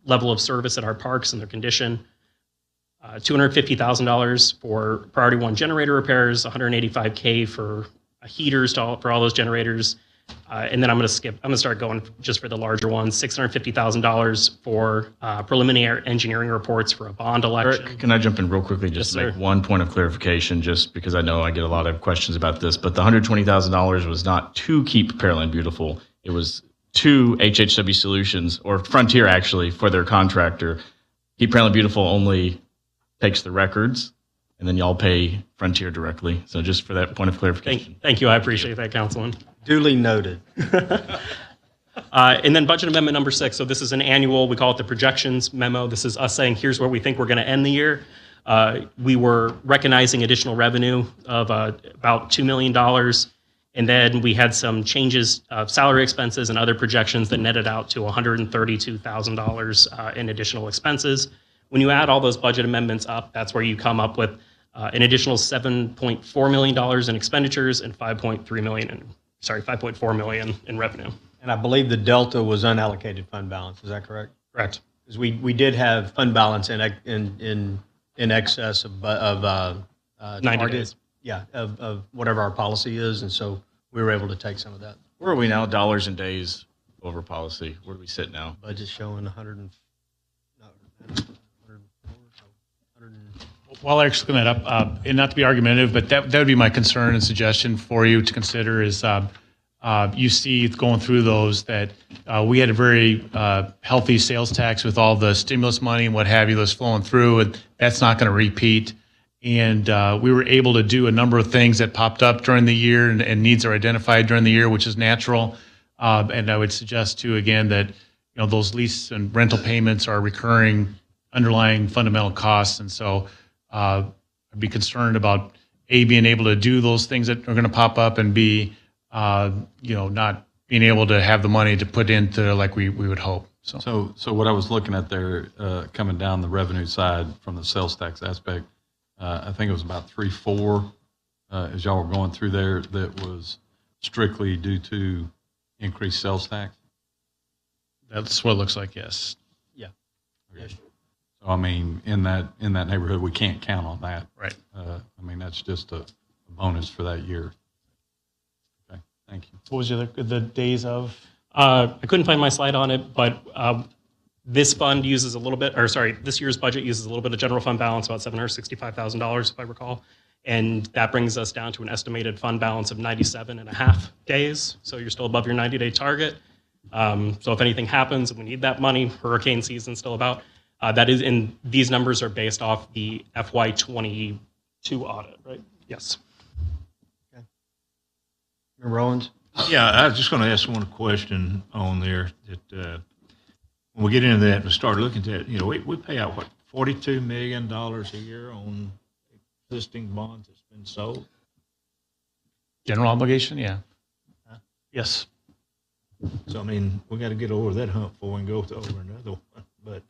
level of service at our parks and their condition. $250,000 for Priority 1 generator repairs, $185K for heaters for all those generators. And then I'm going to start going just for the larger ones, $650,000 for preliminary engineering reports for a bond election. Eric, can I jump in real quickly just to make one point of clarification, just because I know I get a lot of questions about this, but the $120,000 was not to keep Pearland Beautiful. It was to HHW Solutions, or Frontier actually, for their contractor. Keep Pearland Beautiful only takes the records, and then y'all pay Frontier directly. So just for that point of clarification. Thank you. I appreciate that, Councilman. Duly noted. And then budget amendment number 6. So this is an annual, we call it the projections memo. This is us saying, here's where we think we're going to end the year. We were recognizing additional revenue of about $2 million. And then we had some changes of salary expenses and other projections that netted out to $132,000 in additional expenses. When you add all those budget amendments up, that's where you come up with an additional $7.4 million in expenditures and $5.4 million in revenue. And I believe the delta was unallocated fund balance. Is that correct? Correct. Because we did have fund balance in excess of 90 target, days. Yeah, of whatever our policy is, and so we were able to take some of that. Where are we now, dollars and days over policy? Where do we sit now? Budget showing 100. While Eric's looking that up, and not to be argumentative, but that would be my concern and suggestion for you to consider is you see going through those that we had a very healthy sales tax with all the stimulus money and what have you that's flowing through, and that's not going to repeat. And we were able to do a number of things that popped up during the year and needs are identified during the year, which is natural. And I would suggest too, again, that those lease and rental payments are recurring underlying fundamental costs. And so I'd be concerned about A, being able to do those things that are going to pop up, and B, not being able to have the money to put into like we would hope. So what I was looking at there, coming down the revenue side from the sales tax aspect, I think it was about 3.4 as y'all were going through there, that was strictly due to increased sales tax. That's what it looks like, yes. Yeah. Okay. So I mean, in that neighborhood, we can't count on that. Right. I mean, that's just a bonus for that year. Okay, thank you. What was the days of? I couldn't find my slide on it, but this fund uses a little bit, this year's budget uses a little bit of general fund balance, about $765,000, if I recall. And that brings us down to an estimated fund balance of 97.5 days. So you're still above your 90-day target. So if anything happens and we need that money, hurricane season's still about, that is, and these numbers are based off the FY22 audit, right? Yes. Okay. Member Owens? Yeah, I was just going to ask one question on there that when we get into that and start looking at it, we pay out, what, $42 million a year on existing bonds that's been sold? General obligation, yeah. Huh? Yes. So, I mean, we got to get over that hump before we can go over another one. But,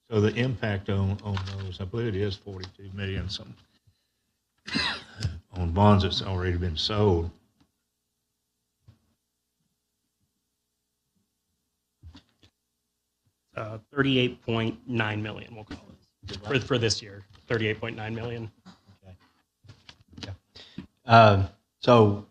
so the impact on those, I believe it is $42 million something on bonds that's already been sold. $38.9 million, we'll call it, for this year. $38.9 million. Okay. Yeah. So,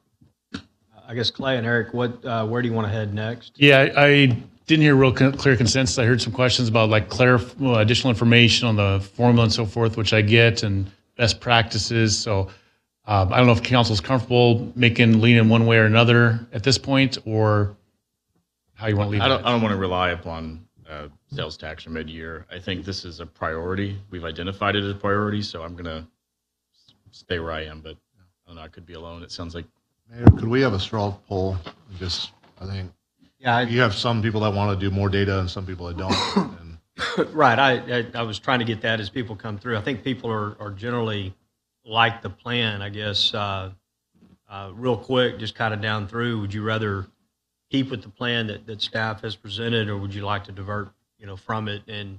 I guess Clay and Eric, where do you want to head next? Yeah, I didn't hear real clear consensus. I heard some questions about like additional information on the formula and so forth, which I get, and best practices. So I don't know if council's comfortable leaning one way or another at this point, or how you want to leave it. I don't want to rely upon sales tax or mid-year. I think this is a priority. We've identified it as a priority, so I'm going to stay where I am. But I don't know, I could be alone. It sounds like. Mayor, could we have a straw poll? I think you have some people that want to do more data and some people that don't. And right. I was trying to get that as people come through. I think people are generally like the plan, I guess. Real quick, just kind of down through, would you rather keep with the plan that staff has presented, or would you like to divert, from it and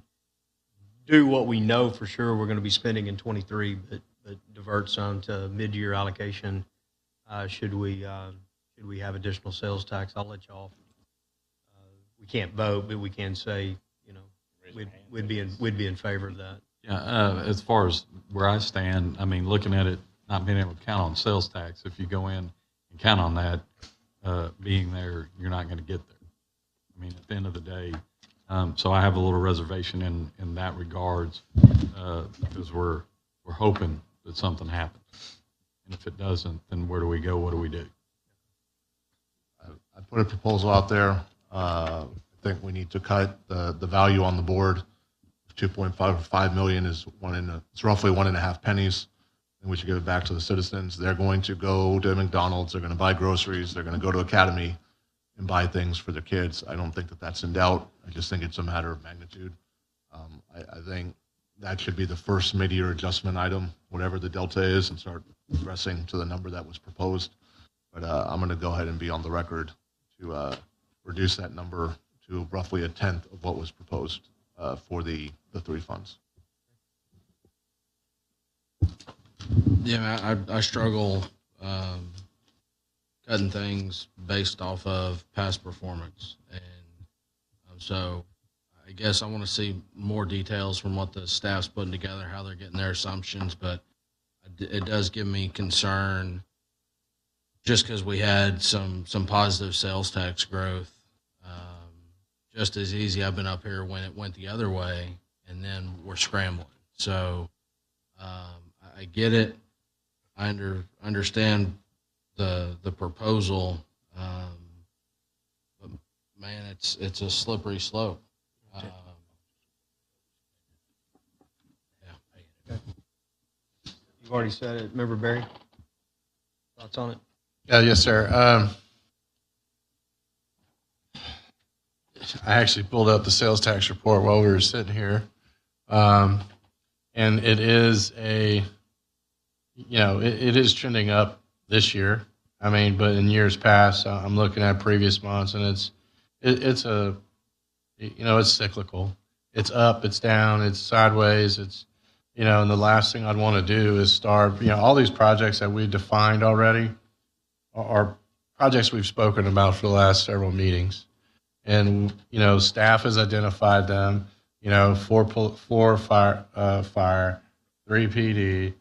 do what we know for sure we're going to be spending in 23, but divert some to mid-year allocation? Should we have additional sales tax? I'll let y'all. We can't vote, but we can say, we'd be in favor of that. Yeah, as far as where I stand, I mean, looking at it, not being able to count on sales tax, if you go in and count on that being there, you're not going to get there. I mean, at the end of the day, so I have a little reservation in that regards, because we're hoping that something happens. And if it doesn't, then where do we go? What do we do? I put a proposal out there. I think we need to cut the value on the board. 2.55 million is it's roughly 1.5 pennies, and we should give it back to the citizens. They're going to go to McDonald's, they're going to buy groceries, they're going to go to Academy and buy things for their kids. I don't think that that's in doubt. I just think it's a matter of magnitude. I think that should be the first mid-year adjustment item, whatever the delta is, and start progressing to the number that was proposed. But I'm going to go ahead and be on the record to reduce that number to roughly 1/10 of what was proposed for the three funds. Yeah, I struggle cutting things based off of past performance. And so I guess I want to see more details from what the staff's putting together, how they're getting their assumptions. But it does give me concern just because we had some positive sales tax growth. Just as easy, I've been up here when it went the other way, and then we're scrambling. So I get it. I understand the proposal, but man, it's a slippery slope. You've already said it. Member Barry, thoughts on it? Yes, sir. I actually pulled up the sales tax report while we were sitting here. And it is it is trending up this year. I mean, but in years past, I'm looking at previous months, and it's cyclical. It's up, it's down, it's sideways. It's, and the last thing I'd want to do is start, all these projects that we defined already are projects we've spoken about for the last several meetings. And, staff has identified them, 4 fire, 3 PD,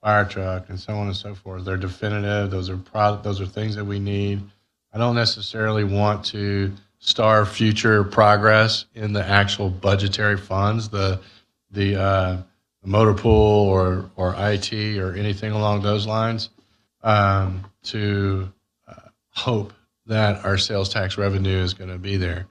fire truck, and so on and so forth. They're definitive. Those are things that we need. I don't necessarily want to starve future progress in the actual budgetary funds, the motor pool or IT or anything along those lines, to hope that our sales tax revenue is going to be there.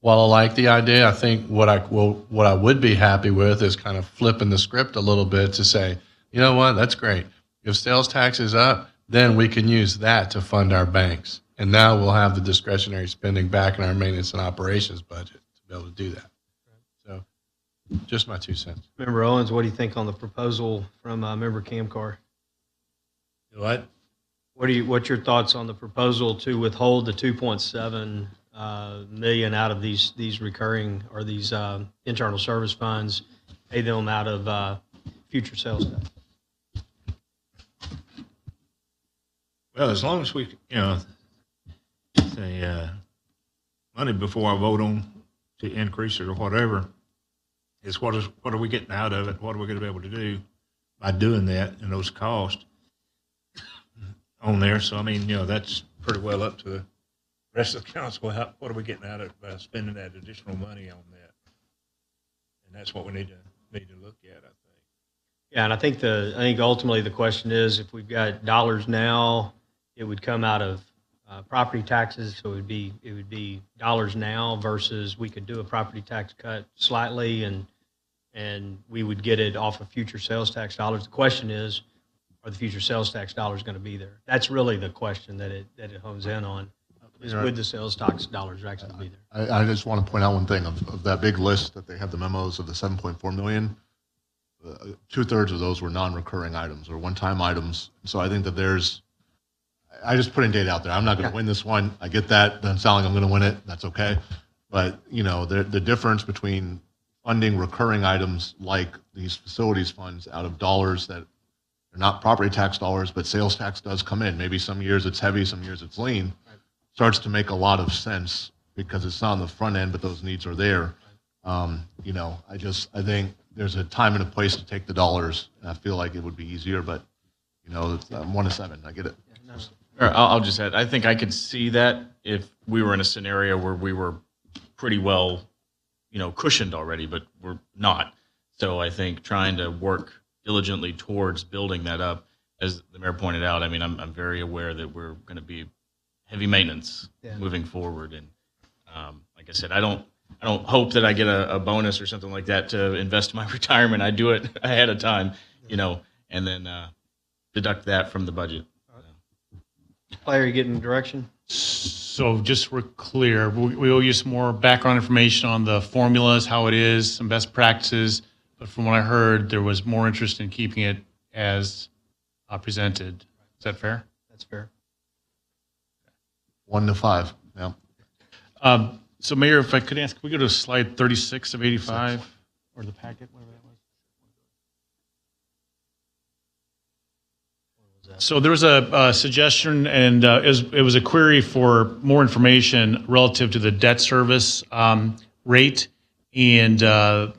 While I like the idea, I think what I would be happy with is kind of flipping the script a little bit to say, you know what, that's great. If sales tax is up, then we can use that to fund our banks. And now we'll have the discretionary spending back in our maintenance and operations budget to be able to do that. So just my 2 cents. Member Owens, what do you think on the proposal from Member Camcar? What? What's your thoughts on the proposal to withhold the 2.7 million out of these recurring or these internal service funds, pay them out of future sales tax? Well, as long as we, say money before I vote on to increase it or whatever, is what are we getting out of it? What are we going to be able to do by doing that and those costs on there? So, I mean, that's pretty well up to the rest of the council. What are we getting out of it by spending that additional money on that? And that's what we need to look at, I think. Yeah, and I think ultimately the question is, if we've got dollars now, it would come out of property taxes, so it would be dollars now versus we could do a property tax cut slightly, and we would get it off of future sales tax dollars. The question is, are the future sales tax dollars going to be there? That's really the question that it hones in on. Is would the sales tax dollars actually be there? I just want to point out one thing of that big list that they have the memos of the 7.4 million. 2/3 of those were non-recurring items or one-time items. So I think that I just putting data out there. I'm not going to win this one. I get that. Doesn't sound like I'm going to win it. That's okay. But, the difference between funding recurring items like these facilities funds out of dollars that are not property tax dollars, but sales tax does come in. Maybe some years it's heavy, some years it's lean. Starts to make a lot of sense because it's not on the front end, but those needs are there. I think there's a time and a place to take the dollars. And I feel like it would be easier, but, it's 1 to 7. I get it. I'll just add, I think I could see that if we were in a scenario where we were pretty well, cushioned already, but we're not. So I think trying to work diligently towards building that up, as the mayor pointed out, I mean, I'm very aware that we're going to be heavy maintenance moving forward. And like I said, I don't hope that I get a bonus or something like that to invest in my retirement. I do it ahead of time, and then deduct that from the budget. Clay, are you getting direction? So just we're clear, we will use some more background information on the formulas, how it is, some best practices. But from what I heard, there was more interest in keeping it as presented. Is that fair? That's fair. 1 to 5. Yeah. So Mayor, if I could ask, can we go to slide 36 of 85 or the packet, whatever that was? So there was a suggestion, and it was a query for more information relative to the debt service rate and the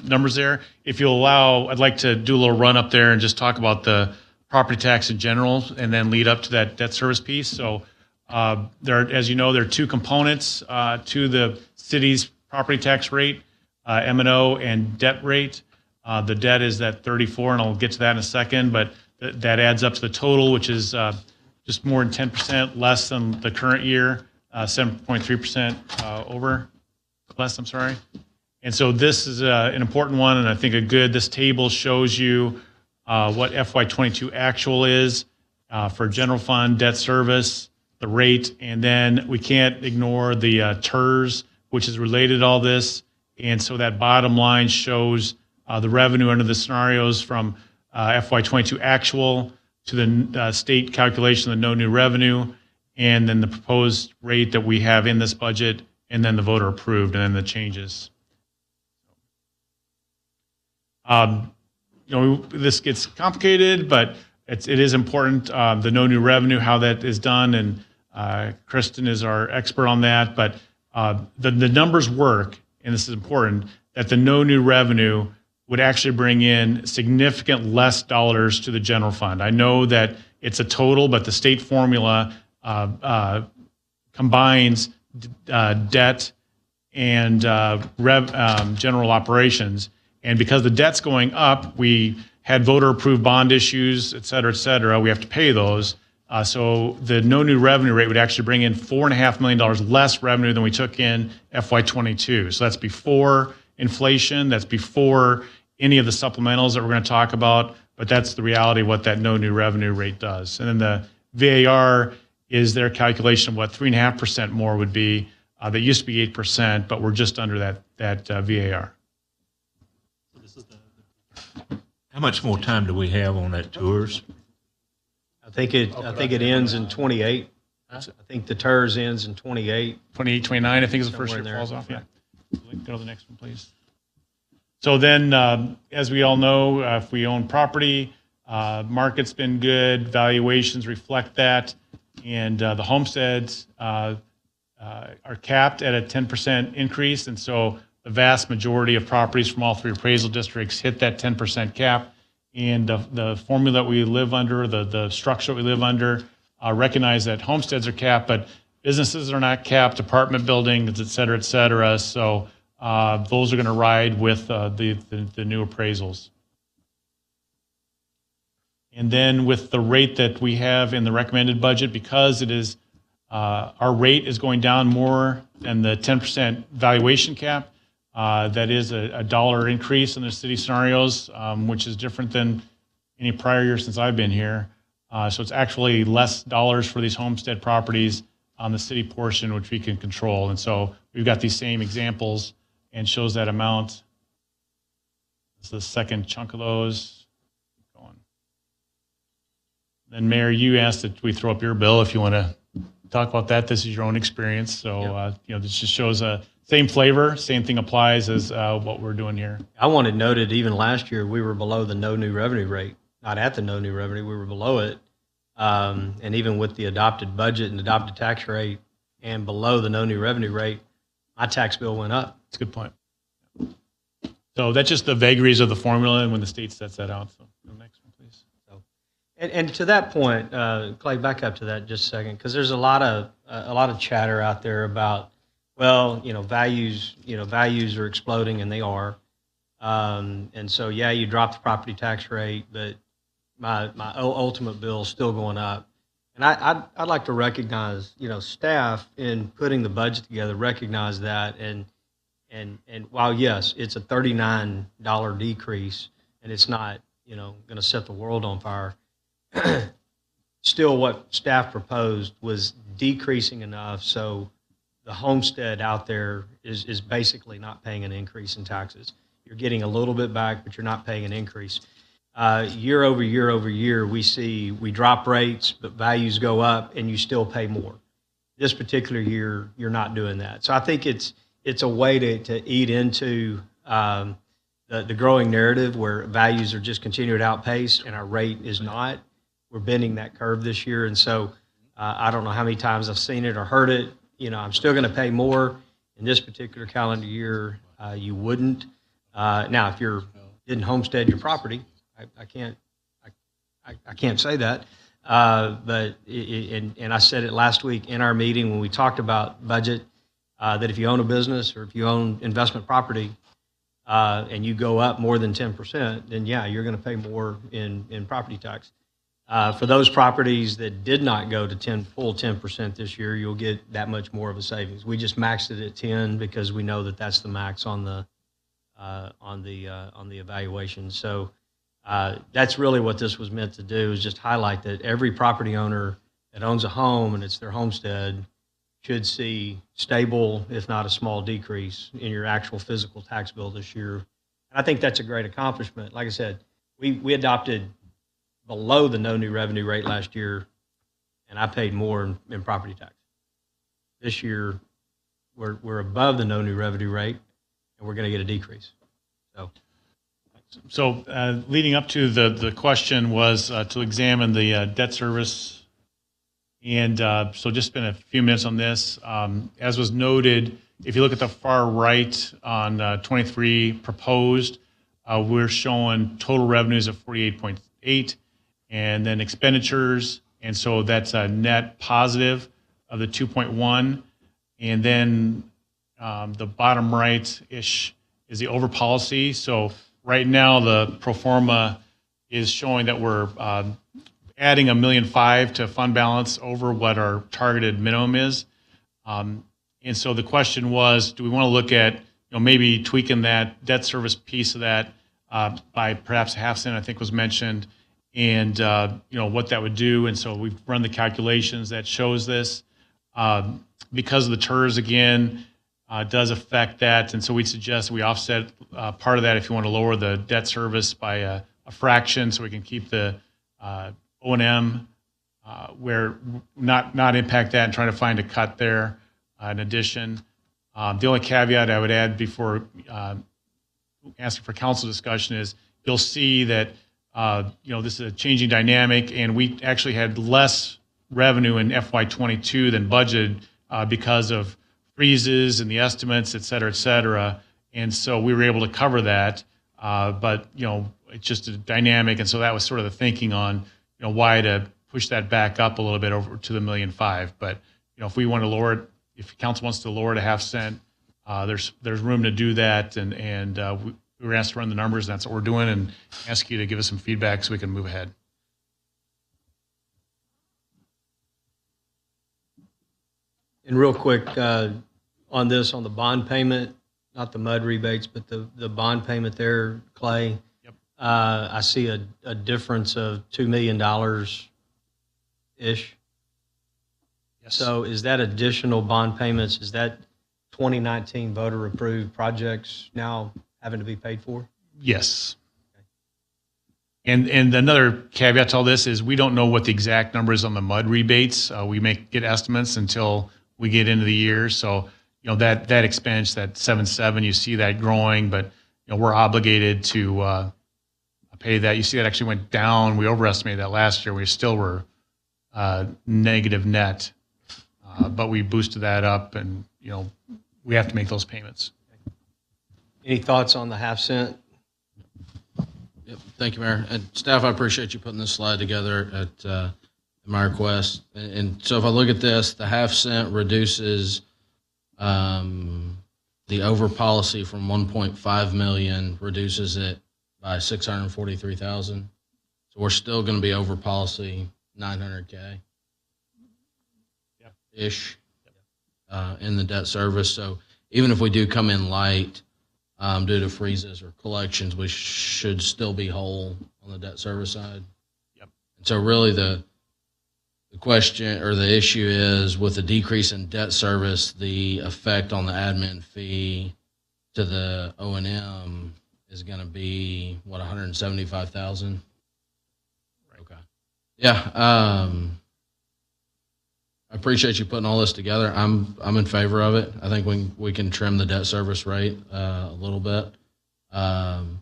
numbers there. If you'll allow, I'd like to do a little run up there and just talk about the property tax in general, and then lead up to that debt service piece. So as you know, there are 2 components to the city's property tax rate, M&O and debt rate. The debt is at 34, and I'll get to that in a second, but that adds up to the total, which is just more than 10% less than the current year, 7.3% over less, I'm sorry. And so this is an important one, and I think this table shows you what FY22 actual is for general fund, debt service, the rate, and then we can't ignore the TERS, which is related to all this, And so that bottom line shows the revenue under the scenarios from FY22 actual to the state calculation of the no new revenue, and then the proposed rate that we have in this budget, and then the voter approved, and then the changes. This gets complicated, but it is important, the no new revenue, how that is done, and Kristen is our expert on that, but the numbers work, and this is important, that the no new revenue would actually bring in significant less dollars to the general fund. I know that it's a total, but the state formula combines debt and general operations. And because the debt's going up, we had voter-approved bond issues, et cetera, we have to pay those. So the no new revenue rate would actually bring in $4.5 million less revenue than we took in FY22. So that's before inflation, that's before any of the supplementals that we're going to talk about, but that's the reality of what that no new revenue rate does. And then the VAR is their calculation of what 3.5% more would be. That used to be 8%, but we're just under that VAR. How much more time do we have on that tours? I think it ends in 28. I think the TERS ends in 28. 28, 29, I think is the first year Somewhere it in falls there. off. Yeah. Go to the next one, please. So then, as we all know, if we own property, market's been good, valuations reflect that, and the homesteads are capped at a 10% increase, and so the vast majority of properties from all three appraisal districts hit that 10% cap. And the formula that we live under, the structure that we live under, recognize that homesteads are capped, but businesses are not capped, apartment buildings, et cetera, so those are going to ride with the new appraisals. And then with the rate that we have in the recommended budget, because it is our rate is going down more than the 10% valuation cap, that is a dollar increase in the city scenarios, which is different than any prior year since I've been here. So it's actually less dollars for these homestead properties on the city portion, which we can control. And so we've got these same examples and shows that amount. It's the second chunk of those. Keep going. Then Mayor, you asked that we throw up your bill if you want to talk about that. This is your own experience. So, this just shows a same flavor, same thing applies as what we're doing here. I wanted noted even last year we were below the no new revenue rate, not at the no new revenue, we were below it. And even with the adopted budget and adopted tax rate and below the no new revenue rate, my tax bill went up. That's a good point. So that's just the vagaries of the formula and when the state sets that out. So the next one, please. So, and to that point, Clay, back up to that just a second, because there's a lot of chatter out there about, well, values are exploding, and they are. And so, yeah, you drop the property tax rate, but my ultimate bill is still going up. And I'd like to recognize, staff in putting the budget together, recognize that. And while, yes, it's a $39 decrease, and it's not, going to set the world on fire, still what staff proposed was decreasing enough so the homestead out there is basically not paying an increase in taxes. You're getting a little bit back, but you're not paying an increase. Year over year, we drop rates, but values go up, and you still pay more. This particular year, you're not doing that. So I think it's a way to eat into the growing narrative where values are just continuing to outpace, and our rate is not. We're bending that curve this year, and so I don't know how many times I've seen it or heard it. I'm still going to pay more in this particular calendar year. You wouldn't. Now, if you didn't homestead your property, I can't say that. But I said it last week in our meeting when we talked about budget, that if you own a business or if you own investment property and you go up more than 10%, then yeah, you're going to pay more in property tax. For those properties that did not go to full 10% this year, you'll get that much more of a savings. We just maxed it at 10 because we know that that's the max on the evaluation. So that's really what this was meant to do, is just highlight that every property owner that owns a home and it's their homestead should see stable, if not a small decrease in your actual physical tax bill this year. And I think that's a great accomplishment. Like I said, we adopted below the no new revenue rate last year, and I paid more in property tax. This year, we're above the no new revenue rate, and we're going to get a decrease. So leading up to the question was to examine the debt service. And so just spend a few minutes on this. As was noted, if you look at the far right on 23 proposed, we're showing total revenues of 48.8 and then expenditures. And so that's a net positive of the 2.1. And then the bottom right-ish is the over policy. So right now the pro forma is showing that we're adding $1.5 million to fund balance over what our targeted minimum is. And so the question was, do we want to look at maybe tweaking that debt service piece of that by perhaps $0.005, I think was mentioned, and what that would do. And so we've run the calculations that shows this. Because of the TERS, again, does affect that. And so we suggest we offset part of that if you want to lower the debt service by a fraction so we can keep the O&M where not impact that and trying to find a cut there. In addition, the only caveat I would add before asking for council discussion is you'll see that this is a changing dynamic, and we actually had less revenue in FY22 than budgeted because of freezes and the estimates, et cetera, and so we were able to cover that. But it's just a dynamic, and so that was sort of the thinking on why to push that back up a little bit over to the $1.5 million. But if we want to lower it, if council wants to lower it $0.005, there's room to do that, and we were asked to run the numbers, and that's what we're doing, and ask you to give us some feedback so we can move ahead. And real quick on this, on the bond payment, not the MUD rebates, but the bond payment there, Clay. Yep. I see a difference of $2 million ish. Yes. So is that additional bond payments? Is that 2019 voter approved projects now having to be paid for? Yes. And another caveat to all this is we don't know what the exact number is on the MUD rebates. We get estimates until we get into the year. So, that expense, that 7.7, you see that growing, but, we're obligated to pay that. You see that actually went down. We overestimated that last year. We still were negative net, but we boosted that up, and, we have to make those payments. Any thoughts on the $0.005? Yep. Thank you, Mayor. And staff, I appreciate you putting this slide together at my request. And so if I look at this, the $0.005 reduces the over policy from 1.5 million, reduces it by 643,000. So we're still going to be over policy 900K ish in the debt service. So even if we do come in light due to freezes or collections, we should still be whole on the debt service side. Yep. And so really the question or the issue is with the decrease in debt service, the effect on the admin fee to the O&M is going to be what, 175,000? Right. Okay. Yeah. I appreciate you putting all this together. I'm in favor of it. I think we can trim the debt service rate a little bit. And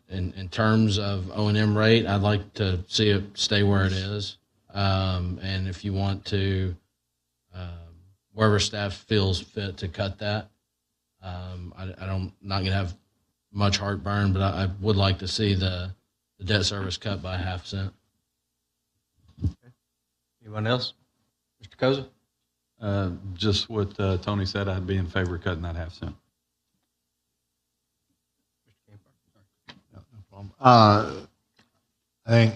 in terms of O&M rate, I'd like to see it stay where it is. And if you want to, wherever staff feels fit to cut that, I'm not going to have much heartburn, but I would like to see the debt service cut by $0.005. Anyone else? Mr. Koza? Just what Tony said, I'd be in favor of cutting that $0.005. No problem. I think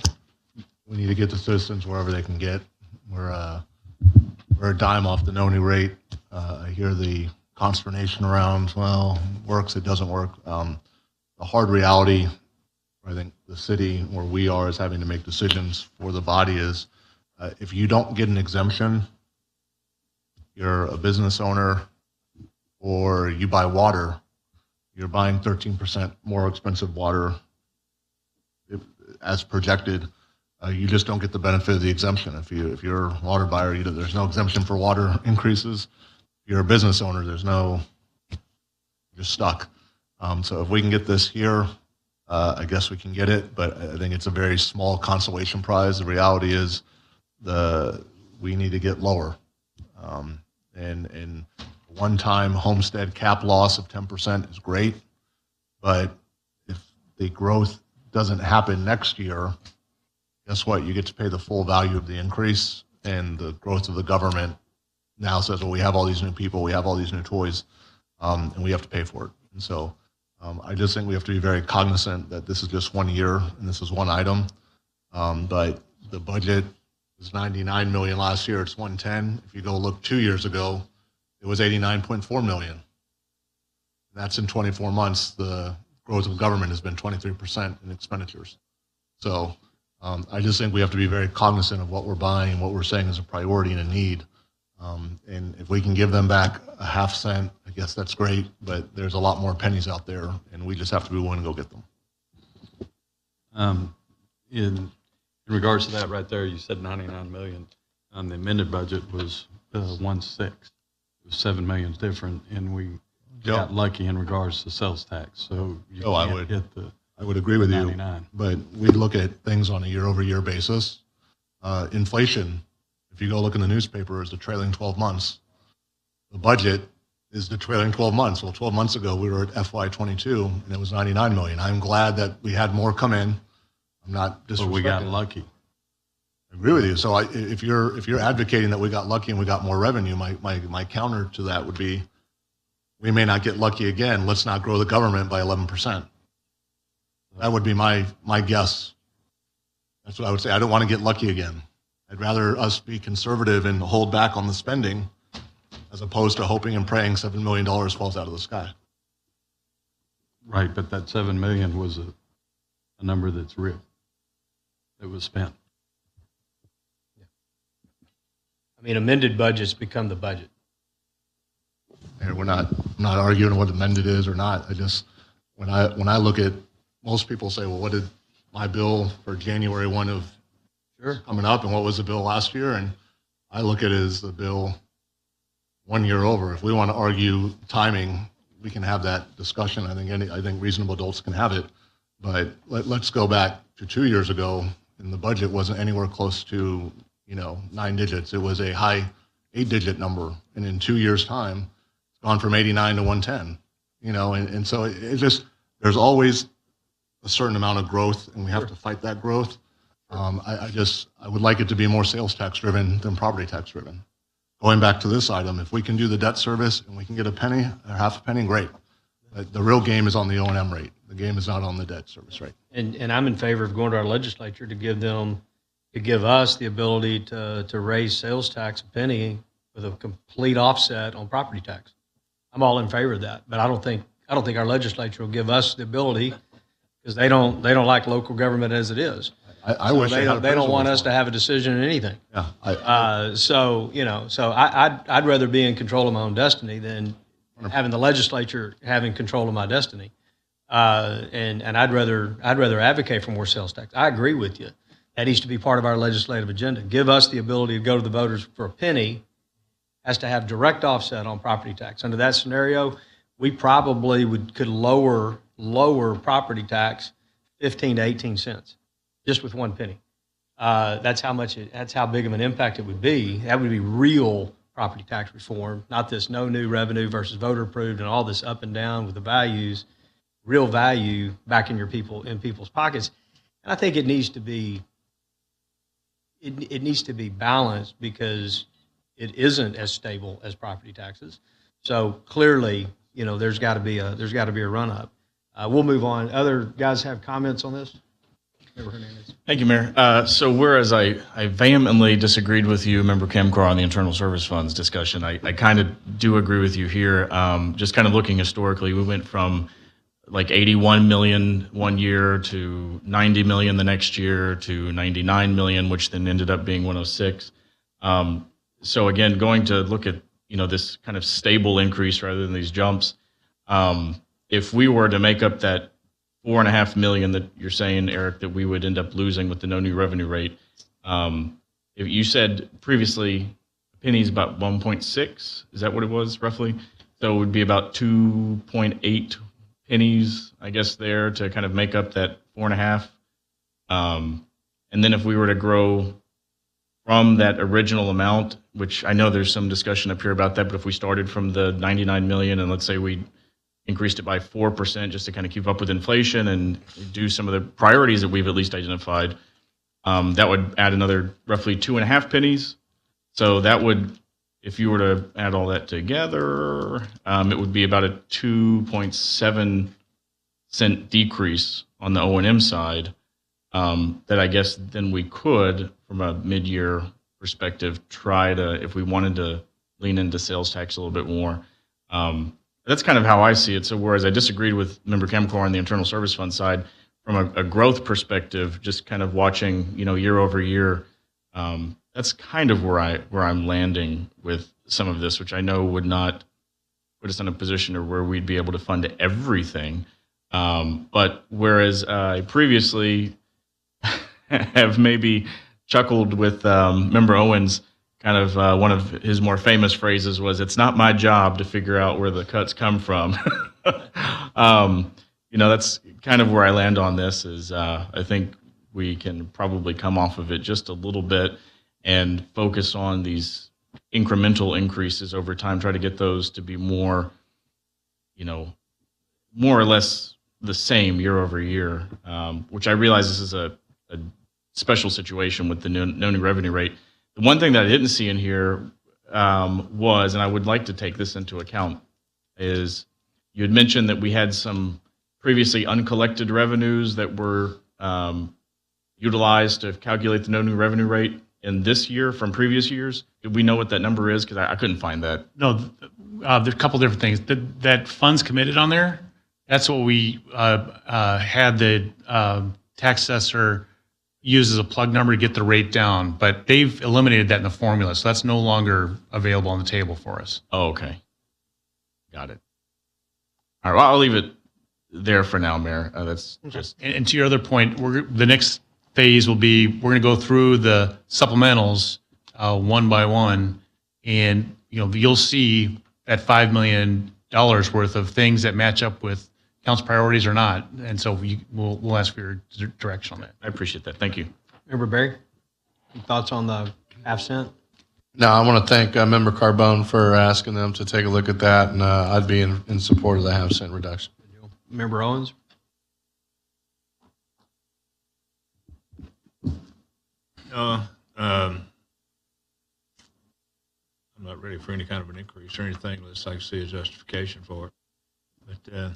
we need to get the citizens wherever they can get. We're a dime off the no new rate. I hear the consternation around, well, it works, it doesn't work. The hard reality, I think the city where we are is having to make decisions for the body is if you don't get an exemption, you're a business owner, or you buy water, you're buying 13% more expensive water as projected. You just don't get the benefit of the exemption. If you're a water buyer, there's no exemption for water increases. If you're a business owner, you're stuck. So if we can get this here, I guess we can get it, but I think it's a very small consolation prize. The reality is we need to get lower. And one-time homestead cap loss of 10% is great, but if the growth doesn't happen next year, guess what? You get to pay the full value of the increase, and the growth of the government now says, well, we have all these new people, we have all these new toys, and we have to pay for it. And so I just think we have to be very cognizant that this is just 1 year and this is one item. But the budget was 99 million last year, it's 110. If you go look 2 years ago, it was 89.4 million. That's in 24 months. The growth of government has been 23% in expenditures. So I just think we have to be very cognizant of what we're buying and what we're saying is a priority and a need. And if we can give them back a half cent, I guess that's great, but there's a lot more pennies out there, and we just have to be willing to go get them. In regards to that right there, you said 99 million. The amended budget was 1.6. It was 7 million different, and we got lucky in regards to sales tax. So you I would agree with 99. you, but we look at things on a year-over-year basis. Inflation, if you go look in the newspaper, is the trailing 12 months. The budget is the trailing 12 months. Well, 12 months ago, we were at FY22, and it was 99 million. I'm glad that we had more come in. I'm not disrespecting. But we got lucky. I agree with you. So if you're advocating that we got lucky and we got more revenue, my counter to that would be, we may not get lucky again. Let's not grow the government by 11%. That would be my guess. That's what I would say. I don't want to get lucky again. I'd rather us be conservative and hold back on the spending as opposed to hoping and praying $7 million falls out of the sky. Right, but that 7 million was a number that's real. It was spent. I mean, amended budgets become the budget. And we're not arguing what amended is or not. I just, when I look at, most people say, well, what did my bill for January 1 of coming up, and what was the bill last year? And I look at it as the bill 1 year over. If we want to argue timing, we can have that discussion. I think reasonable adults can have it. But let's go back to 2 years ago, and the budget wasn't anywhere close to 9 digits. It was a high 8-digit number, and in 2 years' time, it's gone from 89 to 110. And so it just, there's always a certain amount of growth, and we have to fight that growth. I would like it to be more sales tax driven than property tax driven. Going back to this item, if we can do the debt service and we can get a penny or half a penny, great. But the real game is on the O&M rate. The game is not on the debt service rate. And I'm in favor of going to our legislature to give us the ability to raise sales tax a penny with a complete offset on property tax. I'm all in favor of that, but I don't think our legislature will give us the ability, because they don't like local government as it is. I wish they don't want us to have a decision in anything. Yeah. So I'd rather be in control of my own destiny than having the legislature having control of my destiny. And I'd rather advocate for more sales tax. I agree with you. That needs to be part of our legislative agenda. Give us the ability to go to the voters for a penny, has to have direct offset on property tax. Under that scenario, we probably could lower property tax 15 to 18 cents just with 1 penny. That's how big of an impact it would be. That would be real property tax reform, not this no new revenue versus voter approved and all this up and down with the values, real value back in people's pockets. And I think it needs to be balanced, because it isn't as stable as property taxes. So clearly, there's got to be a run up. We'll move on. Other guys have comments on this? Thank you, Mayor. So whereas I vehemently disagreed with you, Member Kamkar, on the internal service funds discussion, I kind of do agree with you here. Just kind of looking historically, we went from like 81 million 1 year to 90 million the next year to 99 million, which then ended up being 106. So again, going to look at this kind of stable increase rather than these jumps. If we were to make up that $4.5 million that you're saying, Eric, that we would end up losing with the no new revenue rate, if you said previously a penny is about 1.6, is that what it was roughly? So it would be about 2.8 pennies, I guess, there to kind of make up that 4.5. And then if we were to grow from that original amount, which I know there's some discussion up here about that, but if we started from the 99 million and let's say we increased it by 4% just to kind of keep up with inflation and do some of the priorities that we've at least identified, that would add another roughly 2.5 pennies. So that would, if you were to add all that together, it would be about a 2.7 cent decrease on the O&M side. That I guess then we could, from a mid-year perspective, try to, if we wanted to lean into sales tax a little bit more. That's kind of how I see it. So whereas I disagreed with Member Kemcore on the internal service fund side, from a growth perspective, just kind of watching, year over year, that's kind of where I'm landing with some of this, which I know would not put us in a position where we'd be able to fund everything. But whereas I previously have maybe chuckled with Member Owens, kind of one of his more famous phrases was, "It's not my job to figure out where the cuts come from." That's kind of where I land on this is I think we can probably come off of it just a little bit and focus on these incremental increases over time, try to get those to be more, more or less the same year over year, which I realize this is a special situation with the no new revenue rate. The one thing that I didn't see in here was, and I would like to take this into account, is you had mentioned that we had some previously uncollected revenues that were utilized to calculate the no new revenue rate in this year from previous years. Did we know what that number is? Because I couldn't find that. No, there's a couple different things. That funds committed on there, that's what we had the tax assessor use as a plug number to get the rate down, but they've eliminated that in the formula, so that's no longer available on the table for us. Oh, okay. Got it. All right, well, I'll leave it there for now, Mayor. That's just... And to your other point, the next phase will be, we're going to go through the supplementals one by one, and you'll see that $5 million worth of things that match up with council priorities or not, and so we'll ask for your direction on that. I appreciate that. Thank you. Member Berry, any thoughts on the half-cent? No, I want to thank Member Carbone for asking them to take a look at that, and I'd be in support of the half-cent reduction. Member Owens? I'm not ready for any kind of an increase or anything unless I see a justification for it. But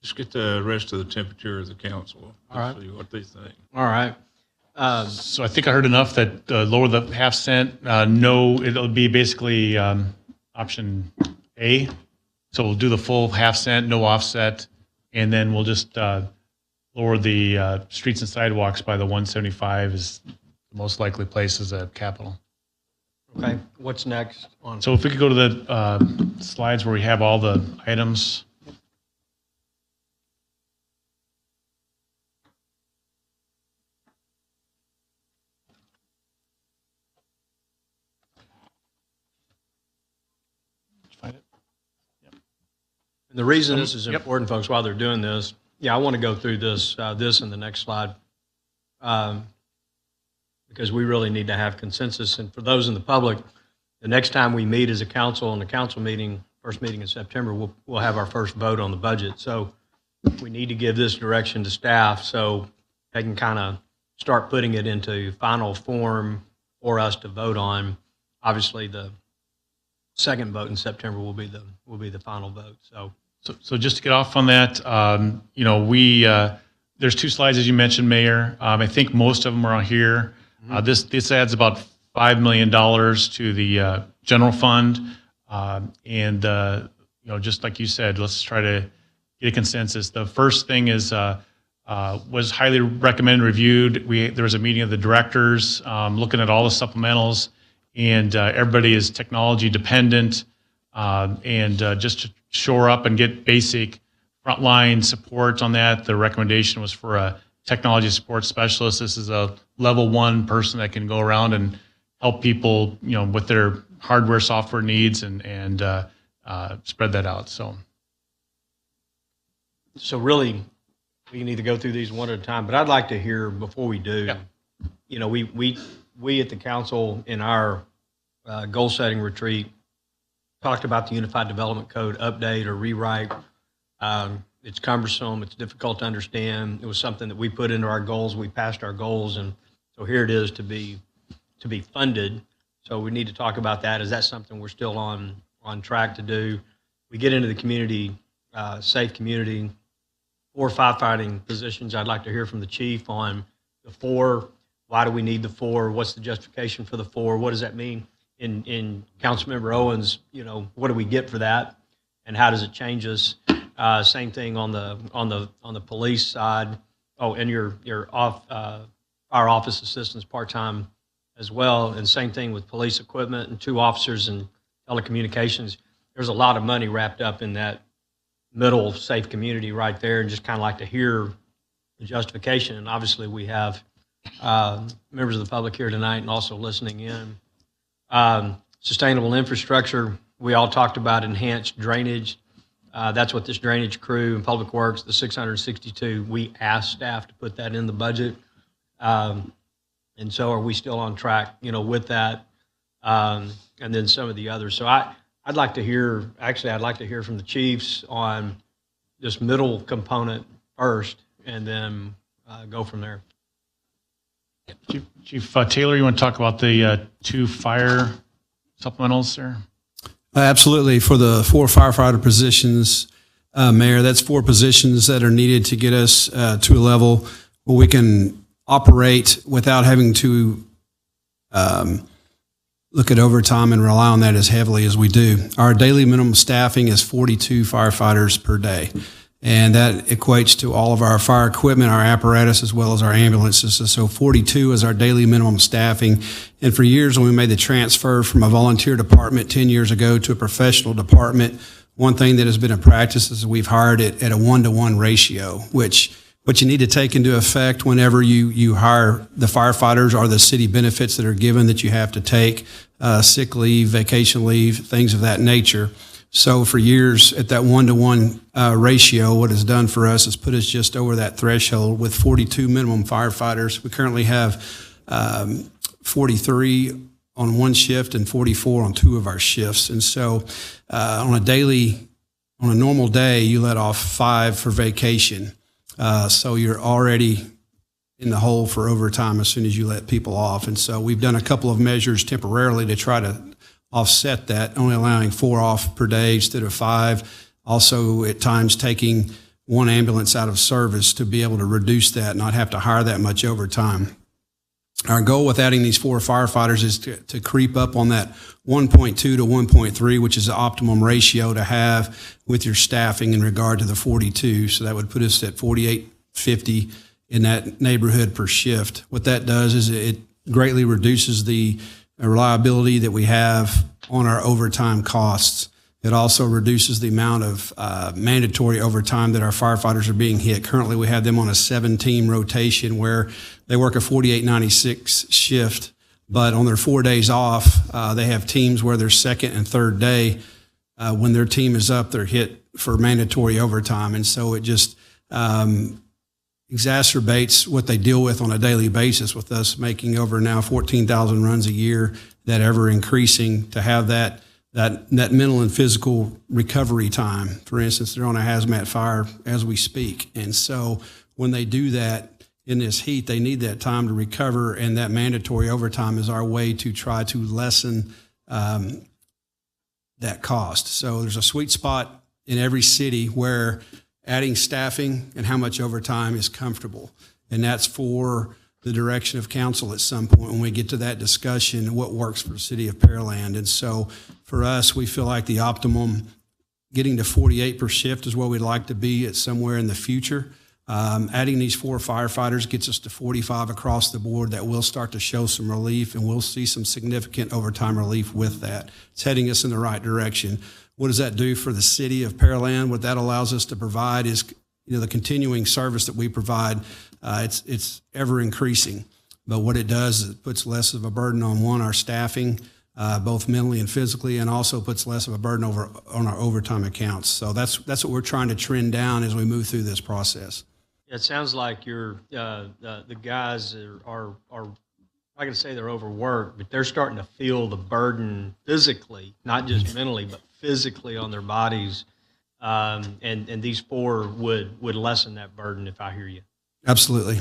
just get the rest of the temperature of the council. All right. See what they think. All right. So I think I heard enough that lower the half cent. No, it'll be basically option A. So we'll do the full half cent, no offset, and then we'll just lower the streets and sidewalks by the 175 is the most likely place as a capital. Okay. What's next on? So if we could go to the slides where we have all the items. And the reason this is important, folks, while they're doing this, I want to go through this and the next slide, because we really need to have consensus. And for those in the public, the next time we meet as a council in the council meeting, first meeting in September, we'll have our first vote on the budget. So we need to give this direction to staff so they can kind of start putting it into final form for us to vote on. Obviously, the second vote in September will be the final vote. So just to get off on that, there's two slides as you mentioned, Mayor. I think most of them are on here. This adds about $5 million to the general fund, and just like you said, let's try to get a consensus. The first thing is was highly recommended, reviewed. There was a meeting of the directors looking at all the supplementals. and everybody is technology dependent, and just to shore up and get basic frontline support on that, the recommendation was for a technology support specialist. This is a level 1 person that can go around and help people, with their hardware, software needs, and spread that out. So really, we need to go through these one at a time, but I'd like to hear, before we do, we at the council in our goal setting retreat talked about the Unified Development Code update or rewrite. It's cumbersome, it's difficult to understand. It was something that we put into our goals, we passed our goals, and so here it is to be funded. So we need to talk about that. Is that something we're still on track to do? We get into the community, safe community, 4 firefighting positions. I'd like to hear from the chief on the 4. Why do we need the 4? What's the justification for the 4? What does that mean in Councilmember Owens? What do we get for that, and how does it change us? Same thing on the police side. Oh, and your fire office assistants part-time as well, and same thing with police equipment and 2 officers and telecommunications. There's a lot of money wrapped up in that middle safe community right there, and just kind of like to hear the justification. And obviously we have members of the public here tonight and also listening in. Sustainable infrastructure, we all talked about enhanced drainage. That's what this drainage crew and Public Works, the 662, we asked staff to put that in the budget. And so are we still on track, with that? And then some of the others. So I'd like to hear from the chiefs on this middle component first, and then go from there. Chief Taylor, you want to talk about the 2 fire supplementals there? Absolutely. For the 4 firefighter positions, Mayor, that's 4 positions that are needed to get us to a level where we can operate without having to look at overtime and rely on that as heavily as we do. Our daily minimum staffing is 42 firefighters per day, and that equates to all of our fire equipment, our apparatus, as well as our ambulances. So 42 is our daily minimum staffing. And for years, when we made the transfer from a volunteer department 10 years ago to a professional department, one thing that has been a practice is we've hired it at a 1-to-1 ratio, which what you need to take into effect whenever you hire the firefighters are the city benefits that are given that you have to take, sick leave, vacation leave, things of that nature. So for years at that 1-to-1 ratio, what it's done for us is put us just over that threshold with 42 minimum firefighters. We currently have 43 on one shift and 44 on 2 of our shifts. And so on a normal day, you let off 5 for vacation. So you're already in the hole for overtime as soon as you let people off. And so we've done a couple of measures temporarily to try to offset that, only allowing 4 off per day instead of 5. Also, at times, taking 1 ambulance out of service to be able to reduce that, not have to hire that much overtime. Our goal with adding these 4 firefighters is to creep up on that 1.2 to 1.3, which is the optimum ratio to have with your staffing in regard to the 42. So that would put us at 48.50 in that neighborhood per shift. What that does is it greatly reduces the reliability that we have on our overtime costs. It also reduces the amount of mandatory overtime that our firefighters are being hit. Currently, we have them on a 7-team rotation where they work a 48-96 shift, but on their 4 days off, they have teams where their second and third day, when their team is up, they're hit for mandatory overtime. And so it just exacerbates what they deal with on a daily basis, with us making over now 14,000 runs a year, that ever increasing, to have that mental and physical recovery time. For instance, they're on a hazmat fire as we speak. And so when they do that in this heat, they need that time to recover, and that mandatory overtime is our way to try to lessen that cost. So there's a sweet spot in every city where adding staffing and how much overtime is comfortable. And that's for the direction of council at some point when we get to that discussion, what works for the city of Pearland. And so for us, we feel like the optimum getting to 48 per shift is where we'd like to be at somewhere in the future. Adding these 4 firefighters gets us to 45 across the board. That will start to show some relief, and we'll see some significant overtime relief with that. It's heading us in the right direction. What does that do for the city of Pearland? What that allows us to provide is, the continuing service that we provide. It's ever increasing, but what it does is it puts less of a burden on our staffing, both mentally and physically, and also puts less of a burden on our overtime accounts. So that's what we're trying to trend down as we move through this process. It sounds like the guys are not going to say they're overworked, but they're starting to feel the burden physically, not just mentally, but physically on their bodies. And these 4 would lessen that burden, if I hear you. Absolutely.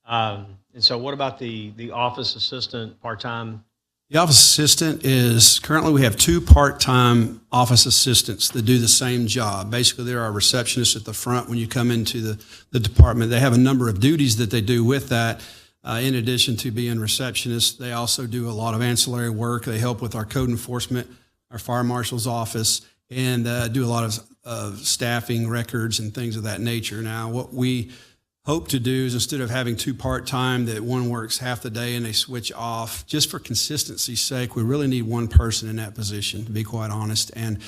And so what about the office assistant part-time? The office assistant is, currently we have 2 part-time office assistants that do the same job. Basically, they're our receptionists at the front when you come into the department. They have a number of duties that they do with that. In addition to being receptionists, they also do a lot of ancillary work. They help with our code enforcement, our fire marshal's office, and do a lot of staffing records and things of that nature. Now, what we hope to do is, instead of having 2 part-time, that one works half the day and they switch off, just for consistency's sake, we really need 1 person in that position, to be quite honest. And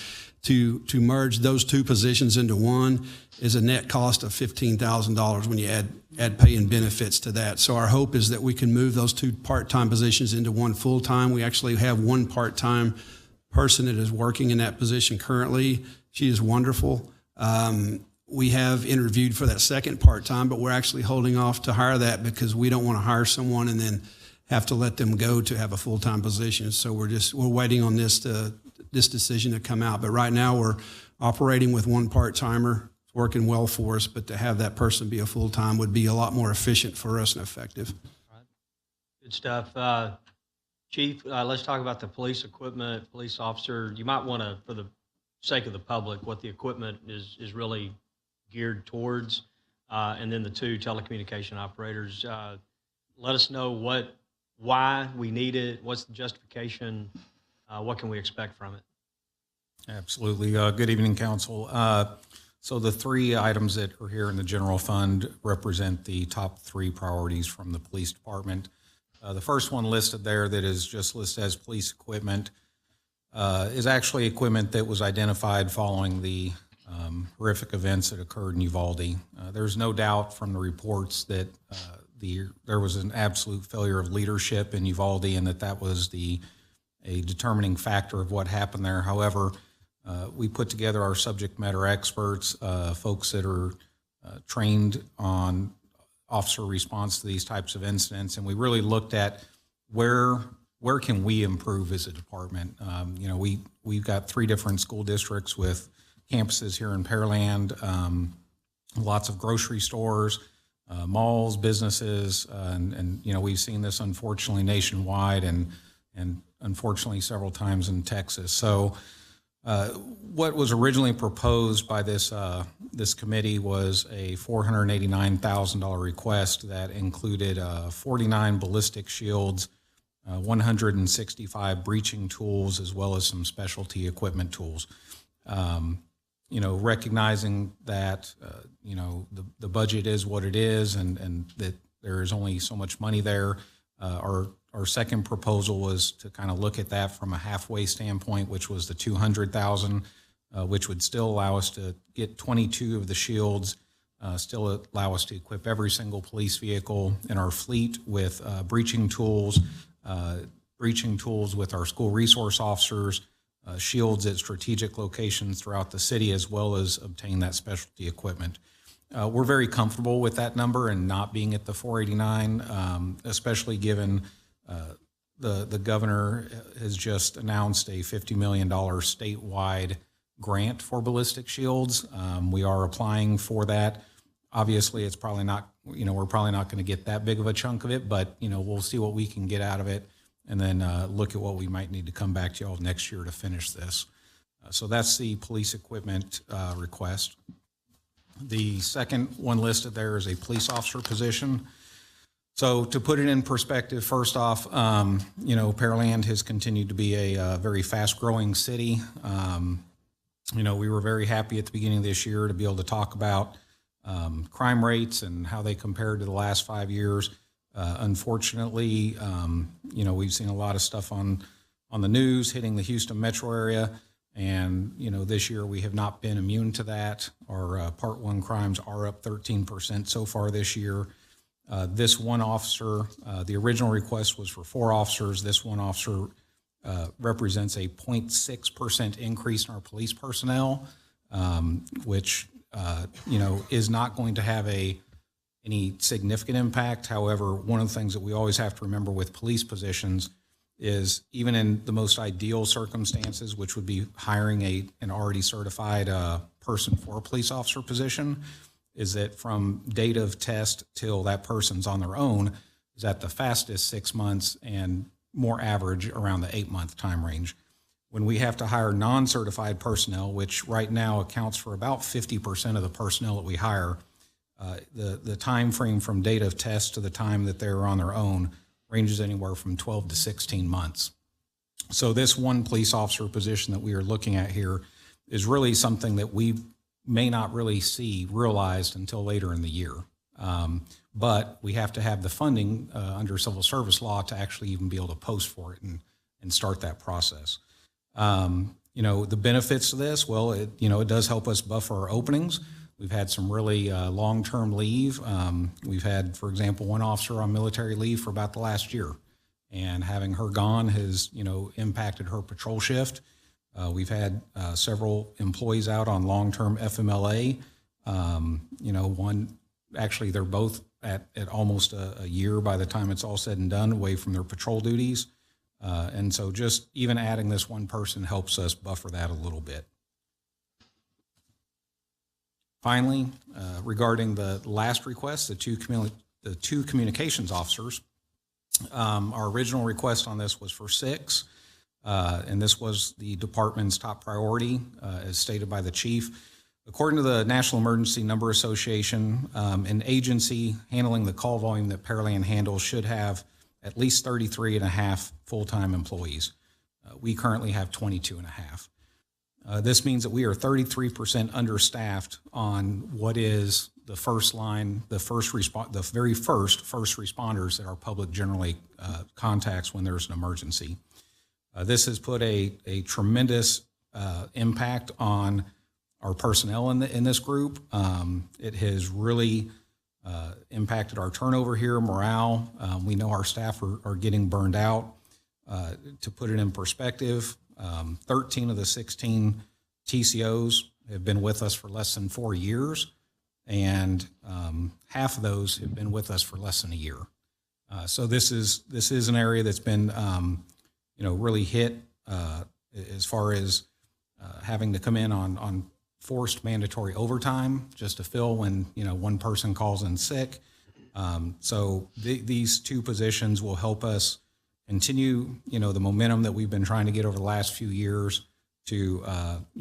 to merge those 2 positions into one is a net cost of $15,000 when you add pay and benefits to that. So our hope is that we can move those 2 part-time positions into 1 full-time. We actually have 1 part-time person that is working in that position currently. She is wonderful. We have interviewed for that 2nd part-time, but we're actually holding off to hire that because we don't want to hire someone and then have to let them go to have a full-time position. So we're waiting on this decision to come out. But right now we're operating with 1 part-timer. It's working well for us, but to have that person be a full-time would be a lot more efficient for us and effective. All right. Good stuff. Chief, let's talk about the police equipment, police officer. You might want to, for the sake of the public, what the equipment is really geared towards, and then the 2 telecommunication operators. Let us know why we need it, what's the justification, what can we expect from it? Absolutely. Good evening, Council. So the 3 items that are here in the general fund represent the top 3 priorities from the police department. The first one listed there that is just listed as police equipment is actually equipment that was identified following the horrific events that occurred in Uvalde. There's no doubt from the reports that there was an absolute failure of leadership in Uvalde, and that was a determining factor of what happened there. However, we put together our subject matter experts, folks that are trained on officer response to these types of incidents, and we really looked at where can we improve as a department. We've got 3 different school districts with campuses here in Pearland, lots of grocery stores, malls, businesses, and we've seen this unfortunately nationwide and unfortunately several times in Texas. So what was originally proposed by this committee was a $489,000 request that included 49 ballistic shields, 165 breaching tools, as well as some specialty equipment tools. Recognizing that, the budget is what it is and that there is only so much money there. Our second proposal was to kind of look at that from a halfway standpoint, which was the $200,000, which would still allow us to get 22 of the shields, still allow us to equip every single police vehicle in our fleet with breaching tools with our school resource officers, shields at strategic locations throughout the city, as well as obtain that specialty equipment. We're very comfortable with that number and not being at the 489, especially given the governor has just announced a $50 million statewide grant for ballistic shields. We are applying for that. Obviously, it's probably not, we're probably not going to get that big of a chunk of it, but, we'll see what we can get out of it and then look at what we might need to come back to y'all next year to finish this. So that's the police equipment request. The second one listed there is a police officer position. So to put it in perspective, first off, Pearland has continued to be a very fast-growing city. We were very happy at the beginning of this year to be able to talk about crime rates and how they compared to the last 5 years. Unfortunately, we've seen a lot of stuff on the news hitting the Houston metro area. And, this year we have not been immune to that. Our Part 1 crimes are up 13% so far this year. This one officer, the original request was for 4 officers. This one officer represents a 0.6% increase in our police personnel, which, is not going to have any significant impact. However, one of the things that we always have to remember with police positions is even in the most ideal circumstances, which would be hiring an already certified person for a police officer position, is that from date of test till that person's on their own is at the fastest 6 months and more average around the 8-month time range. When we have to hire non-certified personnel, which right now accounts for about 50% of the personnel that we hire, the time frame from date of test to the time that they're on their own ranges anywhere from 12 to 16 months. So this one police officer position that we are looking at here is really something that we may not really see realized until later in the year. But we have to have the funding under civil service law to actually even be able to post for it and start that process. The benefits of this, well, it does help us buffer our openings. We've had some really long-term leave. We've had, for example, one officer on military leave for about the last year, and having her gone has, impacted her patrol shift. We've had several employees out on long-term FMLA. Actually, they're both at almost a year by the time it's all said and done away from their patrol duties. And so just even adding this one person helps us buffer that a little bit. Finally, regarding the last request, the two communications officers, our original request on this was for 6, and this was the department's top priority, as stated by the chief. According to the National Emergency Number Association, an agency handling the call volume that Pearland handles should have at least 33 and a half full-time employees. We currently have 22 and a half. This means that we are 33% understaffed on what is the first line, the very first responders that our public generally contacts when there's an emergency. This has put a tremendous impact on our personnel in this group. It has really impacted our turnover here, morale. We know our staff are getting burned out. To put it in perspective, 13 of the 16 TCOs have been with us for less than 4 years, and half of those have been with us for less than a year. So this is an area that's been really hit as far as having to come in on forced mandatory overtime just to fill when one person calls in sick. So these 2 positions will help us continue, the momentum that we've been trying to get over the last few years to,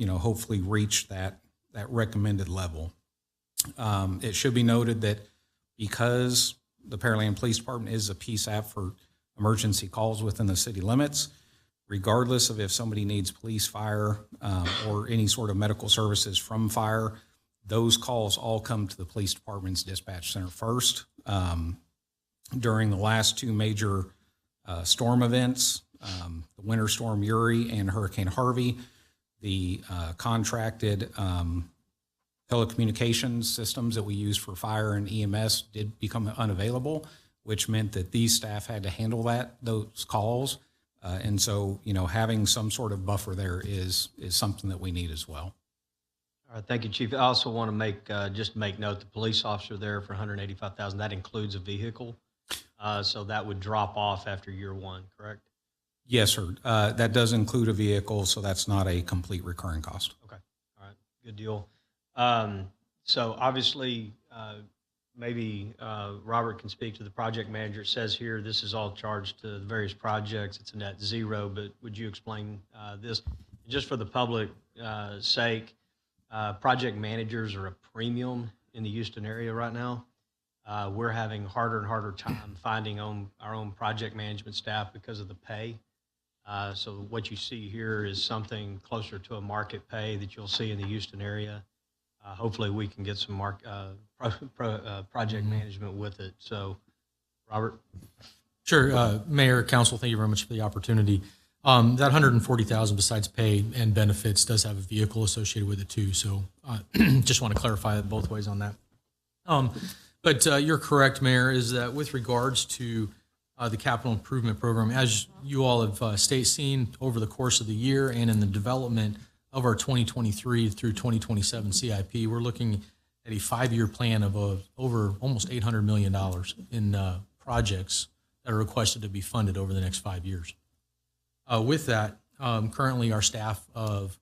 hopefully reach that recommended level. It should be noted that because the Pearland Police Department is a PSAP for emergency calls within the city limits, regardless of if somebody needs police, fire, or any sort of medical services from fire, those calls all come to the police department's dispatch center first. During the last 2 major storm events, the Winter Storm Uri and Hurricane Harvey, the contracted telecommunications systems that we use for fire and EMS did become unavailable, which meant that these staff had to handle those calls. And so, having some sort of buffer there is something that we need as well. All right, thank you, Chief. I also want to make note, the police officer there for $185,000, that includes a vehicle. So that would drop off after year 1, correct? Yes, sir. That does include a vehicle, so that's not a complete recurring cost. Okay. All right. Good deal. So obviously, maybe Robert can speak to the project manager. It says here this is all charged to the various projects. It's a net zero, but would you explain this? Just for the public sake, project managers are a premium in the Houston area right now. We're having harder and harder time finding our own project management staff because of the pay. So what you see here is something closer to a market pay that you'll see in the Houston area. hopefully we can get some project management with it. So, Robert? Sure. Mayor, Council, thank you very much for the opportunity. That $140,000 besides pay and benefits does have a vehicle associated with it too. So just want to clarify it both ways on that. But you're correct, Mayor, is that with regards to the capital improvement program, as you all have seen over the course of the year and in the development of our 2023 through 2027 CIP, we're looking at a 5-year plan of over almost $800 million in projects that are requested to be funded over the next 5 years. With that, currently our staff of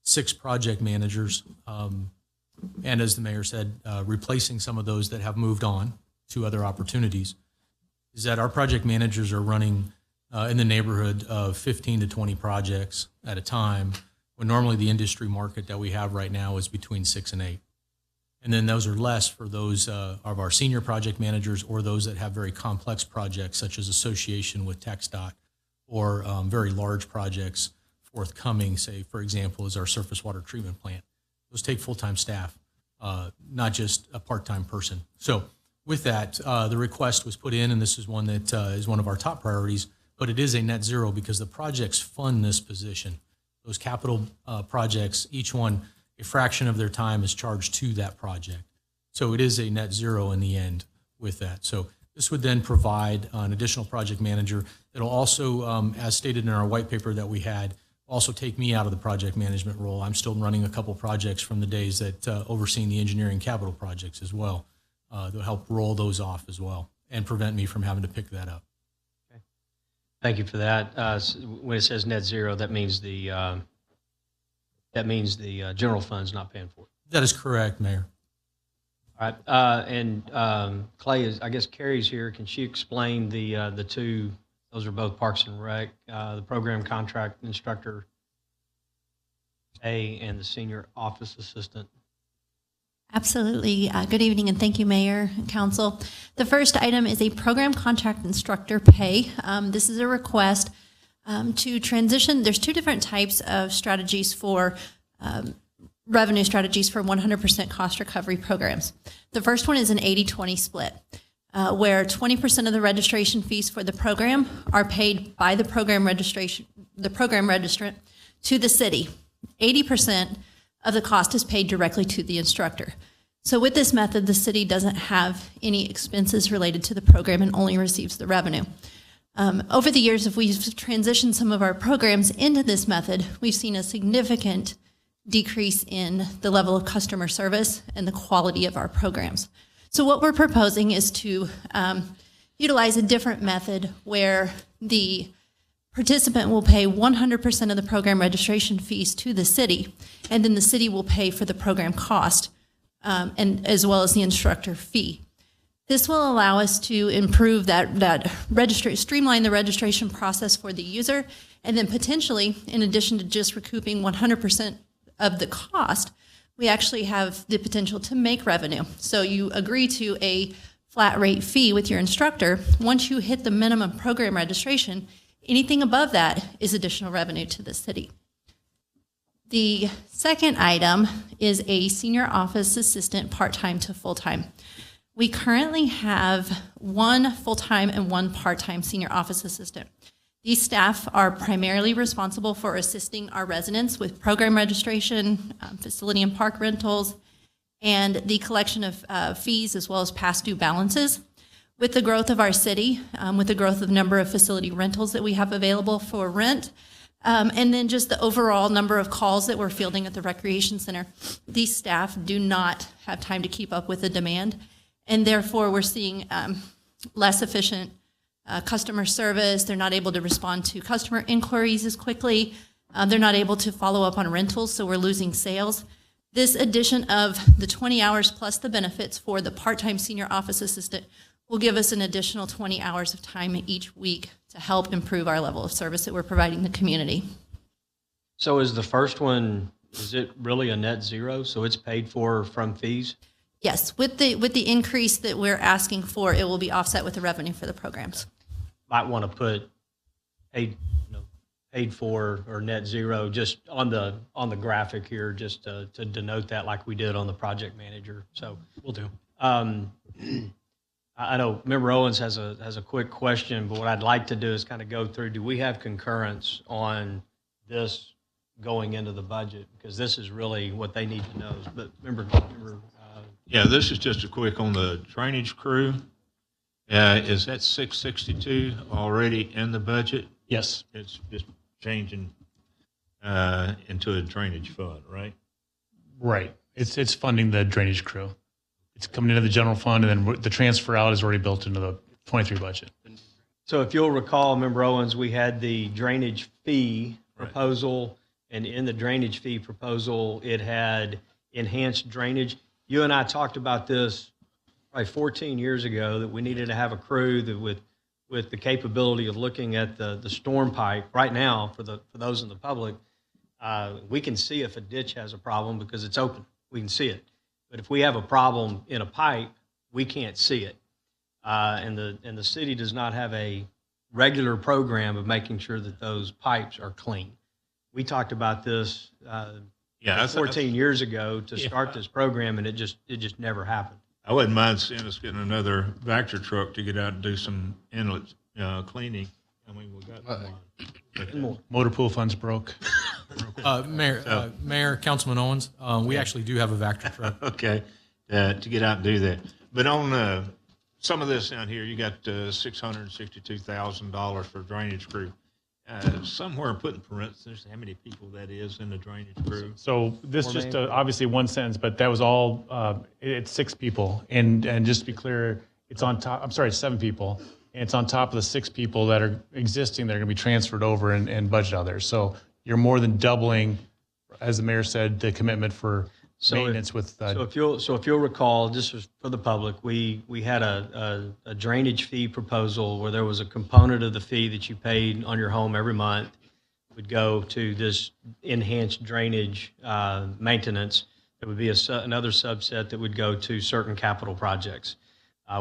6 project managers, and as the mayor said, replacing some of those that have moved on to other opportunities, is that our project managers are running in the neighborhood of 15 to 20 projects at a time, when normally the industry market that we have right now is between 6 and 8. And then those are less for those of our senior project managers or those that have very complex projects, such as association with TxDOT, or very large projects forthcoming, say, for example, is our surface water treatment plant. Those take full-time staff, not just a part-time person. So with that, the request was put in, and this is one that is one of our top priorities, but it is a net zero because the projects fund this position. Those capital projects, each one, a fraction of their time is charged to that project. So it is a net zero in the end with that. So this would then provide an additional project manager that'll also, as stated in our white paper that we had, also take me out of the project management role. I'm still running a couple projects from the days that overseeing the engineering capital projects as well. They'll help roll those off as well and prevent me from having to pick that up. Okay. Thank you for that. When it says net zero, that means the general fund's not paying for it. That is correct, Mayor. All right, and Clay is, I guess Carrie's here. Can she explain the two? Those are both Parks and Rec, the program contract instructor A and the senior office assistant. Absolutely. Good evening, and thank you, Mayor and Council. The first item is a program contract instructor pay. This is a request to transition. There's 2 different types of strategies for revenue strategies for 100% cost recovery programs. The first one is an 80-20 split, where 20% of the registration fees for the program are paid by the program registrant to the city. 80% of the cost is paid directly to the instructor. So with this method, the city doesn't have any expenses related to the program and only receives the revenue. Over the years, if we've transitioned some of our programs into this method, we've seen a significant decrease in the level of customer service and the quality of our programs. So what we're proposing is to utilize a different method where the participant will pay 100% of the program registration fees to the city, and then the city will pay for the program cost, and as well as the instructor fee. This will allow us to improve streamline the registration process for the user, and then potentially, in addition to just recouping 100% of the cost, we actually have the potential to make revenue. So you agree to a flat rate fee with your instructor. Once you hit the minimum program registration, anything above that is additional revenue to the city. The second item is a senior office assistant part-time to full-time. We currently have 1 full-time and 1 part-time senior office assistant. These staff are primarily responsible for assisting our residents with program registration, facility and park rentals, and the collection of fees as well as past due balances. With the growth of our city, with the growth of number of facility rentals that we have available for rent, and then just the overall number of calls that we're fielding at the recreation center, these staff do not have time to keep up with the demand, and therefore we're seeing less efficient customer service. They're not able to respond to customer inquiries as quickly. They're not able to follow up on rentals, so we're losing sales. This addition of the 20 hours plus the benefits for the part-time senior office assistant will give us an additional 20 hours of time each week to help improve our level of service that we're providing the community. So is the first one, is it really a net zero? So it's paid for from fees? Yes, with the increase that we're asking for, it will be offset with the revenue for the programs. Might want to pay paid for or net zero, just on the graphic here, just to denote that like we did on the project manager. So Will do. I know Member Owens has a quick question, but what I'd like to do is kind of go through, do we have concurrence on this going into the budget? Because this is really what they need to know. But Yeah, this is just a quick on the drainage crew. Is that 662 already in the budget? Yes. It's just changing into a drainage fund, right? Right. It's funding the drainage crew. It's coming into the general fund, and then the transfer out is already built into the 23 budget. So if you'll recall, Member Owens, we had the drainage fee proposal, and in the drainage fee proposal, it had enhanced drainage. You and I talked about this probably 14 years ago, that we needed to have a crew that with the capability of looking at the storm pipe. Right now, for those in the public, we can see if a ditch has a problem because it's open. We can see it. But if we have a problem in a pipe, we can't see it. And the city does not have a regular program of making sure that those pipes are clean. We talked about this 14 years ago to start this program, and it just never happened. I wouldn't mind seeing us getting another Vector truck to get out and do some inlet cleaning. I mean, we got more. Motor pool funds broke. Mayor, Councilman Owens, we actually do have a Vector truck. Okay, to get out and do that. But on some of this down here, you got $662,000 for drainage crew. Somewhere put in parentheses how many people that is in the drainage crew. So this is just obviously one sentence, but that was all, it's 6 people. And just to be clear, it's on top, I'm sorry, it's 7 people. And it's on top of the 6 people that are existing that are going to be transferred over and budgeted out there. So you're more than doubling, as the mayor said, the commitment for maintenance with. So if you'll recall, just for the public, we had a drainage fee proposal where there was a component of the fee that you paid on your home every month would go to this enhanced drainage maintenance. There would be another subset that would go to certain capital projects.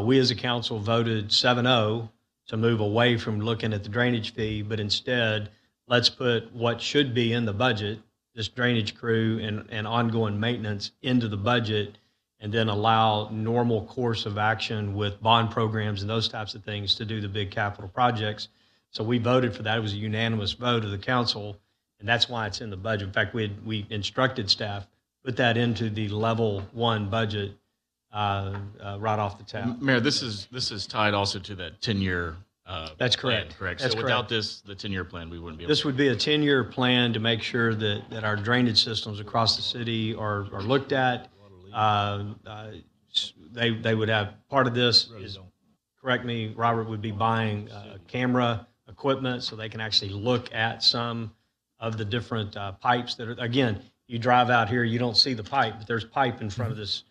We as a council voted 7-0 to move away from looking at the drainage fee, but instead let's put what should be in the budget, this drainage crew and ongoing maintenance, into the budget, and then allow normal course of action with bond programs and those types of things to do the big capital projects. So we voted for that. It was a unanimous vote of the council, and that's why it's in the budget. In fact, we instructed staff, put that into the level 1 budget right off the top. Mayor, this is tied also to that 10-year. That's correct. Plan, correct. That's so correct. without this, the 10-year plan, we wouldn't be able. This would be a 10-year plan to make sure that our drainage systems across the city are looked at. They would have part of this is, correct me, Robert, would be buying camera equipment so they can actually look at some of the different pipes that are. Again, you drive out here, you don't see the pipe, but there's pipe in front of this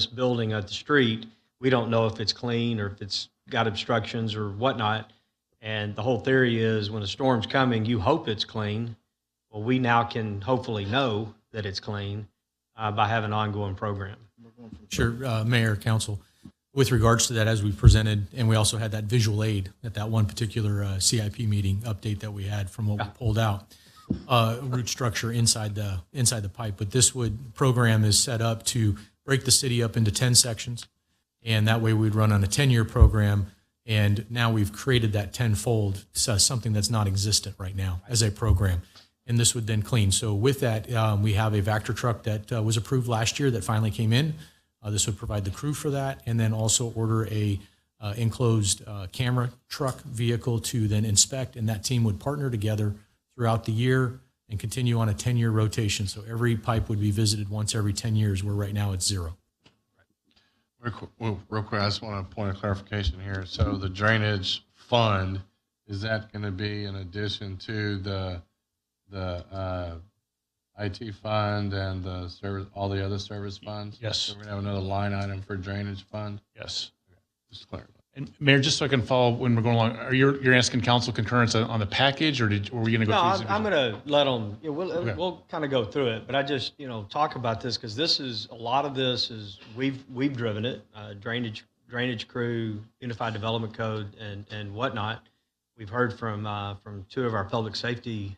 building at the street. We don't know if it's clean or if it's got obstructions or whatnot. And the whole theory is when a storm's coming, you hope it's clean. Well, we now can hopefully know that it's clean by having an ongoing program. Sure, Mayor, Council. With regards to that, as we presented, and we also had that visual aid at that one particular CIP meeting update that we had from what we pulled out, root structure inside the pipe. But this program is set up to break the city up into 10 sections, and that way we'd run on a 10-year program. And now we've created that tenfold, something that's not existent right now as a program. And this would then clean. So with that, we have a Vector truck that was approved last year that finally came in. This would provide the crew for that, and then also order a enclosed camera truck vehicle to then inspect, and that team would partner together throughout the year and continue on a 10-year rotation. So every pipe would be visited once every 10 years, where right now it's 0. Real quick, I just want a point of clarification here. So the drainage fund, is that going to be in addition to the IT fund and the service, all the other service funds? Yes. So we're going to have another line item for drainage fund? Yes. Okay. Just clarify. And Mayor, just so I can follow when we're going along, you're asking council concurrence on the package, or were we going to go through? No, I'm going to let them. We'll kind of go through it, but I just talk about this because this is a lot of this is we've driven it, drainage crew, Unified Development Code, and whatnot. we've heard from two of our public safety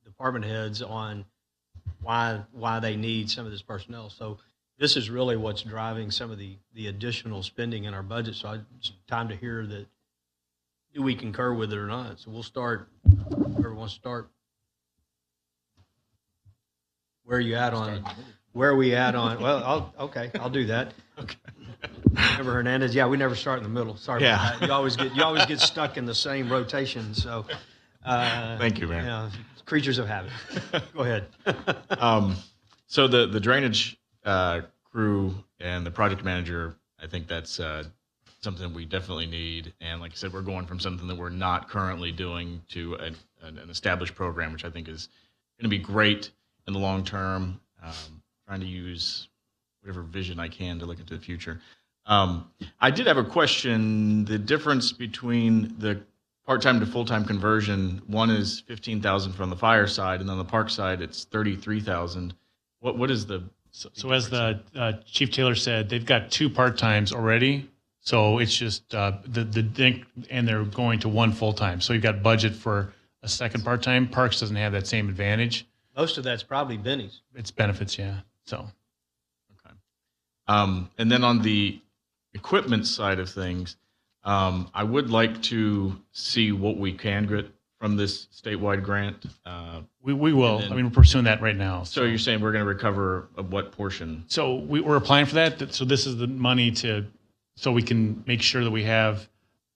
department heads on why they need some of this personnel. So this is really what's driving some of the additional spending in our budget. So it's time to hear that. Do we concur with it or not? So we'll start. Whoever wants to start. Where are you at on? Where are we at on? Well, I'll do that. Okay. Member Hernandez. Yeah, we never start in the middle. Sorry about that. You always get stuck in the same rotation. So. Thank you, Mayor. You know, creatures of habit. Go ahead. So the drainage crew and the project manager, I think that's something we definitely need. And like I said, we're going from something that we're not currently doing to an established program, which I think is going to be great in the long term. Trying to use whatever vision I can to look into the future. I did have a question. The difference between the part-time to full-time conversion, one is 15,000 from the fire side, and on the park side, it's 33,000. What is the? So as the Chief Taylor said, they've got 2 part-times already. So it's just and they're going to 1 full-time. So you've got budget for a second part-time. Parks doesn't have that same advantage. Most of that's probably Benny's. It's benefits, yeah. So. Okay. And then on the equipment side of things, I would like to see what we can get from this statewide grant. We will. I mean, we're pursuing that right now. So you're saying we're going to recover what portion? So we're applying for that. So this is the money so we can make sure that we have,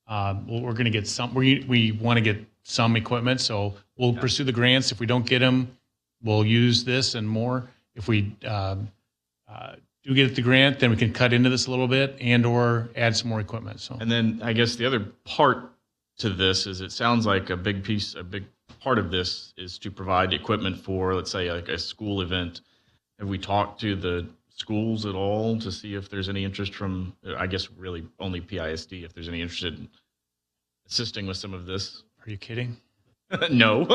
we're going to get some, we want to get some equipment. So we'll pursue the grants. If we don't get them, we'll use this and more. If we do get the grant, then we can cut into this a little bit and or add some more equipment. So. And then I guess the other part to this is it sounds like a big part of this is to provide equipment for, let's say, like a school event. Have we talked to the schools at all to see if there's any interest from, I guess really only PISD, if there's any interest in assisting with some of this? Are you kidding? No.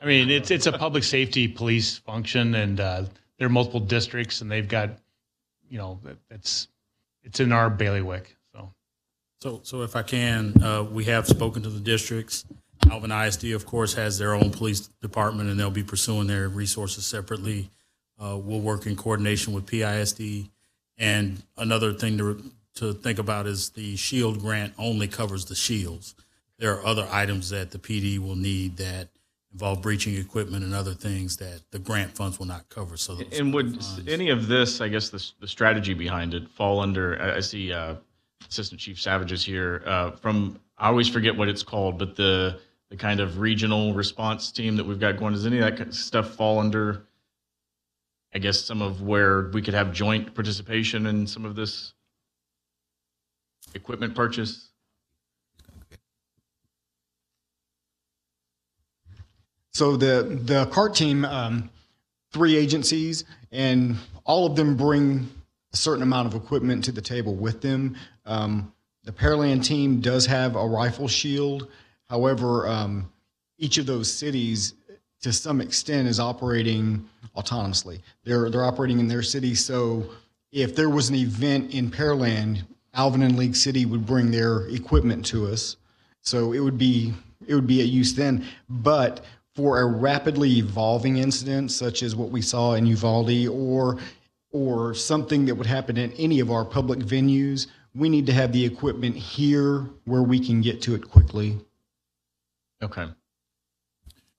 I mean, it's a public safety police function, and there are multiple districts, and they've got, it's in our bailiwick. So if I can, we have spoken to the districts. Alvin ISD, of course, has their own police department, and they'll be pursuing their resources separately. We'll work in coordination with PISD. And another thing to think about is the SHIELD grant only covers the shields. There are other items that the PD will need that involve breaching equipment and other things that the grant funds will not cover. So, and would any of this, I guess, the strategy behind it fall under? I see Assistant Chief Savage is here. I always forget what it's called, but the kind of regional response team that we've got going. Does any of that kind of stuff fall under, I guess, some of where we could have joint participation in some of this equipment purchase? So the CART team, 3 agencies, and all of them bring a certain amount of equipment to the table with them. The Pearland team does have a rifle shield. However, each of those cities, to some extent, is operating autonomously. They're operating in their city. So if there was an event in Pearland, Alvin and League City would bring their equipment to us. So it would be at use then. But for a rapidly evolving incident, such as what we saw in Uvalde, or something that would happen in any of our public venues, we need to have the equipment here where we can get to it quickly. Okay.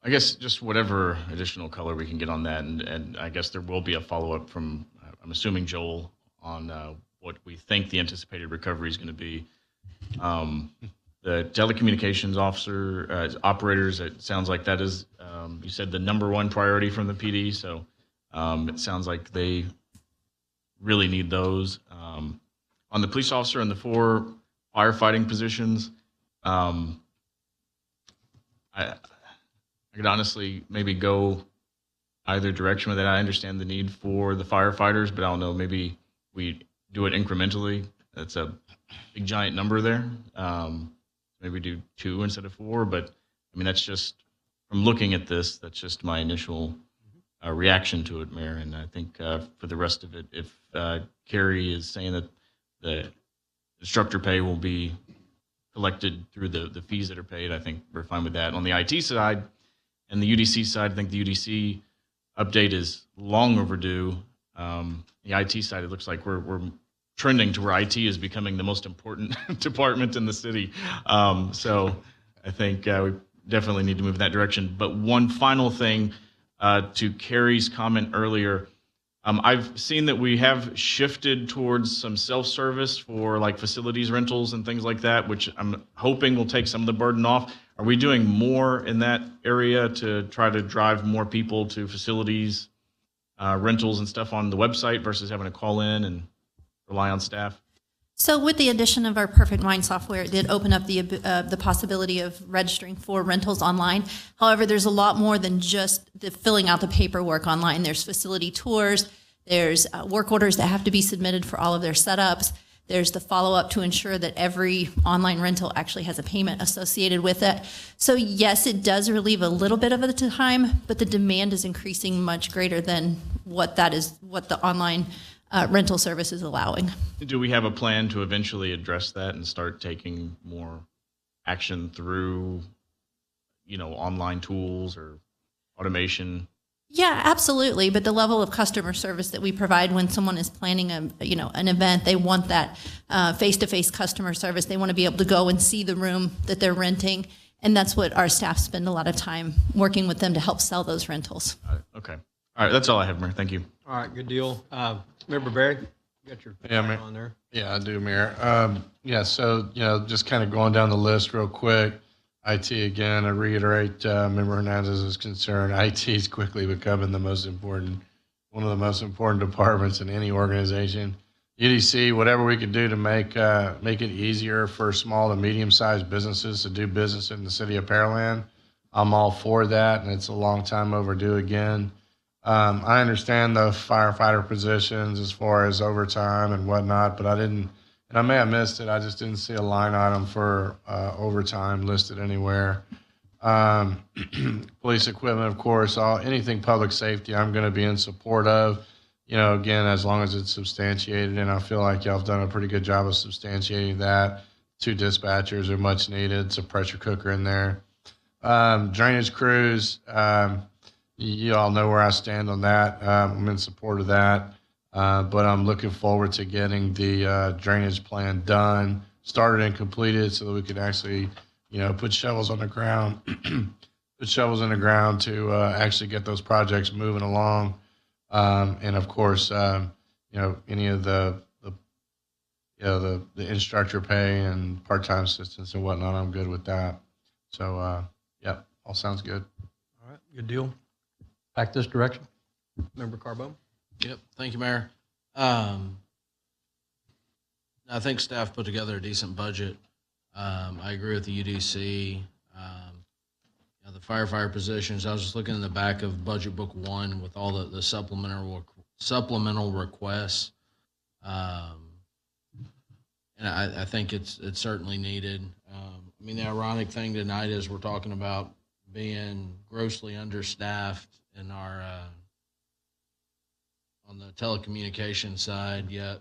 I guess just whatever additional color we can get on that, and I guess there will be a follow-up from, I'm assuming, Joel, on what we think the anticipated recovery is going to be. The telecommunications officer, operators, it sounds like that is, you said, the #1 priority from the PD, so it sounds like they really need those. On the police officer and the 4 firefighting positions, I could honestly maybe go either direction with that. I understand the need for the firefighters, but I don't know, maybe we do it incrementally. That's a big giant number there. Maybe do 2 instead of 4, but I mean, that's just, from looking at this, that's just my initial reaction to it, Mayor. And I think for the rest of it, if Carrie is saying that the instructor pay will be collected through the fees that are paid. I think we're fine with that. On the IT side and the UDC side, I think the UDC update is long overdue. The IT side, it looks like we're trending to where IT is becoming the most important department in the city. So I think we definitely need to move in that direction. But one final thing to Carrie's comment earlier, I've seen that we have shifted towards some self-service for like facilities rentals and things like that, which I'm hoping will take some of the burden off. Are we doing more in that area to try to drive more people to facilities, rentals and stuff on the website versus having to call in and rely on staff? So with the addition of our Perfect Mind software, it did open up the possibility of registering for rentals online. However, there's a lot more than just the filling out the paperwork online. There's facility tours, there's work orders that have to be submitted for all of their setups. There's the follow-up to ensure that every online rental actually has a payment associated with it. So yes, it does relieve a little bit of the time, but the demand is increasing much greater than what the online rental service is allowing. Do we have a plan to eventually address that and start taking more action through, online tools or automation? Yeah, absolutely. But the level of customer service that we provide when someone is planning an event, they want that face-to-face customer service. They want to be able to go and see the room that they're renting. And that's what our staff spend a lot of time working with them to help sell those rentals. Okay. All right. That's all I have, Mayor. Thank you. All right, good deal. Member Barry, you got your Mayor. on there. Yeah, I do, Mayor. So, just kind of going down the list real quick. IT, again, I reiterate Member Hernandez's concern. IT is quickly becoming one of the most important departments in any organization. UDC, whatever we can do to make it easier for small to medium-sized businesses to do business in the city of Pearland, I'm all for that, and it's a long time overdue again. I understand the firefighter positions as far as overtime and whatnot, but and I may have missed it, I just didn't see a line item for overtime listed anywhere. Police equipment, of course, anything public safety, I'm going to be in support of, again, as long as it's substantiated, and I feel like y'all have done a pretty good job of substantiating that. 2 dispatchers are much needed. It's a pressure cooker in there. Drainage crews, you all know where I stand on that. I'm in support of that. But I'm looking forward to getting the drainage plan done, started and completed so that we could actually, put shovels on the ground, to actually get those projects moving along. And of course, any of the instructor pay and part-time assistants and whatnot, I'm good with that. So, all sounds good. All right, good deal. Back this direction. Member Carbone. Yep. Thank you, Mayor. I think staff put together a decent budget. I agree with the UDC. The firefighter positions, I was just looking in the back of Budget Book 1 with all the supplemental requests. And I think it's certainly needed. The ironic thing tonight is we're talking about being grossly understaffed in our on the telecommunication side, yet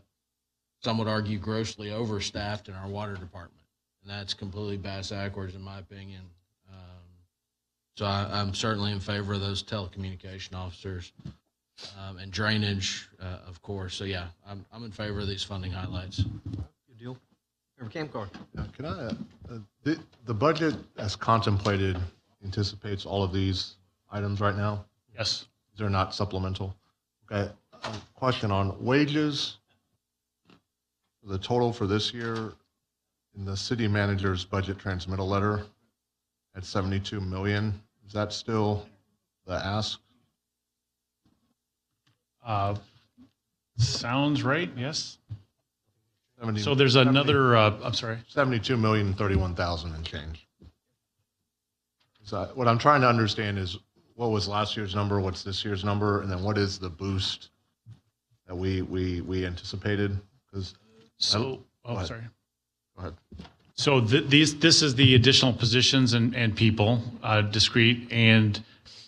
some would argue grossly overstaffed in our water department. And that's completely backwards in my opinion. So I'm certainly in favor of those telecommunication officers and drainage, of course. So yeah, I'm in favor of these funding highlights. Good deal. Member Camcard. Can I, the budget as contemplated anticipates all of these items right now? Yes. They're not supplemental. Okay. Question on wages. The total for this year in the city manager's budget transmittal letter at 72 million. Is that still the ask? Sounds right. Yes. 70, so there's 70, another. I'm sorry. 72,031,000 and change. So what I'm trying to understand is what was last year's number, what's this year's number, and then what is the boost that we anticipated? Because sorry. Go ahead. So this is the additional positions and people, discrete, and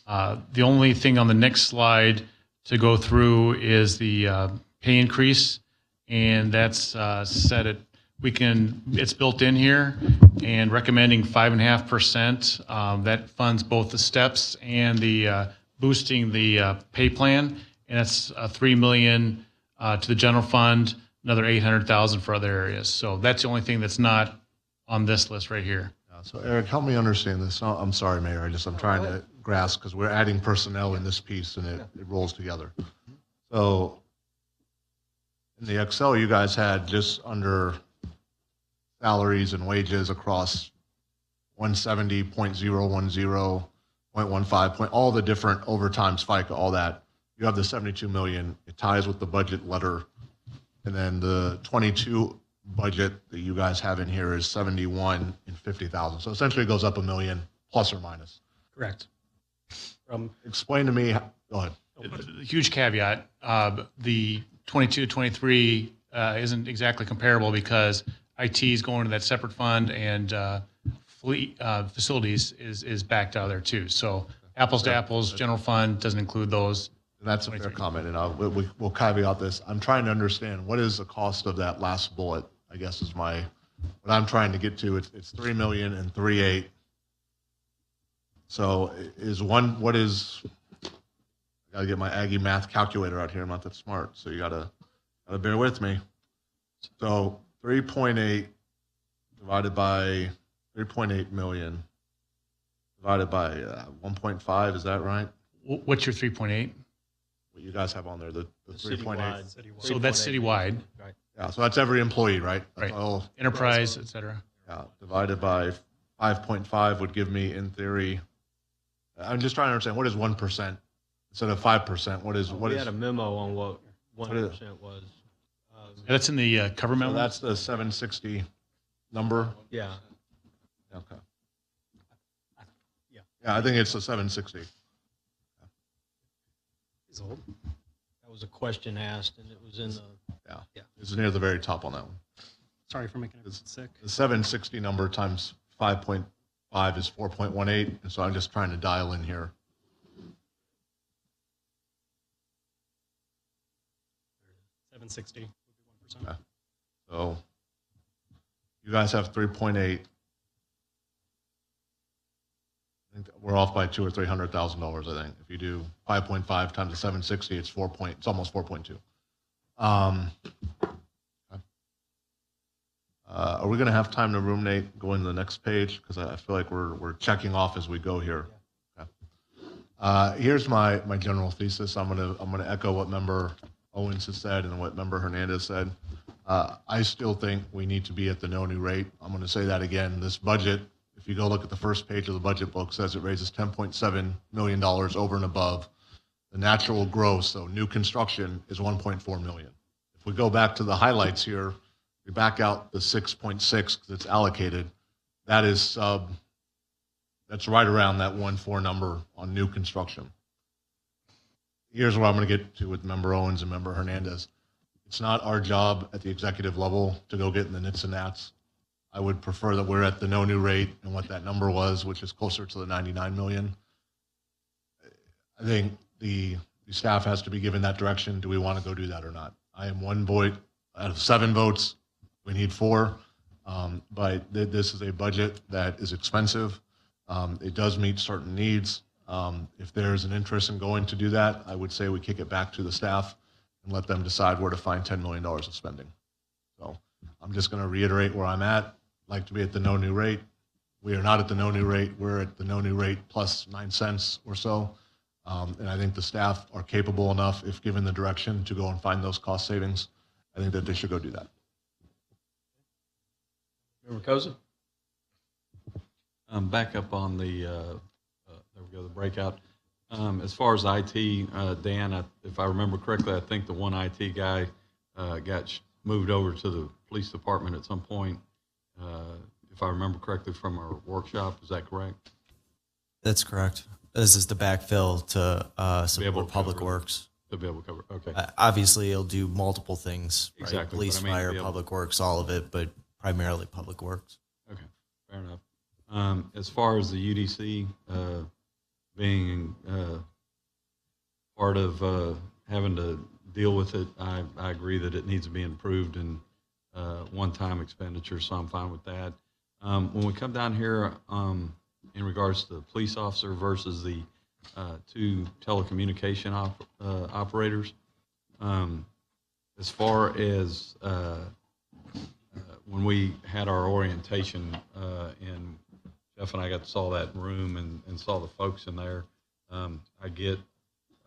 the only thing on the next slide to go through is the pay increase, and that's set at it's built in here, and recommending 5.5%. That funds both the steps and the boosting the pay plan, and that's $3 million to the general fund, another $800,000 for other areas. So that's the only thing that's not on this list right here. So Eric, help me understand this. No, I'm sorry, Mayor. I'm trying to grasp because we're adding personnel in this piece and it rolls together. So in the Excel, you guys had just under salaries and wages across 170.010, 0.15, all the different overtimes, FICA, all that. You have the 72 million. It ties with the budget letter. And then the 22 budget that you guys have in here is 71 and 50,000. So essentially it goes up $1 million plus or minus. Correct. Explain to me, go ahead. Huge caveat, the 22-23 isn't exactly comparable because IT is going to that separate fund and fleet facilities is backed out of there too. So apples to apples, general fund doesn't include those. That's a fair comment, and we'll caveat this. I'm trying to understand what is the cost of that last bullet, I guess is what I'm trying to get to. It's 3 million and 3.8. So what is, I gotta get my Aggie math calculator out here. I'm not that smart, so you gotta bear with me. So 3.8 divided by 3.8 million divided by 1.5, is that right? What's your 3.8? What you guys have on there, the 3.8. So that's citywide. Right. Yeah, so that's every employee, right? That's Right. all. Enterprise, et cetera. Yeah, divided by 5.5 would give me, in theory, I'm just trying to understand, what is 1% instead of 5%? We had a memo on what 1% was. That's in the cover memo? So that's the 760 number? Yeah. Okay. Yeah. Yeah, I think it's the 760. That was a question asked, and it was in the. Yeah. It's near the very top on that one. Sorry for making it sick. The 760 number times 5.5 is 4.18, and so I'm just trying to dial in here. $760. Okay. So you guys have 3.8. I think we're off by $200,000 or $300,000. I think if you do 5.5 times the 760, it's it's almost 4.2. Are we going to have time to ruminate, go into the next page? Because I feel like we're checking off as we go here. Okay. Here's my general thesis. I'm gonna echo what Member Owens has said and what Member Hernandez said. I still think we need to be at the no new rate. I'm going to say that again. This budget, if you go look at the first page of the budget book, says it raises $10.7 million over and above. The natural growth, so new construction, is $1.4 million. If we go back to the highlights here, we back out the 6.6 because it's allocated. That is that's right around that 1.4 number on new construction. Here's what I'm going to get to with Member Owens and Member Hernandez. It's not our job at the executive level to go get in the nits and nats. I would prefer that we're at the no new rate and what that number was, which is closer to the 99 million. I think the staff has to be given that direction. Do we want to go do that or not? I am one vote out of 7 votes. We need 4. But this is a budget that is expensive. It does meet certain needs. If there's an interest in going to do that, I would say we kick it back to the staff and let them decide where to find $10 million of spending. So I'm just going to reiterate where I'm at. I'd like to be at the no new rate. We are not at the no new rate. We're at the no new rate plus 9 cents or so. And I think the staff are capable enough, if given the direction, to go and find those cost savings. I think that they should go do that. Member Koza? Back up on the, there we go, the breakout. As far as IT, Dan, if I remember correctly, I think the one IT guy got moved over to the police department at some point, if I remember correctly from our workshop. Is that correct? That's correct. This is the backfill to support Public Works. To be able to cover, okay. Obviously, it'll do multiple things, right? Exactly. Police, But I mean, fire, Public Works, all of it, but primarily Public Works. Okay, fair enough. As far as the UDC being part of having to deal with it, I agree that it needs to be improved and one-time expenditure, so I'm fine with that. When we come down here in regards to the police officer versus the two telecommunication operators, as far as when we had our orientation and Jeff and I got to saw that room and saw the folks in there, I get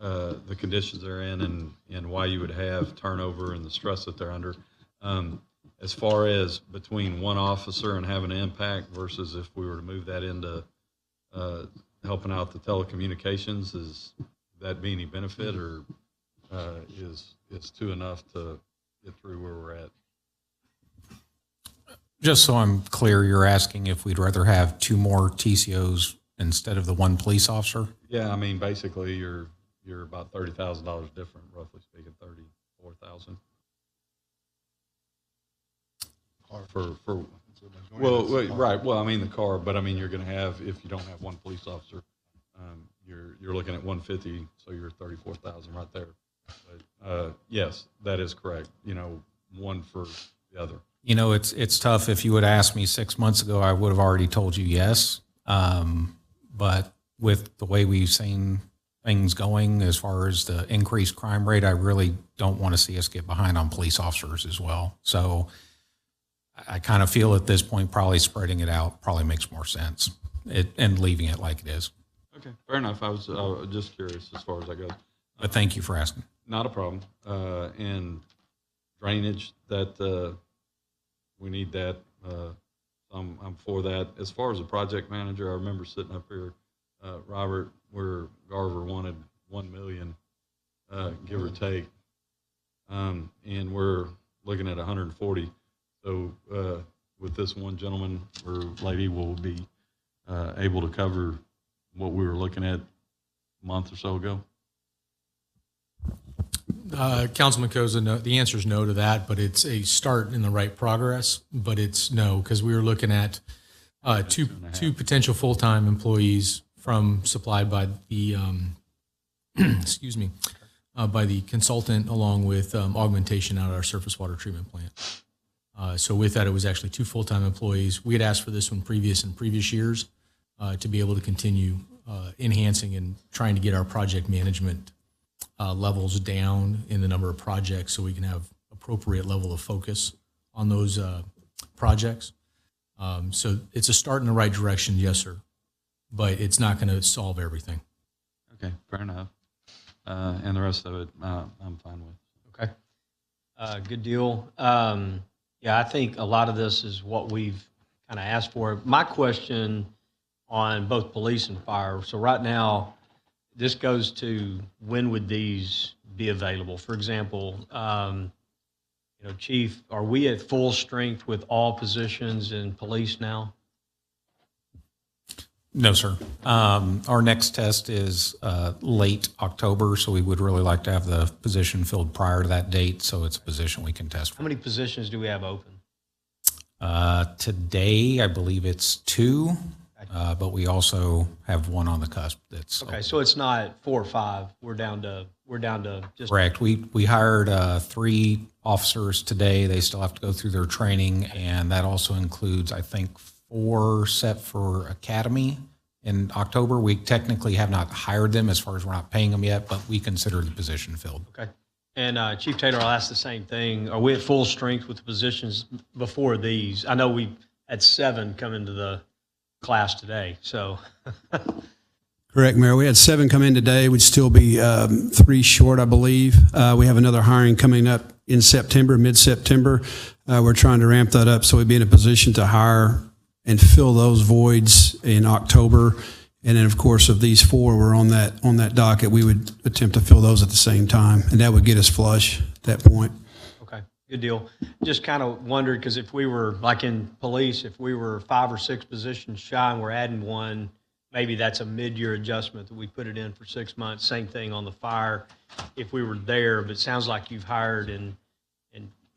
the conditions they're in and why you would have turnover and the stress that they're under. As far as between one officer and having an impact versus if we were to move that into helping out the telecommunications, is that be any benefit, or is two enough to get through where we're at? Just so I'm clear, you're asking if we'd rather have two more TCOs instead of the one police officer? Yeah, I mean, basically you're about $30,000 different, roughly speaking, $34,000. Well, right. Well, I mean the car, but I mean you're going to have, if you don't have one police officer, you're looking at 150, so you're 34,000 right there. But, yes, that is correct. You know, one for the other. You know, it's tough. If you would ask me 6 months ago, I would have already told you yes. But with the way we've seen things going as far as the increased crime rate, I really don't want to see us get behind on police officers as well. So I kind of feel at this point probably spreading it out probably makes more sense and leaving it like it is. Okay, fair enough. I was just curious as far as that goes. But thank you for asking. Not a problem. And drainage, that we need that. I'm for that. As far as the project manager, I remember sitting up here, Robert, where Garver wanted $1 million, give or take, and we're looking at 140. So with this one gentleman or lady, we'll be able to cover what we were looking at a month or so ago. Councilman Koza, no, the answer is no to that, but it's a start in the right progress. But it's no, because we were looking at two potential full-time employees supplied by the excuse me, by the consultant, along with augmentation out of our surface water treatment plant. So with that, it was actually two full-time employees. We had asked for this one in previous years to be able to continue enhancing and trying to get our project management levels down in the number of projects so we can have appropriate level of focus on those projects. So it's a start in the right direction, yes, sir, but it's not going to solve everything. Okay, fair enough. And the rest of it, I'm fine with. Okay. Good deal. Yeah, I think a lot of this is what we've kind of asked for. My question on both police and fire. So right now, this goes to when would these be available? For example, Chief, are we at full strength with all positions in police now? No, sir. Our next test is late October, so we would really like to have the position filled prior to that date, so it's a position we can test for. How many positions do we have open? Today, I believe it's 2, but we also have one on the cusp. That's okay. Open. So it's not 4 or 5. We're down to just correct. We hired 3 officers today. They still have to go through their training, and that also includes, I think, 4 set for academy in October. We technically have not hired them as far as we're not paying them yet, but we consider the position filled. Okay. And Chief Taylor, I'll ask the same thing. Are we at full strength with the positions before these? I know we had 7 come into the class today, so. Correct, Mayor. We had 7 come in today. We'd still be 3 short, I believe. We have another hiring coming up in September, mid-September. We're trying to ramp that up so we'd be in a position to hire and fill those voids in October. And then, of course, of these 4 were on that docket, we would attempt to fill those at the same time, and that would get us flush at that point. Okay, good deal. Just kind of wondered, because if we were, like in police, if we were 5 or 6 positions shy and we're adding 1, maybe that's a mid-year adjustment that we put it in for 6 months. Same thing on the fire if we were there, but it sounds like you've hired and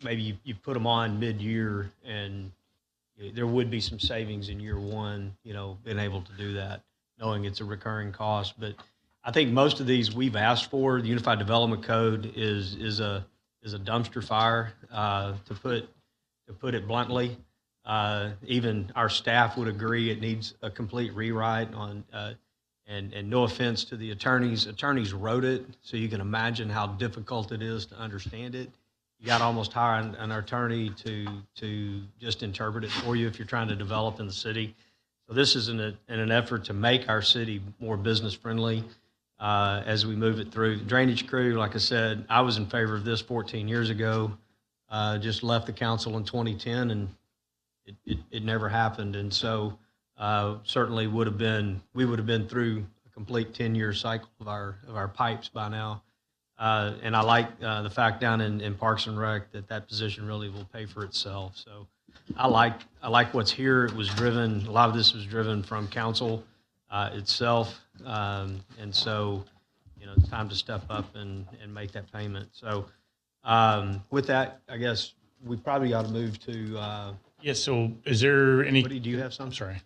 maybe you put them on mid-year, and there would be some savings in year 1, being able to do that, knowing it's a recurring cost. But I think most of these we've asked for. The Unified Development Code is a dumpster fire, to put it bluntly. Even our staff would agree it needs a complete rewrite on, and no offense to the attorneys wrote it, so you can imagine how difficult it is to understand it. You got to almost hire an attorney to just interpret it for you if you're trying to develop in the city. So this is in an effort to make our city more business friendly as we move it through. Drainage crew, like I said, I was in favor of this 14 years ago. Just left the council in 2010, and it never happened. And so certainly we would have been through a complete 10-year cycle of our pipes by now. And I like the fact down in Parks and Rec that position really will pay for itself. So I like what's here. It was driven, a lot of this was driven from council itself. And so, it's time to step up and make that payment. So with that, I guess we probably ought to move to. Yeah, so is there any? Woody, do you have some? I'm sorry.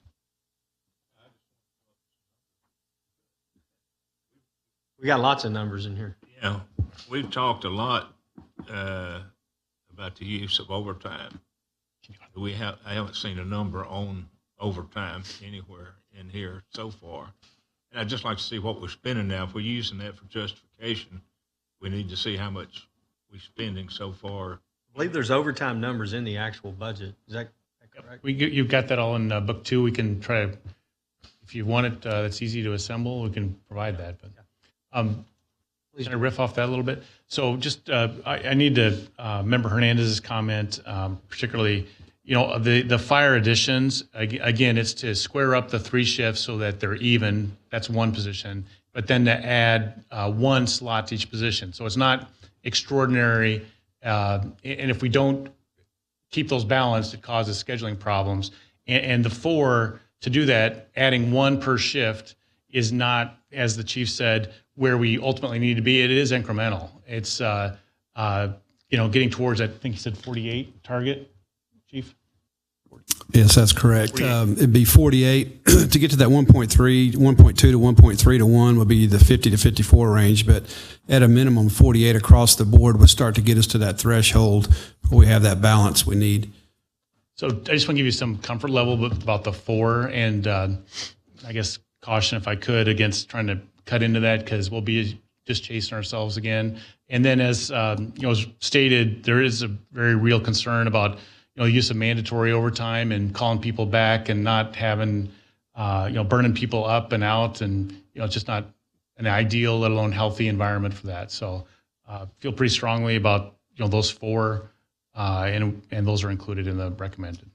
We got lots of numbers in here. Yeah, we've talked a lot about the use of overtime. I haven't seen a number on overtime anywhere in here so far. And I'd just like to see what we're spending now. If we're using that for justification, we need to see how much we're spending so far. I believe there's overtime numbers in the actual budget. Is that correct? You've got that all in book 2. We can try to, if you want it, that's easy to assemble. We can provide that. But can I riff off that a little bit? So just I need to member Hernandez's comment, particularly. The fire additions, again, it's to square up the 3 shifts so that they're even. That's one position. But then to add 1 slot to each position. So it's not extraordinary. And if we don't keep those balanced, it causes scheduling problems. And the 4, to do that, adding 1 per shift is not, as the chief said, where we ultimately need to be. It is incremental. It's, getting towards, I think he said 48 target. Chief? Yes, that's correct. It'd be 48 to get to that 1.2 to 1.3 to 1 would be the 50 to 54 range, but at a minimum 48 across the board would start to get us to that threshold where we have that balance we need. So I just want to give you some comfort level about the 4, and I guess caution, if I could, against trying to cut into that, because we'll be just chasing ourselves again. And then as stated, there is a very real concern about use of mandatory overtime and calling people back and not having, burning people up and out. And, it's just not an ideal, let alone healthy environment for that. So feel pretty strongly about, those 4, and those are included in the recommended.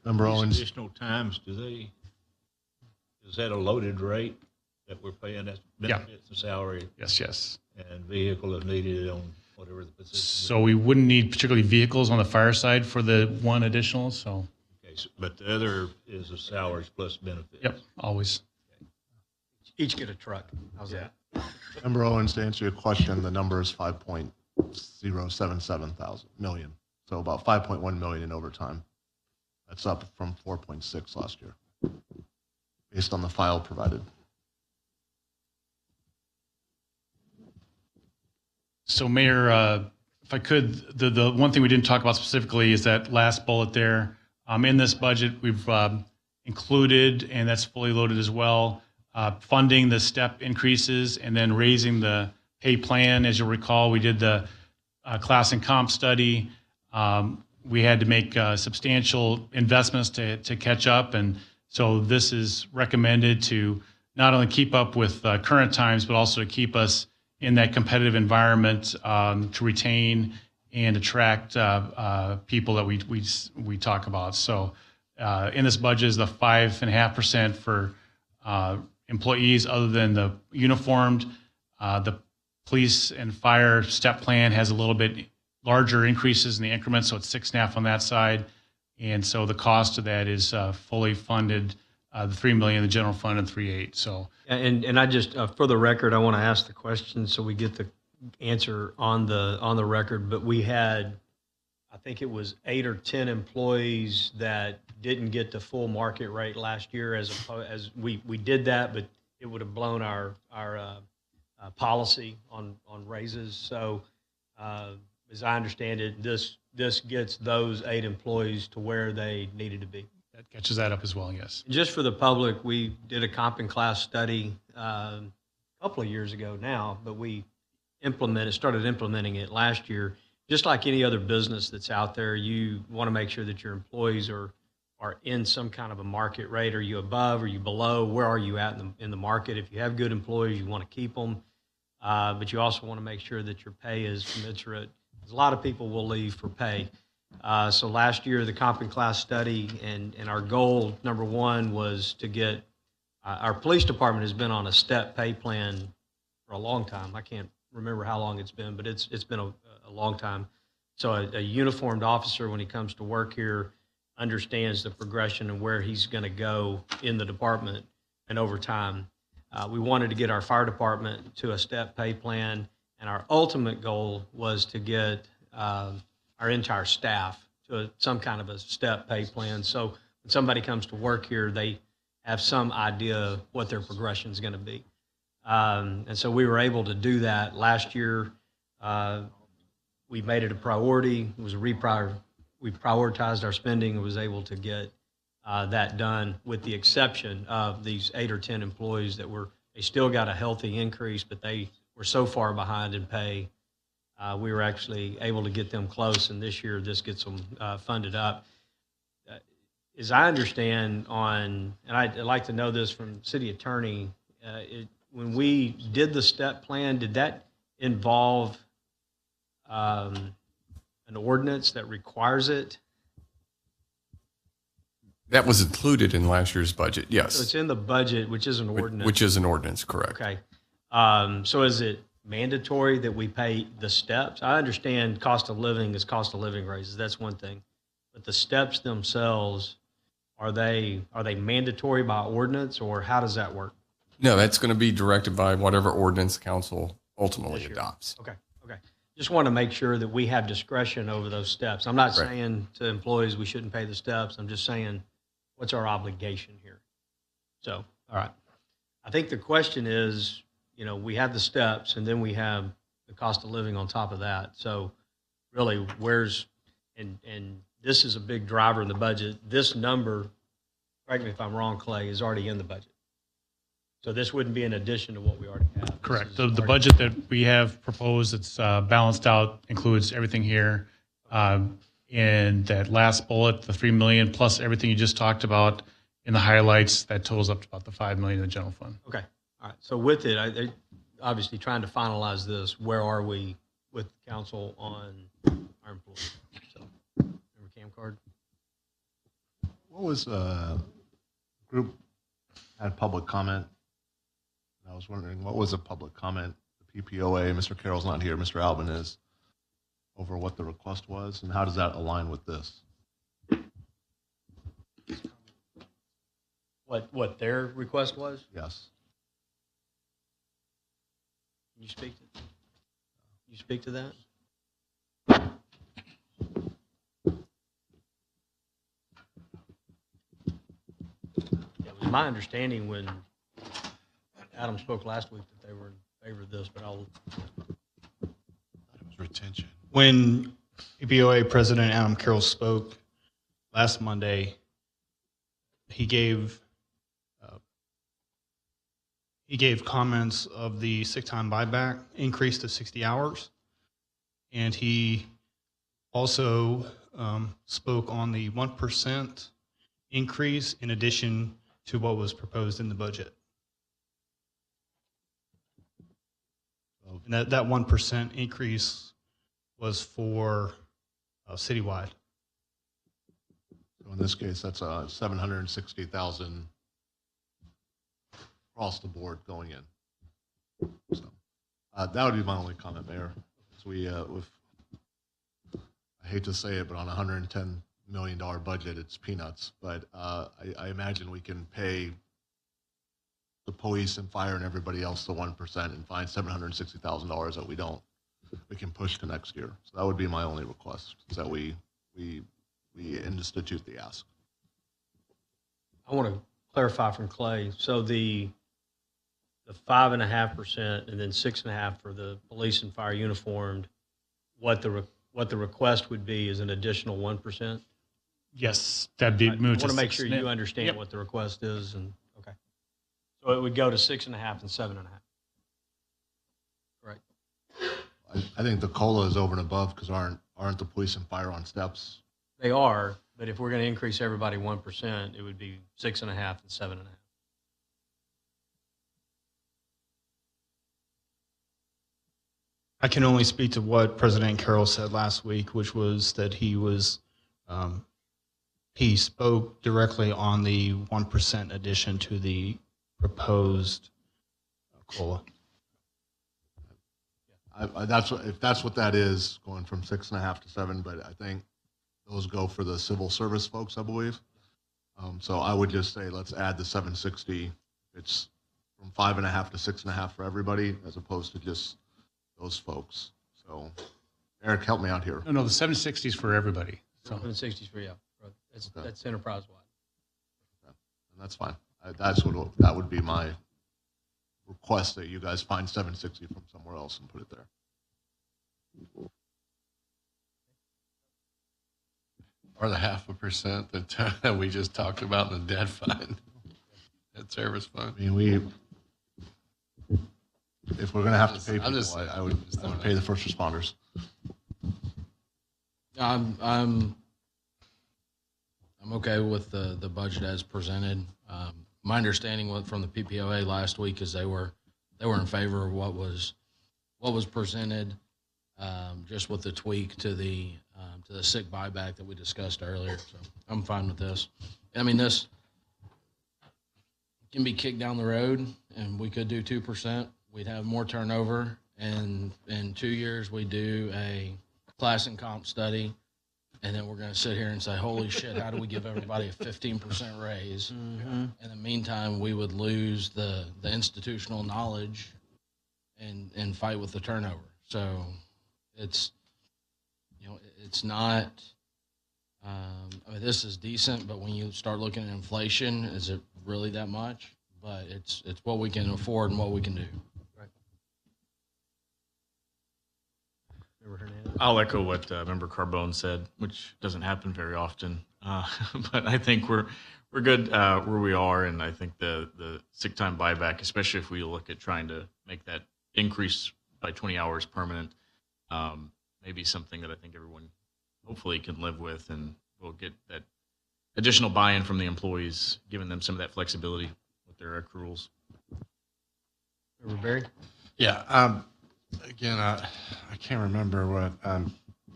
Member Owens. Additional times, is that a loaded rate that we're paying? That's benefits and salary? Yes. And vehicle if needed on whatever the position. So we wouldn't need particularly vehicles on the fire side for the 1 additional, so. Okay, but the other is the salaries plus benefits. Yep, always. Each get a truck. How's that? Member Owens, to answer your question, the number is 5.077 million. So about 5.1 million in overtime. That's up from 4.6 last year, based on the file provided. So, Mayor, if I could, the one thing we didn't talk about specifically is that last bullet there. In this budget, we've included, and that's fully loaded as well, funding the step increases and then raising the pay plan. As you'll recall, we did the class and comp study. We had to make substantial investments to catch up. And so this is recommended to not only keep up with current times, but also to keep us in that competitive environment, to retain and attract people that we talk about. So in this budget is the 5.5% for employees other than the uniformed. The police and fire step plan has a little bit larger increases in the increments, so it's 6.5 on that side. And so the cost of that is fully funded, the $3 million in the general fund and 3.8. So. And I just, for the record, I want to ask the question so we get the answer on the record. But we had, I think it was 8 or 10 employees that didn't get the full market rate last year. As we did that, but it would have blown our policy on raises. So as I understand it, this gets those 8 employees to where they needed to be. That catches that up as well, yes. Just for the public, we did a comp and class study a couple of years ago now, but we started implementing it last year. Just like any other business that's out there, you want to make sure that your employees are in some kind of a market rate. Are you above? Are you below? Where are you at in the market? If you have good employees, you want to keep them, but you also want to make sure that your pay is commensurate. A lot of people will leave for pay. So last year, the comp and class study, and our goal, number one, was to get our police department has been on a step pay plan for a long time. I can't remember how long it's been, but it's been a long time. So a uniformed officer, when he comes to work here, understands the progression and where he's going to go in the department and over time. We wanted to get our fire department to a step pay plan, and our ultimate goal was to get our entire staff to some kind of a step pay plan. So when somebody comes to work here, they have some idea what their progression is going to be. And so we were able to do that last year. We made it a priority. It was we prioritized our spending and was able to get that done, with the exception of these 8 or 10 employees that they still got a healthy increase, but they were so far behind in pay. We were actually able to get them close, and this year this gets them funded up. As I understand and I'd like to know this from city attorney, when we did the step plan, did that involve an ordinance that requires it? That was included in last year's budget, yes. So it's in the budget, which is an ordinance. Which is an ordinance, correct. Okay. So is it mandatory that we pay the steps? I understand cost of living is cost of living raises. That's one thing. But the steps themselves, are they mandatory by ordinance, or how does that work? No, that's going to be directed by whatever ordinance council ultimately adopts. Okay. Just want to make sure that we have discretion over those steps. I'm not saying to employees we shouldn't pay the steps. I'm just saying, what's our obligation here? So, all right. I think the question is, we have the steps, and then we have the cost of living on top of that. So really, and this is a big driver in the budget. This number, correct me if I'm wrong, Clay, is already in the budget. So this wouldn't be in addition to what we already have. Correct. The budget that we have proposed, it's balanced out, includes everything here. In that last bullet, the $3 million plus everything you just talked about in the highlights, that totals up to about the $5 million in the general fund. Okay. All right. So with it, I obviously trying to finalize this. Where are we with council on our employees? So, remember Cam Card? What was group had public comment? I was wondering, what was a public comment? The PPOA, Mr. Carroll's not here, Mr. Albin is, over what the request was, and how does that align with this? What their request was? Yes. Can you speak to that? It was my understanding when Adam spoke last week that they were in favor of this, but It was retention. When PPOA President Adam Carroll spoke last Monday, he gave comments of the sick time buyback increase to 60 hours, and he also spoke on the 1% increase in addition to what was proposed in the budget. And that 1% increase was for citywide. So in this case, that's $760,000 across the board going in. So that would be my only comment, Mayor. So I hate to say it, but on a $110 million budget, it's peanuts. But I imagine we can pay the police and fire and everybody else the 1% and find $760,000 that we can push to next year. So that would be my only request, is that we institute the ask. I want to clarify from Clay. So the 5.5% and then 6.5% for the police and fire uniformed, what the what the request would be is an additional 1%? Yes, that'd be I moved want to make six sure and a- you understand Yep. what the request is, and, okay. So it would go to 6.5 and 7.5. Right. I think the COLA is over and above because aren't the police and fire on steps? They are, but if we're going to increase everybody 1%, it would be 6.5 and 7.5. I can only speak to what President Carroll said last week, which was that he spoke directly on the 1% addition to the proposed COLA. If that's what that is, going from 6.5 to 7, but I think those go for the civil service folks, I believe. So I would just say let's add the 760. It's from 5.5 to 6.5 for everybody, as opposed to just those folks. So, Eric, help me out here. No, the 760 is for everybody. So 760 for that's enterprise wide. And that's fine. That would be my request, that you guys find 760 from somewhere else and put it there. Or the 0.5% that we just talked about in the debt fund, debt service fund. I mean, if we're going to have to pay people, I would pay the first responders. I'm okay with the budget as presented. My understanding from the PPOA last week is they were in favor of what was presented, just with the tweak to the sick buyback that we discussed earlier. So I'm fine with this. I mean, this can be kicked down the road, and we could do 2%. We'd have more turnover, and in 2 years we do a class and comp study, and then we're going to sit here and say, holy shit, how do we give everybody a 15% raise? Mm-hmm. In the meantime, we would lose the institutional knowledge and fight with the turnover. So it's not, I mean, this is decent, but when you start looking at inflation, is it really that much? But it's what we can afford and what we can do. I'll echo what Member Carbone said, which doesn't happen very often. But I think we're good where we are, and I think the sick time buyback, especially if we look at trying to make that increase by 20 hours permanent, may be something that I think everyone hopefully can live with, and we'll get that additional buy-in from the employees, giving them some of that flexibility with their accruals. Member Berry? Yeah. Again, I can't remember what,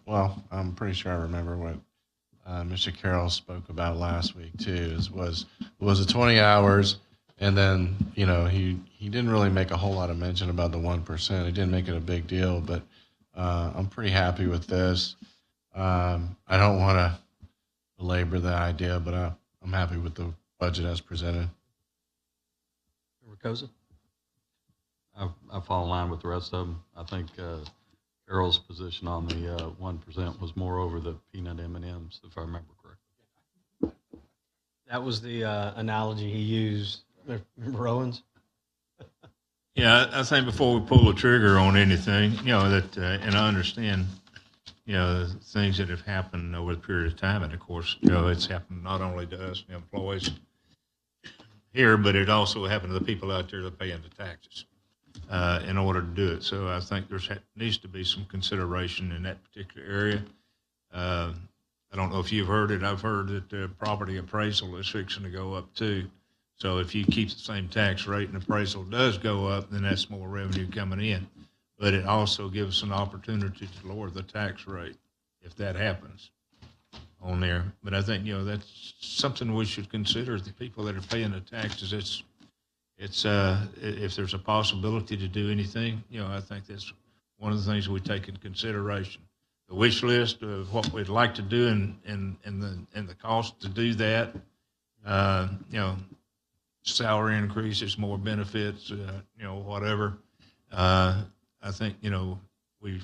well, I'm pretty sure I remember what Mr. Carroll spoke about last week too, was the 20 hours, and then, he didn't really make a whole lot of mention about the 1%. He didn't make it a big deal, but I'm pretty happy with this. I don't want to belabor the idea, but I'm happy with the budget as presented. Member Koza? I fall in line with the rest of them. I think Carol's position on the 1% was more over the peanut M&Ms, if I remember correctly. That was the analogy he used. Member Owens? Yeah, I think before we pull the trigger on anything, that, and I understand, things that have happened over the period of time, and of course, it's happened not only to us, the employees here, but it also happened to the people out there that pay into taxes in order to do it. So I think there needs to be some consideration in that particular area. I don't know if you've heard it. I've heard that the property appraisal is fixing to go up too. So if you keep the same tax rate and appraisal does go up, then that's more revenue coming in. But it also gives us an opportunity to lower the tax rate if that happens on there. But I think, that's something we should consider, the people that are paying the taxes. It's if there's a possibility to do anything, I think that's one of the things we take in consideration. The wish list of what we'd like to do and the cost to do that, salary increases, more benefits, whatever. I think, we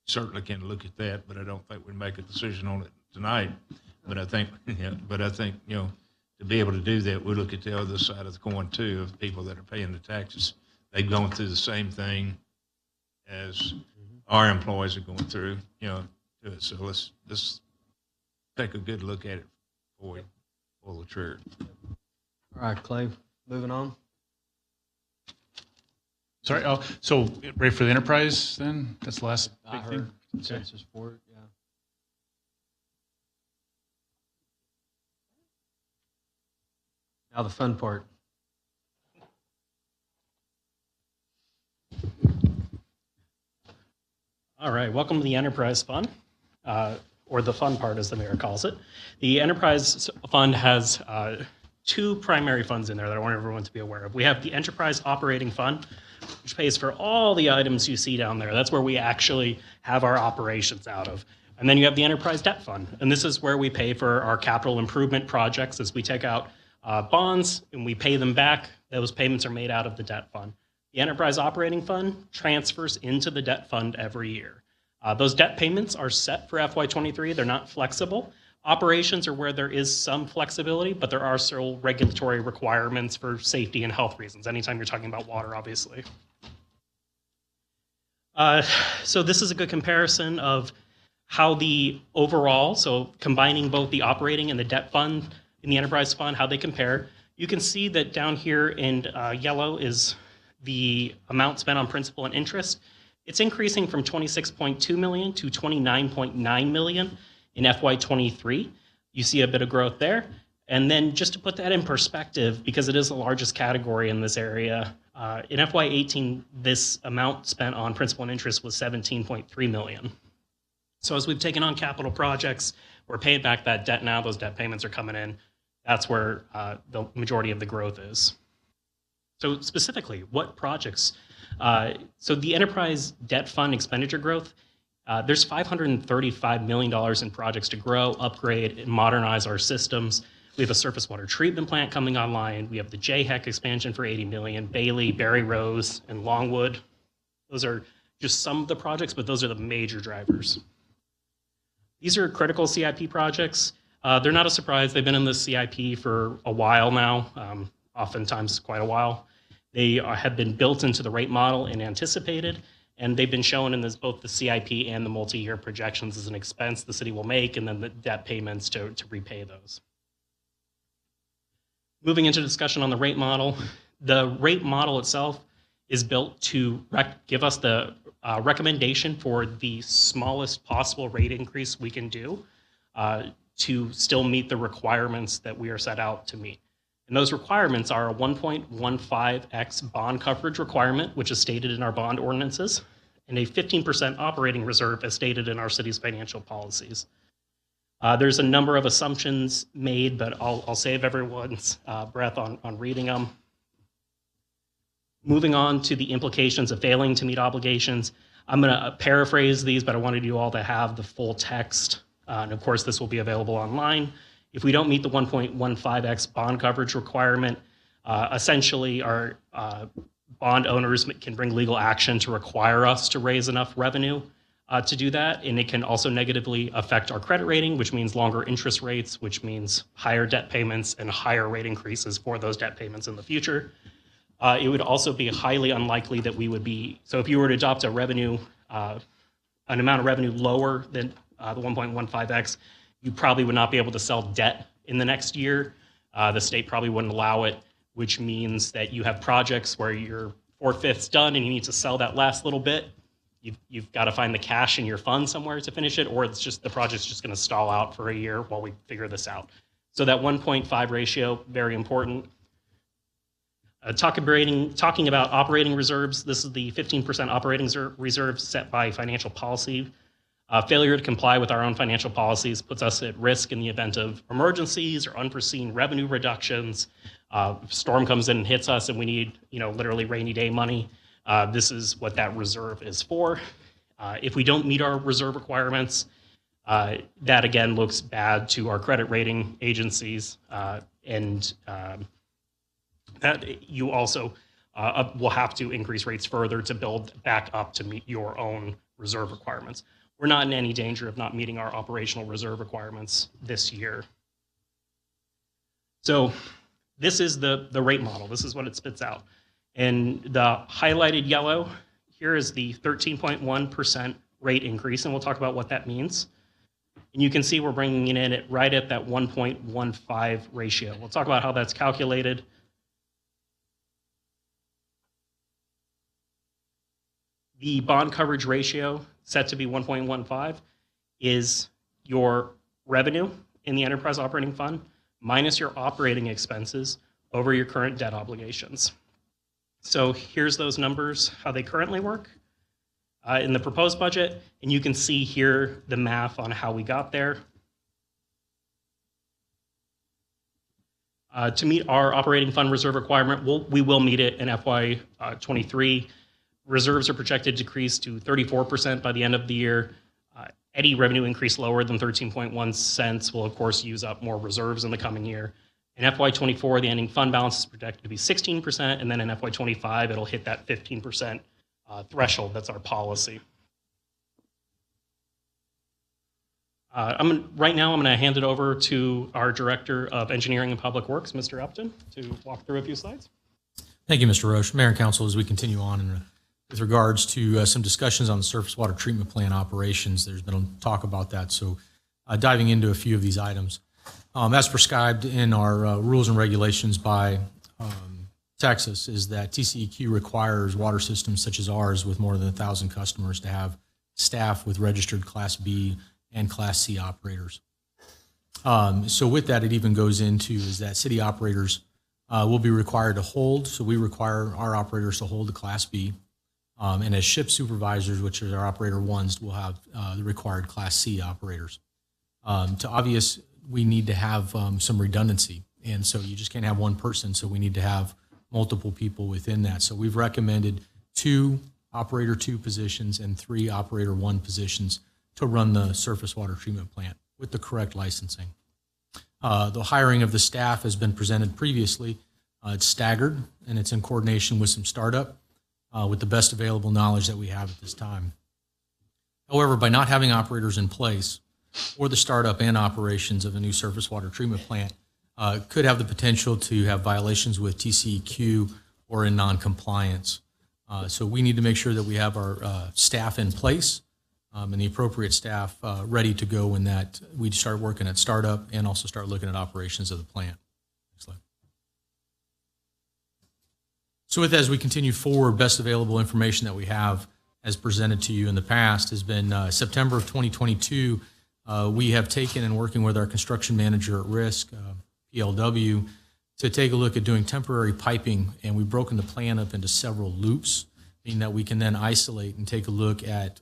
certainly can look at that, but I don't think we make a decision on it tonight. But I think, to be able to do that, we look at the other side of the coin too, of people that are paying the taxes. They've gone through the same thing as our employees are going through. to it. So let's take a good look at it before we pull the trigger. All right, Clay, moving on. Sorry, so ready for the enterprise then? That's the last big thing? Consensus for it, yeah. Now the fun part. All right, welcome to the Enterprise Fund, or the fun part as the mayor calls it. The Enterprise Fund has two primary funds in there that I want everyone to be aware of. We have the Enterprise Operating Fund, which pays for all the items you see down there. That's where we actually have our operations out of. And then you have the Enterprise Debt Fund, and this is where we pay for our capital improvement projects as we take out bonds and we pay them back. Those payments are made out of the debt fund. The Enterprise Operating Fund transfers into the debt fund every year. Those debt payments are set for FY23. They're not flexible. Operations are where there is some flexibility, but there are still regulatory requirements for safety and health reasons, anytime you're talking about water, obviously. So this is a good comparison of how the overall, so combining both the operating and the debt fund in the Enterprise Fund, how they compare. You can see that down here in yellow is the amount spent on principal and interest. It's increasing from 26.2 million to 29.9 million in FY23. You see a bit of growth there. And then just to put that in perspective, because it is the largest category in this area, in FY18, this amount spent on principal and interest was 17.3 million. So as we've taken on capital projects, we're paying back that debt now, those debt payments are coming in. That's where the majority of the growth is. So specifically, what projects? So the Enterprise Debt Fund expenditure growth, there's $535 million in projects to grow, upgrade, and modernize our systems. We have a surface water treatment plant coming online. We have the JHEC expansion for $80 million, Bailey, Berry Rose, and Longwood. Those are just some of the projects, but those are the major drivers. These are critical CIP projects. They're not a surprise. They've been in the CIP for a while now, oftentimes quite a while. They have been built into the rate model and anticipated, and they've been shown in both the CIP and the multi-year projections as an expense the city will make, and then the debt payments to repay those. Moving into discussion on the rate model, the rate model itself is built to give us the recommendation for the smallest possible rate increase we can do to still meet the requirements that we are set out to meet. And those requirements are a 1.15x bond coverage requirement, which is stated in our bond ordinances, and a 15% operating reserve as stated in our city's financial policies. There's a number of assumptions made, but I'll save everyone's breath on reading them. Moving on to the implications of failing to meet obligations. I'm going to paraphrase these, but I wanted you all to have the full text. And of course, this will be available online. If we don't meet the 1.15x bond coverage requirement, essentially our bond owners can bring legal action to require us to raise enough revenue to do that. And it can also negatively affect our credit rating, which means longer interest rates, which means higher debt payments and higher rate increases for those debt payments in the future. It would also be highly unlikely that we would be, so if you were to adopt a revenue, an amount of revenue lower than the 1.15x, you probably would not be able to sell debt in the next year. The state probably wouldn't allow it, which means that you have projects where you're 4/5 done and you need to sell that last little bit. You've got to find the cash in your fund somewhere to finish it, or it's just the project's just going to stall out for a year while we figure this out. So that 1.5 ratio, very important. Talking about operating reserves, this is the 15% operating reserve set by financial policy. Failure to comply with our own financial policies puts us at risk in the event of emergencies or unforeseen revenue reductions. If a storm comes in and hits us and we need, literally rainy day money, this is what that reserve is for. If we don't meet our reserve requirements, that again looks bad to our credit rating agencies, and that you also will have to increase rates further to build back up to meet your own reserve requirements. We're not in any danger of not meeting our operational reserve requirements this year. So this is the rate model. This is what it spits out. And the highlighted yellow here is the 13.1% rate increase, and we'll talk about what that means. And you can see we're bringing it in right at that 1.15 ratio. We'll talk about how that's calculated. The bond coverage ratio, set to be 1.15, is your revenue in the enterprise operating fund minus your operating expenses over your current debt obligations. So here's those numbers, how they currently work in the proposed budget, and you can see here the math on how we got there. To meet our operating fund reserve requirement, we will meet it in FY23. Reserves are projected to decrease to 34% by the end of the year. Any revenue increase lower than 13.1 cents will, of course, use up more reserves in the coming year. In FY24, the ending fund balance is projected to be 16%, and then in FY25, it'll hit that 15% threshold. That's our policy. Right now, I'm going to hand it over to our Director of Engineering and Public Works, Mr. Upton, to walk through a few slides. Thank you, Mr. Roche. Mayor and Council, as we continue on with regards to some discussions on the surface water treatment plant operations, there's been a talk about that, so diving into a few of these items. As prescribed in our rules and regulations by Texas, is that TCEQ requires water systems such as ours with more than 1,000 customers to have staff with registered Class B and Class C operators. So with that, it even goes into is that city operators will be required to hold, so we require our operators to hold the Class B. And as ship supervisors, which are our operator ones, will have the required Class C operators. To obvious, we need to have some redundancy. And so you just can't have one person, so we need to have multiple people within that. So we've recommended 2 operator 2 positions and 3 operator 1 positions to run the surface water treatment plant with the correct licensing. The hiring of the staff has been presented previously. It's staggered, and it's in coordination with some startup. With the best available knowledge that we have at this time. However, by not having operators in place or the startup and operations of a new surface water treatment plant could have the potential to have violations with TCEQ or in non-compliance. So we need to make sure that we have our staff in place and the appropriate staff ready to go when that we start working at startup and also start looking at operations of the plant. Next slide. So with as we continue forward, best available information that we have as presented to you in the past has been September of 2022. We have taken and working with our construction manager at risk, PLW, to take a look at doing temporary piping, and we've broken the plan up into several loops, meaning that we can then isolate and take a look at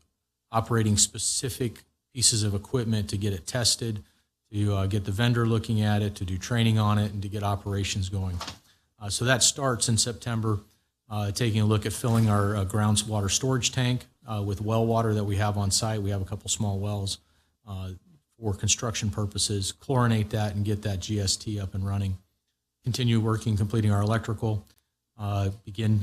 operating specific pieces of equipment to get it tested, to get the vendor looking at it, to do training on it, and to get operations going. So that starts in September, taking a look at filling our groundwater storage tank with well water that we have on site. We have a couple small wells for construction purposes, chlorinate that and get that GST up and running. Continue working, completing our electrical, begin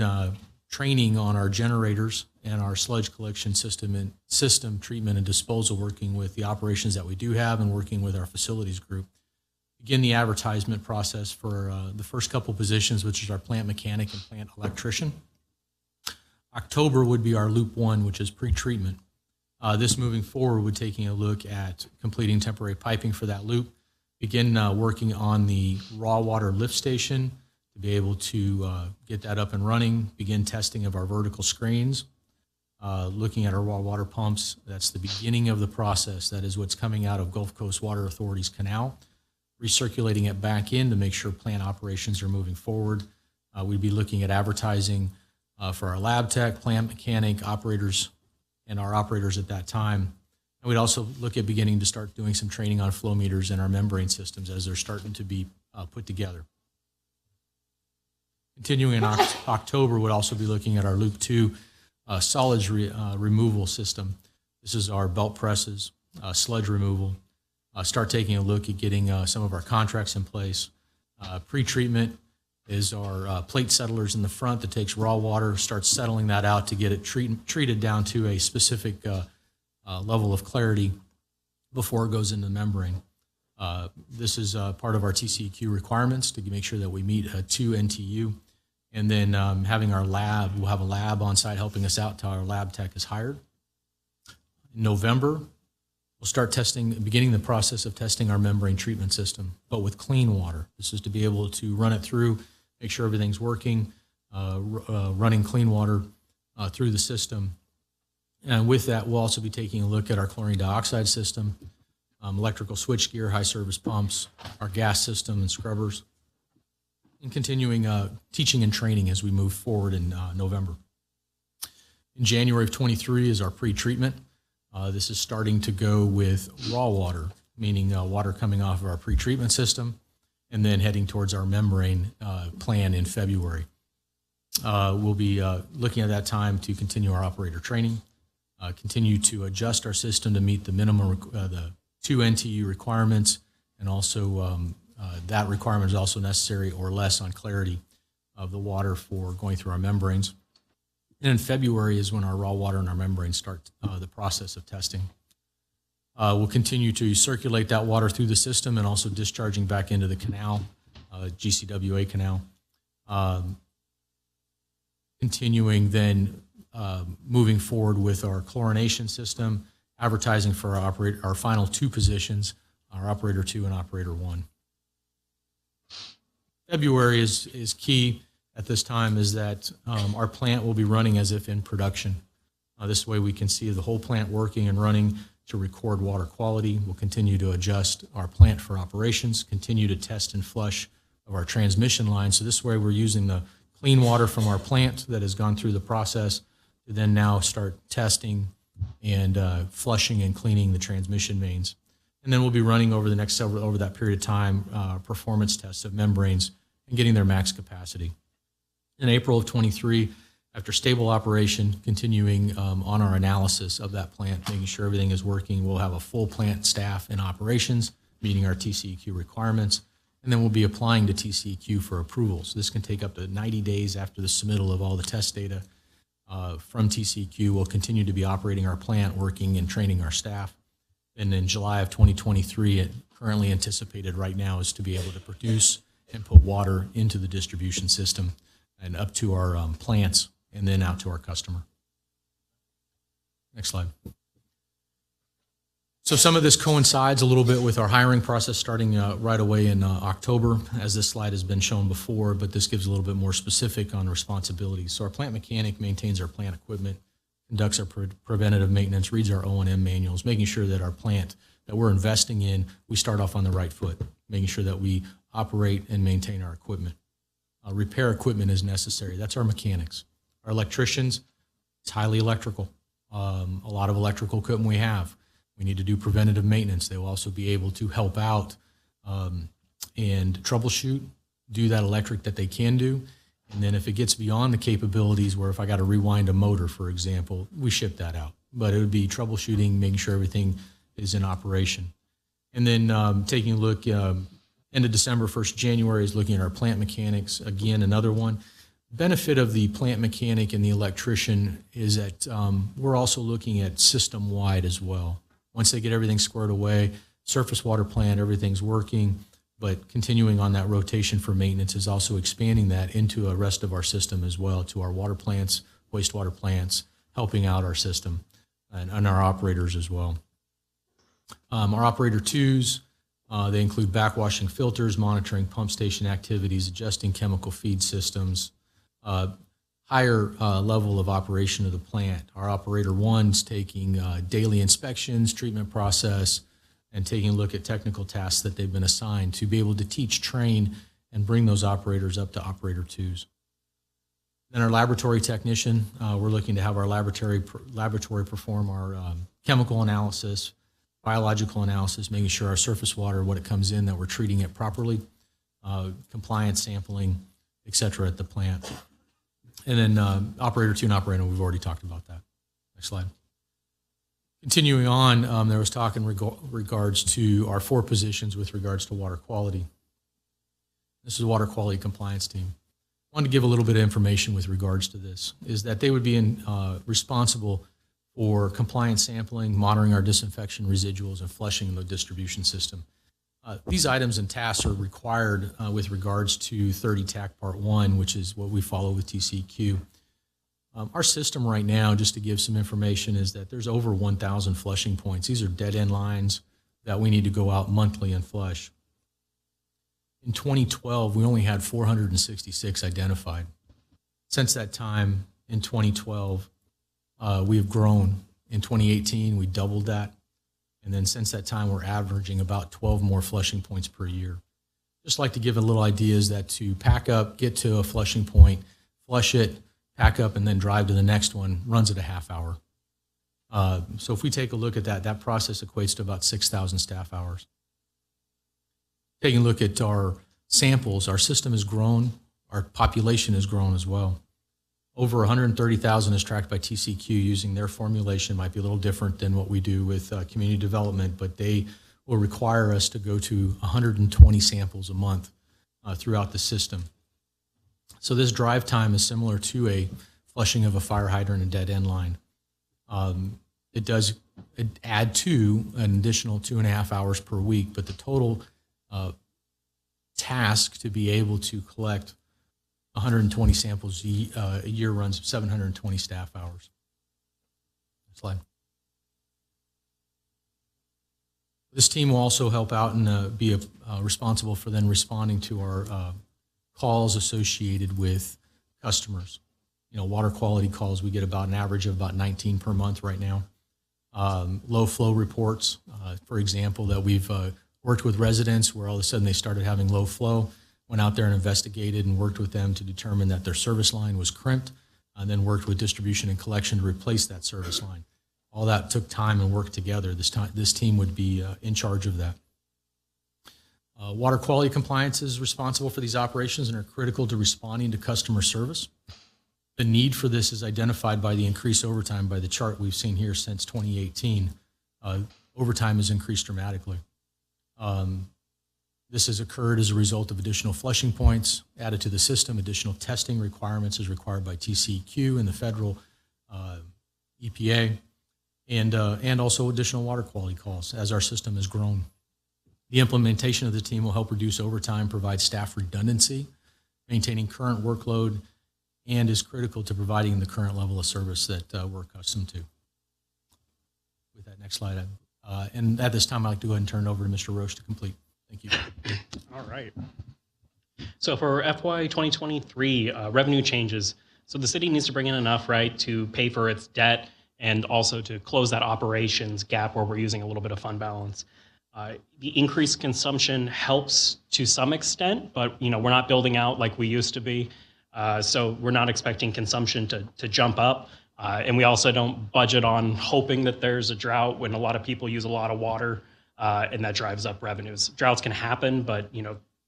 training on our generators and our sludge collection system treatment and disposal, working with the operations that we do have and working with our facilities group. Begin the advertisement process for the first couple positions, which is our plant mechanic and plant electrician. October would be our loop 1, which is pre-treatment. This moving forward would taking a look at completing temporary piping for that loop. Begin working on the raw water lift station to be able to get that up and running. Begin testing of our vertical screens. Looking at our raw water pumps. That's the beginning of the process. That is what's coming out of Gulf Coast Water Authority's canal. Recirculating it back in to make sure plant operations are moving forward. We'd be looking at advertising for our lab tech, plant mechanic, operators, and our operators at that time. And we'd also look at beginning to start doing some training on flow meters and our membrane systems as they're starting to be put together. Continuing in October, we'd also be looking at our Loop 2 solids removal system. This is our belt presses, sludge removal. Start taking a look at getting some of our contracts in place. Pre-treatment is our plate settlers in the front that takes raw water, starts settling that out to get it treated down to a specific level of clarity before it goes into the membrane. This is part of our TCEQ requirements to make sure that we meet 2 NTU. And then having our lab, we'll have a lab on site helping us out until our lab tech is hired. In November, we'll start beginning the process of testing our membrane treatment system, but with clean water. This is to be able to run it through, make sure everything's working, running clean water through the system. And with that, we'll also be taking a look at our chlorine dioxide system, electrical switchgear, high service pumps, our gas system and scrubbers, and continuing teaching and training as we move forward in November. In January of 23 is our pre-treatment. This is starting to go with raw water, meaning water coming off of our pre-treatment system, and then heading towards our membrane plan in February. We'll be looking at that time to continue our operator training, continue to adjust our system to meet the minimum, the 2 NTU requirements, and also that requirement is also necessary or less on clarity of the water for going through our membranes. And in February is when our raw water and our membranes start the process of testing. We'll continue to circulate that water through the system and also discharging back into the canal, GCWA canal. Continuing then moving forward with our chlorination system, advertising for our final 2 positions, our operator 2 and operator 1. February is key at this time, is that our plant will be running as if in production. This way we can see the whole plant working and running to record water quality. We'll continue to adjust our plant for operations, continue to test and flush of our transmission lines. So this way we're using the clean water from our plant that has gone through the process to then now start testing and flushing and cleaning the transmission mains. And then we'll be running over the next over that period of time, performance tests of membranes and getting their max capacity. In April of 23, after stable operation, continuing on our analysis of that plant, making sure everything is working, we'll have a full plant staff in operations, meeting our TCEQ requirements, and then we'll be applying to TCEQ for approvals. This can take up to 90 days after the submittal of all the test data from TCEQ. We'll continue to be operating our plant, working and training our staff. And in July of 2023, it currently anticipated right now is to be able to produce and put water into the distribution system and up to our plants and then out to our customer. Next slide. So some of this coincides a little bit with our hiring process starting right away in October, as this slide has been shown before, but this gives a little bit more specific on responsibilities. So our plant mechanic maintains our plant equipment, conducts our preventative maintenance, reads our O&M manuals, making sure that our plant that we're investing in, we start off on the right foot, making sure that we operate and maintain our equipment. Repair equipment is necessary. That's our mechanics. Our electricians, it's highly electrical. A lot of electrical equipment we have. We need to do preventative maintenance. They will also be able to help out and troubleshoot, do that electric that they can do. And then if it gets beyond the capabilities where if I got to rewind a motor, for example, we ship that out. But it would be troubleshooting, making sure everything is in operation. And then taking a look, end of December, 1st January is looking at our plant mechanics. Again, another one. Benefit of the plant mechanic and the electrician is that we're also looking at system-wide as well. Once they get everything squared away, surface water plant, everything's working, but continuing on that rotation for maintenance is also expanding that into the rest of our system as well, to our water plants, wastewater plants, helping out our system and our operators as well. Our operator twos, they include backwashing filters, monitoring pump station activities, adjusting chemical feed systems, higher level of operation of the plant. Our operator one's taking daily inspections, treatment process, and taking a look at technical tasks that they've been assigned to be able to teach, train, and bring those operators up to operator twos. Then our laboratory technician, we're looking to have our laboratory perform our chemical analysis, biological analysis, making sure our surface water, when it comes in, that we're treating it properly, compliance sampling, et cetera, at the plant. And then operator two and operator, we've already talked about that. Next slide. Continuing on, there was talk in regards to our 4 positions with regards to water quality. This is a water quality compliance team. I wanted to give a little bit of information with regards to this, is that they would be responsible for compliance sampling, monitoring our disinfection residuals, and flushing the distribution system. These items and tasks are required with regards to 30 TAC Part 1, which is what we follow with TCEQ. Our system right now, just to give some information, is that there's over 1,000 flushing points. These are dead-end lines that we need to go out monthly and flush. In 2012, we only had 466 identified. Since that time, in 2012, we have grown. In 2018, we doubled that. And then since that time, we're averaging about 12 more flushing points per year. Just like to give a little idea is that to pack up, get to a flushing point, flush it, pack up, and then drive to the next one runs at a half hour. So if we take a look at that, that process equates to about 6,000 staff hours. Taking a look at our samples, our system has grown, our population has grown as well. Over 130,000 is tracked by TCQ using their formulation. Might be a little different than what we do with community development, but they will require us to go to 120 samples a month throughout the system. So this drive time is similar to a flushing of a fire hydrant and dead end line. It does add to an additional 2.5 hours per week, but the total task to be able to collect 120 samples a year runs 720 staff hours. Next slide. This team will also help out and be responsible for then responding to our calls associated with customers. You know, water quality calls, we get about an average of about 19 per month right now. Low flow reports, for example, that we've worked with residents where all of a sudden they started having low flow, went out there and investigated and worked with them to determine that their service line was crimped, and then worked with distribution and collection to replace that service line. All that took time and work together. This team would be in charge of that. Water quality compliance is responsible for these operations and are critical to responding to customer service. The need for this is identified by the increased overtime by the chart we've seen here since 2018. Overtime has increased dramatically. This has occurred as a result of additional flushing points added to the system. Additional testing requirements is required by TCQ and the federal EPA, and also additional water quality calls as our system has grown. The implementation of the team will help reduce overtime, provide staff redundancy, maintaining current workload, and is critical to providing the current level of service that we're accustomed to. With that, next slide. And at this time, I'd like to go ahead and turn it over to Mr. Roche to complete. Thank you. All right. So for FY 2023 revenue changes, so the city needs to bring in enough, right, to pay for its debt and also to close that operations gap where we're using a little bit of fund balance. The increased consumption helps to some extent, but we're not building out like we used to be. So we're not expecting consumption to jump up. And we also don't budget on hoping that there's a drought when a lot of people use a lot of water, and that drives up revenues. Droughts can happen, but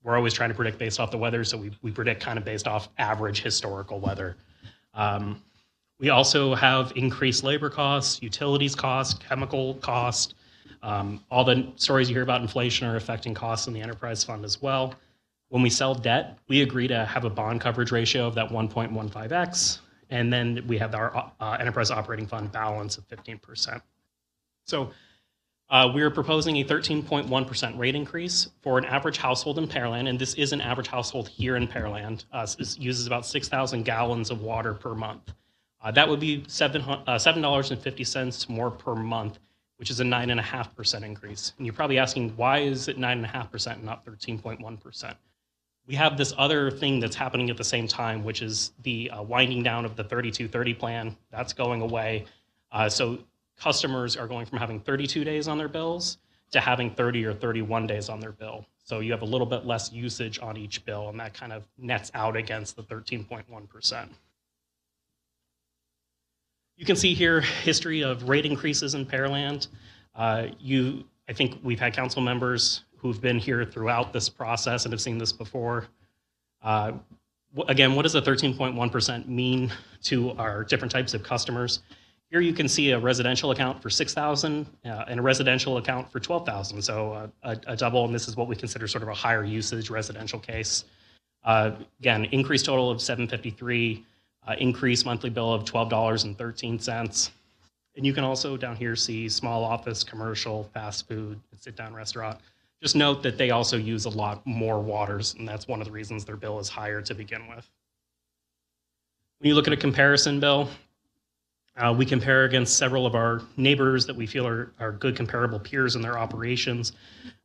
we're always trying to predict based off the weather, so we predict kind of based off average historical weather. We also have increased labor costs, utilities costs, chemical cost. All the stories you hear about inflation are affecting costs in the enterprise fund as well. When we sell debt, we agree to have a bond coverage ratio of that 1.15x, and then we have our enterprise operating fund balance of 15%. So we're proposing a 13.1% rate increase for an average household in Pearland, and this is an average household here in Pearland. It uses about 6,000 gallons of water per month. That would be $7.50 more per month, which is a 9.5% increase. And you're probably asking, why is it 9.5% and not 13.1%? We have this other thing that's happening at the same time, which is the winding down of the 3230 plan. That's going away. So customers are going from having 32 days on their bills to having 30 or 31 days on their bill. So you have a little bit less usage on each bill, and that kind of nets out against the 13.1%. You can see here history of rate increases in Pearland. I think we've had council members who've been here throughout this process and have seen this before. Again, what does a 13.1% mean to our different types of customers? Here you can see a residential account for $6,000 and a residential account for $12,000. So a double, and this is what we consider sort of a higher usage residential case. Again, increased total of $753, increased monthly bill of $12.13. And you can also down here see small office, commercial, fast food, and sit-down restaurant. Just note that they also use a lot more waters, and that's one of the reasons their bill is higher to begin with. When you look at a comparison bill, we compare against several of our neighbors that we feel are good comparable peers in their operations.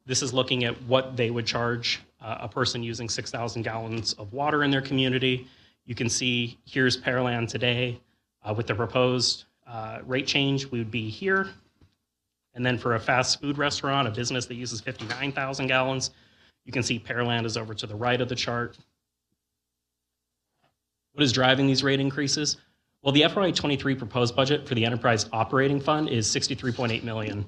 This is looking at what they would charge a person using 6,000 gallons of water in their community. You can see here's Pearland today with the proposed rate change, we would be here. And then for a fast food restaurant, a business that uses 59,000 gallons, you can see Pearland is over to the right of the chart. What is driving these rate increases? Well, the FY23 proposed budget for the enterprise operating fund is $63.8 million.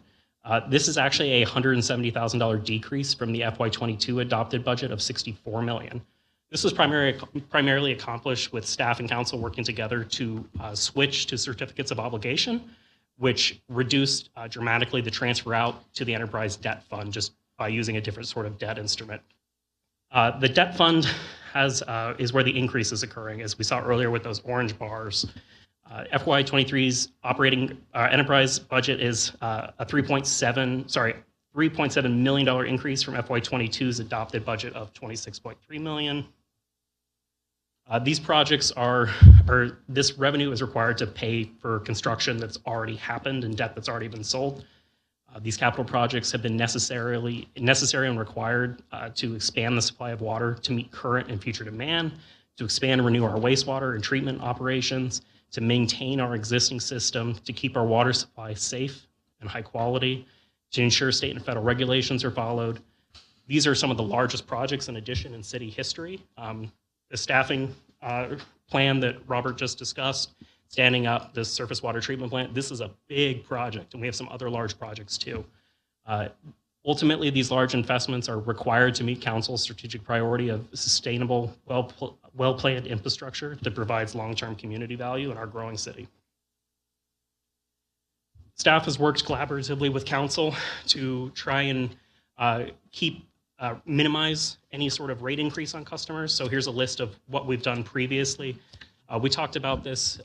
This is actually a $170,000 decrease from the FY22 adopted budget of $64 million. This was primarily accomplished with staff and council working together to switch to certificates of obligation, which reduced dramatically the transfer out to the enterprise debt fund just by using a different sort of debt instrument. The debt fund is where the increase is occurring, as we saw earlier with those orange bars. FY23's operating enterprise budget is a $3.7 million increase from FY22's adopted budget of $26.3 million. These projects this revenue is required to pay for construction that's already happened and debt that's already been sold. These capital projects have been necessary and required to expand the supply of water to meet current and future demand, to expand and renew our wastewater and treatment operations, to maintain our existing system, to keep our water supply safe and high quality, to ensure state and federal regulations are followed. These are some of the largest projects in addition in city history. The staffing plan that Robert just discussed, standing up this surface water treatment plant, this is a big project, and we have some other large projects too. Ultimately, these large investments are required to meet council's strategic priority of sustainable, well-planned infrastructure that provides long-term community value in our growing city. Staff has worked collaboratively with council to try and minimize any sort of rate increase on customers. So here's a list of what we've done previously. We talked about this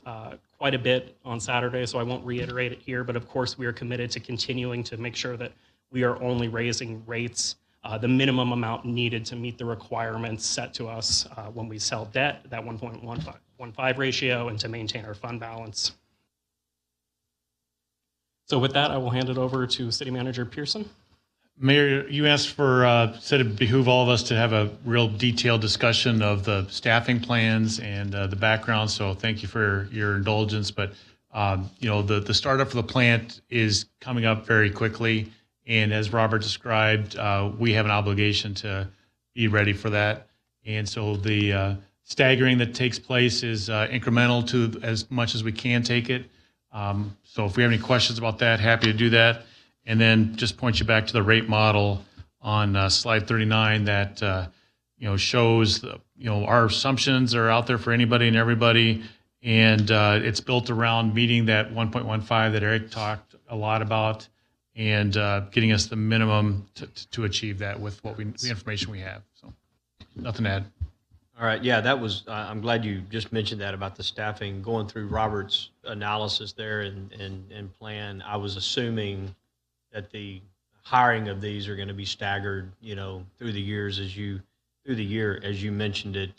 quite a bit on Saturday, so I won't reiterate it here, but of course we are committed to continuing to make sure that we are only raising rates the minimum amount needed to meet the requirements set to us when we sell debt, that 1.15 ratio, and to maintain our fund balance. So with that, I will hand it over to City Manager Pearson. Mayor, you asked said it behoove all of us to have a real detailed discussion of the staffing plans and the background. So thank you for your indulgence. But the startup for the plant is coming up very quickly, and as Robert described, we have an obligation to be ready for that. And so the staggering that takes place is incremental to as much as we can take it. So if we have any questions about that, happy to do that. And then just point you back to the rate model on slide 39 that shows our assumptions are out there for anybody and everybody, and it's built around meeting that 1.15 that Eric talked a lot about, and getting us the minimum to achieve that with the information we have. So nothing to add. All right. Yeah, that was, I'm glad you just mentioned that about the staffing. Going through Robert's analysis there and plan, I was assuming that the hiring of these are going to be staggered, through the years as you mentioned it,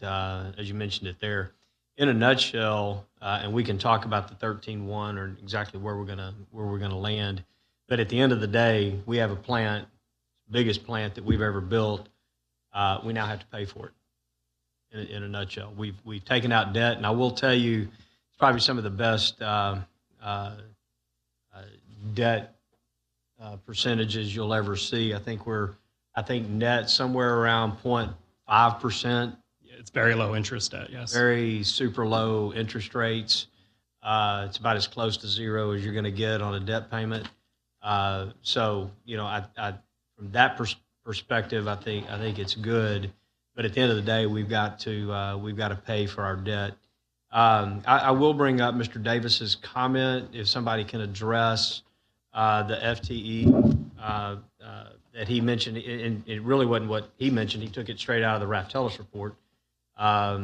there. In a nutshell, and we can talk about the 13.1 or exactly where we're gonna land. But at the end of the day, we have a plant, biggest plant that we've ever built. We now have to pay for it. In a nutshell, we've taken out debt, and I will tell you, it's probably some of the best debt percentages you'll ever see. I think net somewhere around 0.5%. It's very low interest debt, yes. Very super low interest rates. It's about as close to zero as you're going to get on a debt payment. So from that perspective, I think it's good. But at the end of the day, we've got to pay for our debt. I will bring up Mr. Davis's comment if somebody can address the FTE that he mentioned, and it really wasn't what he mentioned. He took it straight out of the Raftelis report.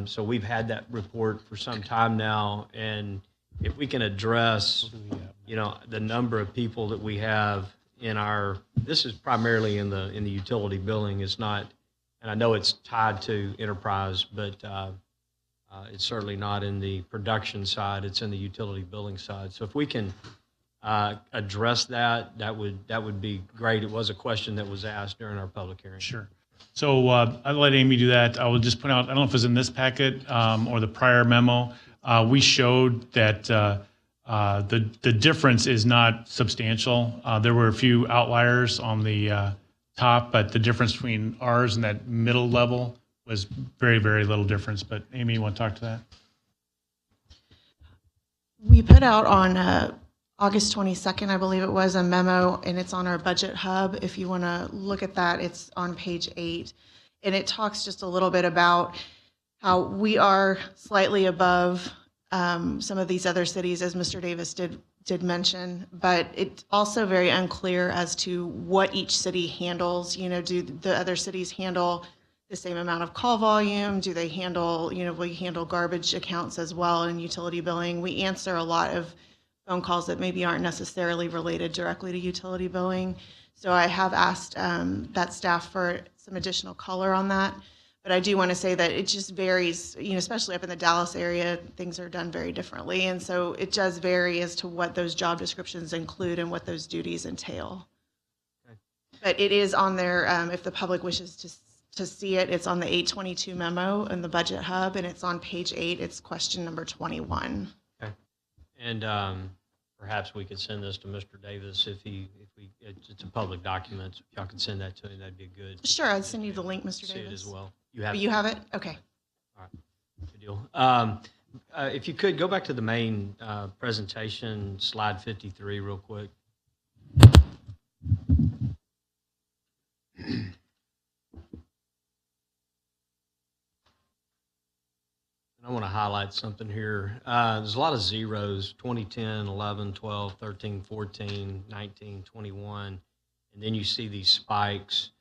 So we've had that report for some time now, and if we can address, the number of people that we have in this is primarily in the utility billing. It's not, and I know it's tied to enterprise, but It's certainly not in the production side, it's in the utility billing side. So if we can address that, that would be great. It was a question that was asked during our public hearing. Sure. So I'll let Amy do that. I will just point out, I don't know if it was in this packet or the prior memo, we showed that the difference is not substantial. There were a few outliers on the top, but the difference between ours and that middle level was very, very little difference. But Amy, you want to talk to that? We put out on August 22nd, I believe it was, a memo, and it's on our budget hub. If you want to look at that, it's on page 8. And it talks just a little bit about how we are slightly above some of these other cities, as Mr. Davis did mention, but it's also very unclear as to what each city handles. You know, do the other cities handle the same amount of call volume? Do they handle, we handle garbage accounts as well and utility billing. We answer a lot of phone calls that maybe aren't necessarily related directly to utility billing. So I have asked that staff for some additional color on that. But I do want to say that it just varies, especially up in the Dallas area, things are done very differently. And so it does vary as to what those job descriptions include and what those duties entail. Okay. But it is on there, if the public wishes to see it, it's on the 822 memo in the budget hub, and it's on page 8. It's question number 21. Okay. And perhaps we could send this to Mr. Davis it's a public document. If y'all could send that to him, that'd be good. Sure, I'll send you the link, Mr. Davis. See it as well. You have it? Okay. All right. Good deal. If you could go back to the main presentation, slide 53, real quick. I want to highlight something here. There's a lot of zeros, 2010, 11, 12, 13, 14, 19, 21, and then you see these spikes,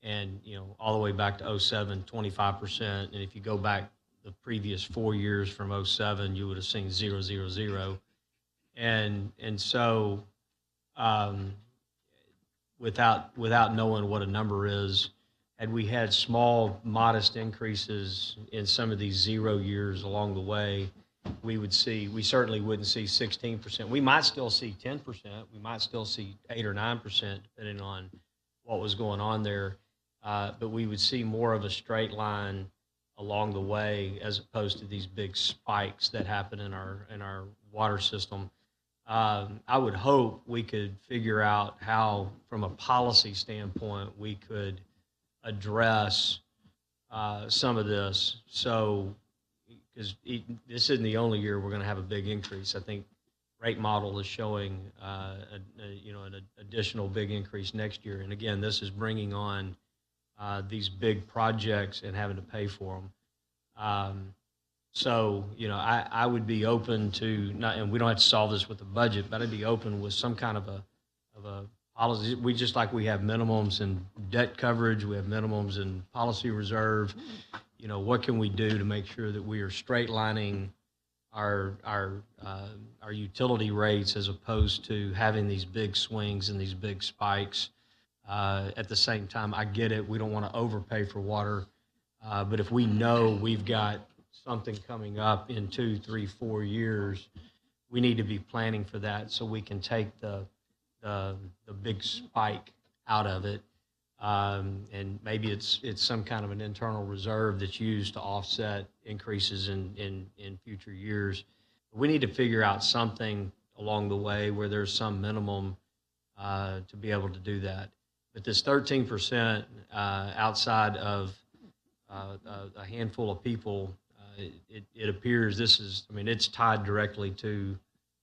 and all the way back to 07, 25%. And if you go back the previous 4 years from 07, you would have seen 0, 0, 0. And so without knowing what a number is, had we had small, modest increases in some of these 0 years along the way, we certainly wouldn't see 16%. We might still see 10%. We might still see 8 or 9%, depending on what was going on there. But we would see more of a straight line along the way, as opposed to these big spikes that happen in our water system. I would hope we could figure out how, from a policy standpoint, we could address some of this. So, because this isn't the only year we're going to have a big increase. I think rate model is showing an additional big increase next year. And again, this is bringing on these big projects and having to pay for them. So, I would be open to, and we don't have to solve this with the budget, but I'd be open with some kind of a policy. We just like we have minimums in debt coverage, we have minimums in policy reserve. What can we do to make sure that we are straight lining our utility rates, as opposed to having these big swings and these big spikes? At the same time, I get it. We don't want to overpay for water, but if we know we've got something coming up in 2, 3, 4 years, we need to be planning for that so we can take the big spike out of it, and maybe it's some kind of an internal reserve that's used to offset increases in future years. We need to figure out something along the way where there's some minimum to be able to do that. But this 13% outside of a handful of people, it appears it's tied directly to,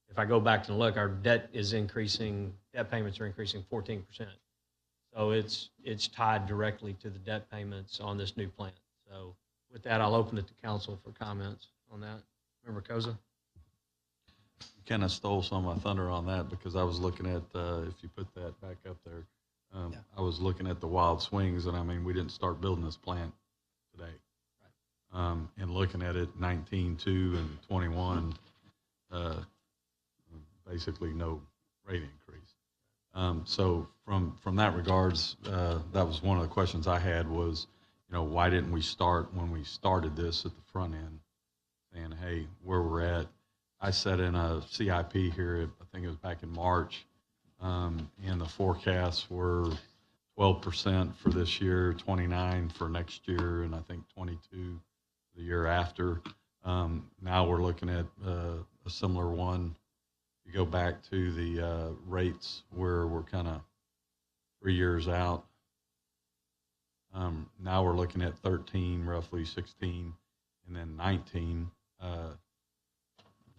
if I go back and look, our debt payments are increasing 14%. So it's tied directly to the debt payments on this new plan. So with that, I'll open it to council for comments on that. Member Koza? You kind of stole some of my thunder on that, because I was looking at, if you put that back up there, I was looking at the wild swings, and we didn't start building this plant today. Right. And looking at it, 19.2 and 21, basically no rate increase. So from that regards, that was one of the questions I had was, why didn't we start when we started this at the front end, saying, hey, where we're at. I set in a CIP here, I think it was back in March, and the forecasts were 12% for this year, 29 for next year, and I think 22 the year after. Now we're looking at a similar one. You go back to the rates where we're kind of 3 years out. Now we're looking at 13, roughly 16, and then 19.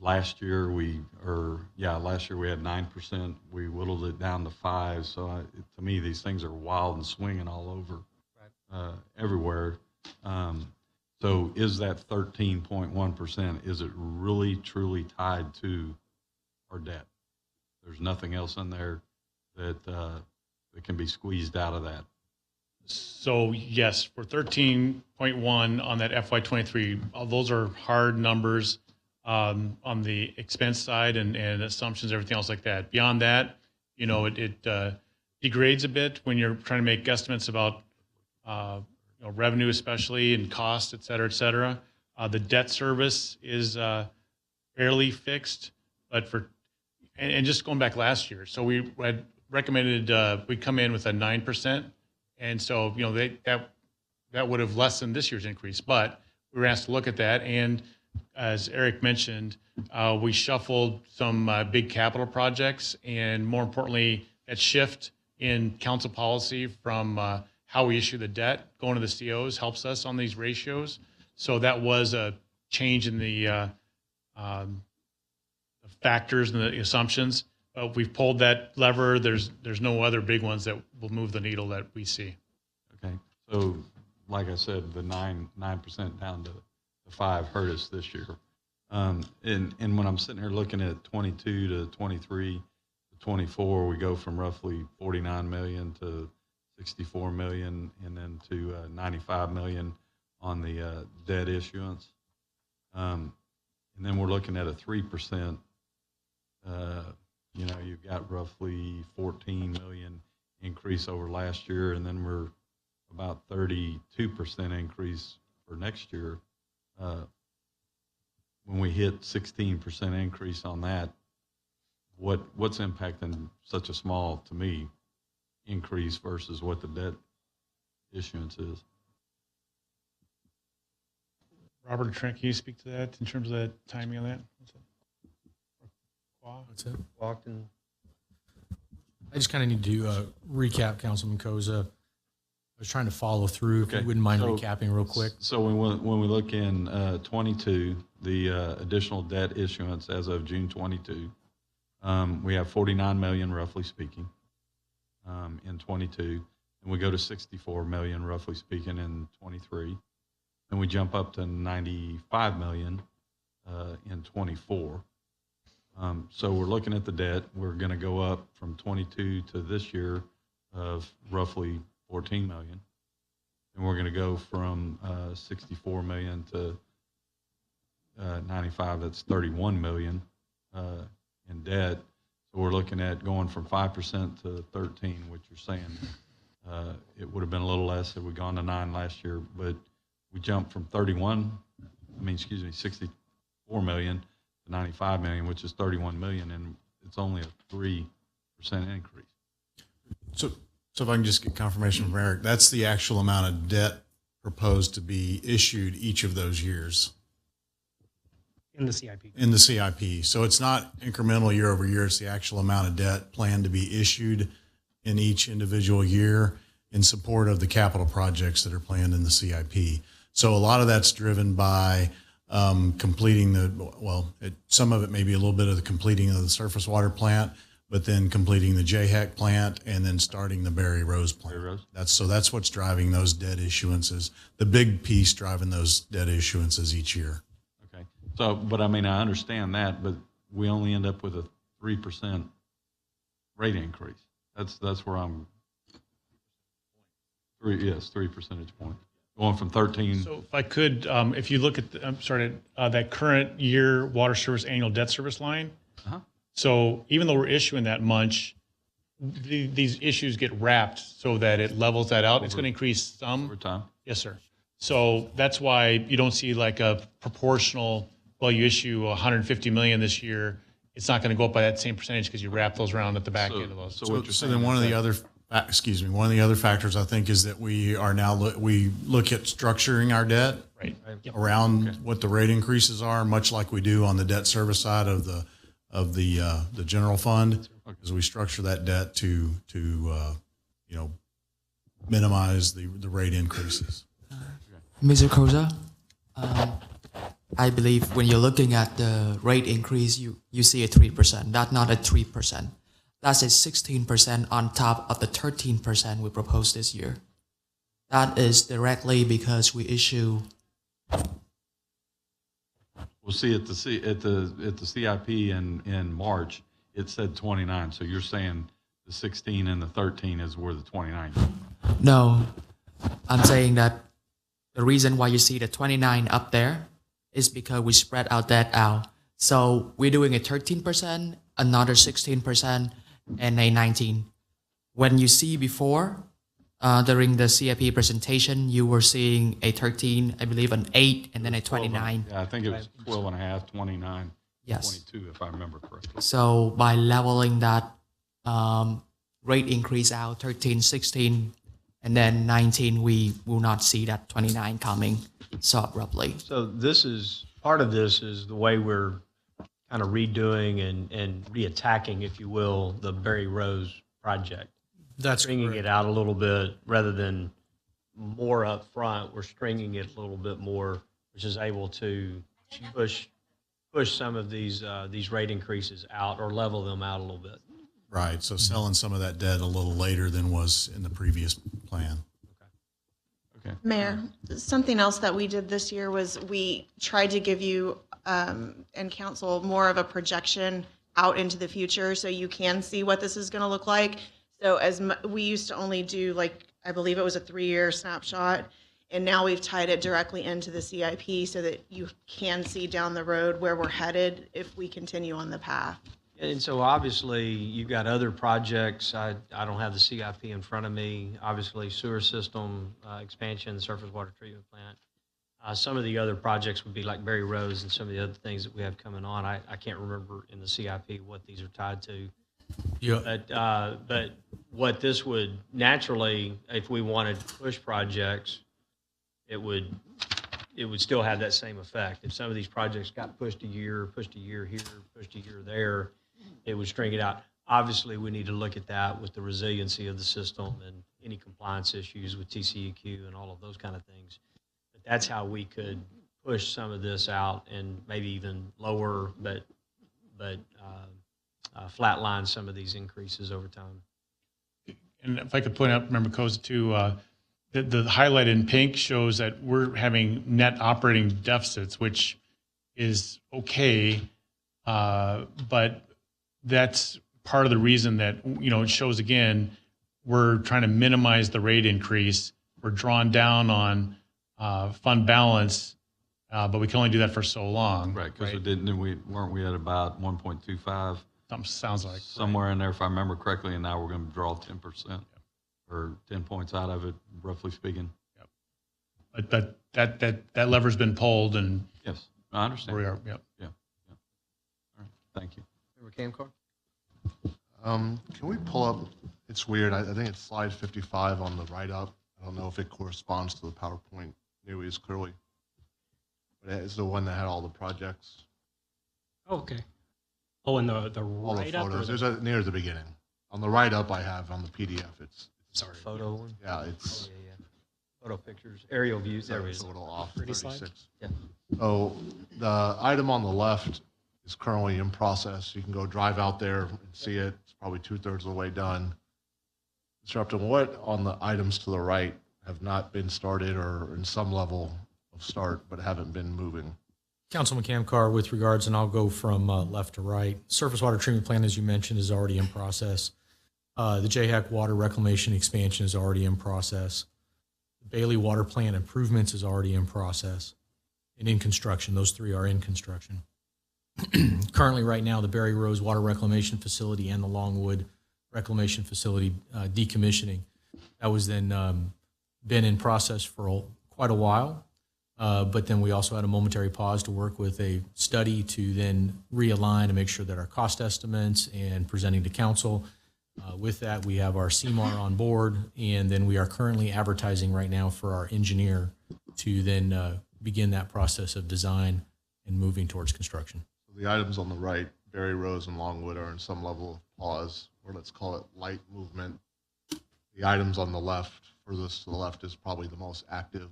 Last year we had 9%. We whittled it down to 5. So to me, these things are wild and swinging all over, everywhere. So is that 13.1%? Is it really truly tied to our debt? There's nothing else in there that can be squeezed out of that. So yes, for 13.1 on that FY23, those are hard numbers on the expense side and assumptions, everything else like that. Beyond that, it degrades a bit when you're trying to make estimates about revenue, especially, and cost, et cetera, et cetera. The debt service is fairly fixed, but and just going back last year, so we had recommended we come in with a 9%. And so, that would have lessened this year's increase, but we were asked to look at that. And as Eric mentioned, we shuffled some big capital projects, and more importantly, that shift in council policy from how we issue the debt going to the COs helps us on these ratios. So that was a change in the factors and the assumptions. We've pulled that lever. There's no other big ones that will move the needle that we see. Okay. So, like I said, the 9% down to 5 hurt us this year. And when I'm sitting here looking at 22 to 23 to 24, we go from roughly 49 million to 64 million, and then to 95 million on the debt issuance. And then we're looking at a 3%. You've got roughly 14 million increase over last year, and then we're about 32% increase for next year. When we hit 16% increase on that, what's impacting such a small, to me, increase versus what the debt issuance is? Robert or Trent, can you speak to that in terms of the timing of that? What's it? Walked in. I just kind of need to recap, Councilman Koza. I was trying to follow through. If you wouldn't mind recapping real quick. So when we look in 22, the additional debt issuance as of June 22, we have 49 million, roughly speaking, in 22, and we go to 64 million, roughly speaking, in 23. Then we jump up to 95 million in 24. So we're looking at the debt. We're going to go up from 22 to this year of roughly 14 million. And we're going to go from 64 million to 95. That's 31 million in debt. So we're looking at going from 5% to 13, which you're saying it would have been a little less had we gone to 9 last year. But we jumped from 64 million to 95 million, which is 31 million, and it's only a 3% increase. So if I can just get confirmation from Eric, that's the actual amount of debt proposed to be issued each of those years. In the CIP. In the CIP. So it's not incremental year over year. It's the actual amount of debt planned to be issued in each individual year in support of the capital projects that are planned in the CIP. So a lot of that's driven by completing some of it may be a little bit of the completing of the surface water plant, but then completing the JHEC plant and then starting the Barry Rose plant. That's what's driving those debt issuances. The big piece driving those debt issuances each year. Okay. So, but I mean, I understand that, but we only end up with a 3% rate increase. That's where I'm. 3 percentage points. Going from 13. So if I could, if you look at, that current year water service annual debt service line. So even though we're issuing that much, these issues get wrapped so that it levels that out. It's going to increase some. Over time. Yes, sir. So that's why you don't see like a proportional, well, you issue 150 million this year, it's not going to go up by that same percentage because you wrap those around at the back end of those. So then one of the other, one of the other factors I think is that we are now, we look at structuring our debt around what the rate increases are, much like we do on the debt service side of the general fund, as we structure that debt to minimize the rate increases. Mr. Koza, I believe when you're looking at the rate increase, you see a 3%. That's not a 3%. That's a 16% on top of the 13% we proposed this year. That is directly because we issue. We'll see at the CIP in March, it said 29. So you're saying the 16 and the 13 is where the 29. No, I'm saying that the reason why you see the 29 up there is because we spread out that out. So we're doing a 13%, another 16%, and a 19. When you see before, during the CIP presentation, you were seeing a 13, I believe an 8, and then a 29. Yeah, I think it was 12 and a half, 29, yes. 22, if I remember correctly. So by leveling that rate increase out, 13, 16, and then 19, we will not see that 29 coming so abruptly. So this is, part of this is the way we're kind of redoing and reattacking, if you will, the Berry Rose project. That's stringing correct. it out a little bit rather than more up front. We're stringing it a little bit more, which is able to push some of these rate increases out or level them out a little bit. Right. So selling some of that debt a little later than was in the previous plan. Okay. Mayor, something else that we did this year was we tried to give you and council more of a projection out into the future so you can see what this is going to look like. So we used to only do, like, I believe it was a 3-year snapshot, and now we've tied it directly into the CIP so that you can see down the road where we're headed if we continue on the path. And so obviously you've got other projects. I don't have the CIP in front of me. Obviously sewer system expansion, surface water treatment plant. Some of the other projects would be like Berry Rose and some of the other things that we have coming on. I can't remember in the CIP what these are tied to. Yeah. But what this would naturally, if we wanted to push projects, it would still have that same effect. If some of these projects got pushed a year here, pushed a year there, it would string it out. Obviously, we need to look at that with the resiliency of the system and any compliance issues with TCEQ and all of those kind of things. But that's how we could push some of this out and maybe even lower, but flatline some of these increases over time. And if I could point out, remember, Koza, too, the highlight in pink shows that we're having net operating deficits, which is okay, but that's part of the reason that, it shows, again, we're trying to minimize the rate increase. We're drawn down on fund balance, but we can only do that for so long. Right, because weren't we at about 1.25? Something sounds like. Somewhere in there, if I remember correctly, and now we're going to draw 10% or 10 points out of it, roughly speaking. Yep. But that lever's been pulled, and yes, I understand. We are. Yep. Yeah. All right. Thank you. Camcard? Can we pull up? It's weird. I think it's slide 55 on the write-up. I don't know if it corresponds to the PowerPoint news clearly, but it's the one that had all the projects. Oh, okay. Oh, and the All the write-up? photos. There's near the beginning. On the write-up I have on the PDF. It's sorry. Photo one? Yeah, it's. Yeah. Photo pictures, aerial views. There it is. A little off. Pretty 36. slide? Yeah. So the item on the left is currently in process. You can go drive out there and see it. It's probably 2/3 of the way done. Mr. Upton, what on the items to the right have not been started or in some level of start but haven't been moving? Councilman Camcar, with regards, and I'll go from left to right. Surface water treatment plant, as you mentioned, is already in process. The JHAC water reclamation expansion is already in process. The Bailey water plant improvements is already in process and in construction. Those three are in construction. Currently, right now, the Berry Rose water reclamation facility and the Longwood reclamation facility decommissioning. That was then been in process for quite a while. But then we also had a momentary pause to work with a study to then realign and make sure that our cost estimates and presenting to council. With that, we have our CMAR on board, and then we are currently advertising right now for our engineer to then begin that process of design and moving towards construction. The items on the right, Berry Rose and Longwood, are in some level of pause, or let's call it light movement. The items on the left, furthest to the left, is probably the most active.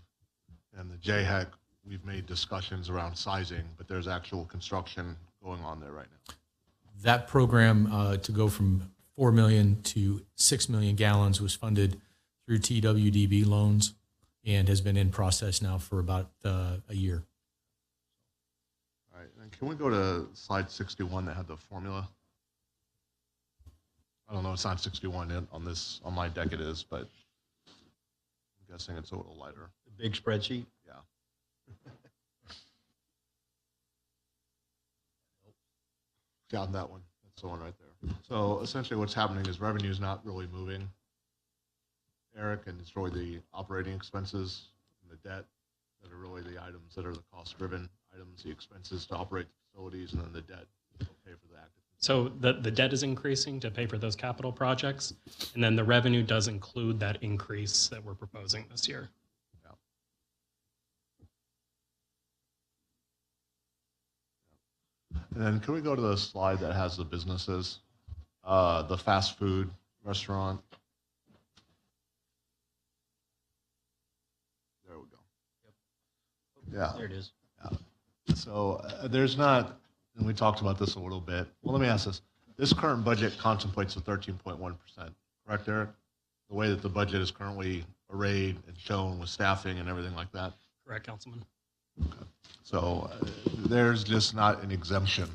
And the JHEC, we've made discussions around sizing, but there's actual construction going on there right now. That program to go from 4 million to 6 million gallons was funded through TWDB loans and has been in process now for about a year. All right, and can we go to slide 61 that had the formula? I don't know, it's not 61 on this, on my deck it is, but I'm guessing it's a little lighter. The big spreadsheet? Yeah. Got that one. That's the one right there. So essentially what's happening is revenue is not really moving. Eric, and it's really the operating expenses and the debt that are really the items that are the cost-driven items, the expenses to operate the facilities, and then the debt will pay for the active. So the debt is increasing to pay for those capital projects, and then the revenue does include that increase that we're proposing this year. And then can we go to the slide that has the businesses, the fast food restaurant? There we go. Yeah. There it is. Yeah. So there's not, and we talked about this a little bit. Well, let me ask this. This current budget contemplates a 13.1%, correct, Eric? The way that the budget is currently arrayed and shown with staffing and everything like that? Correct, Councilman. Okay. So there's just not an exemption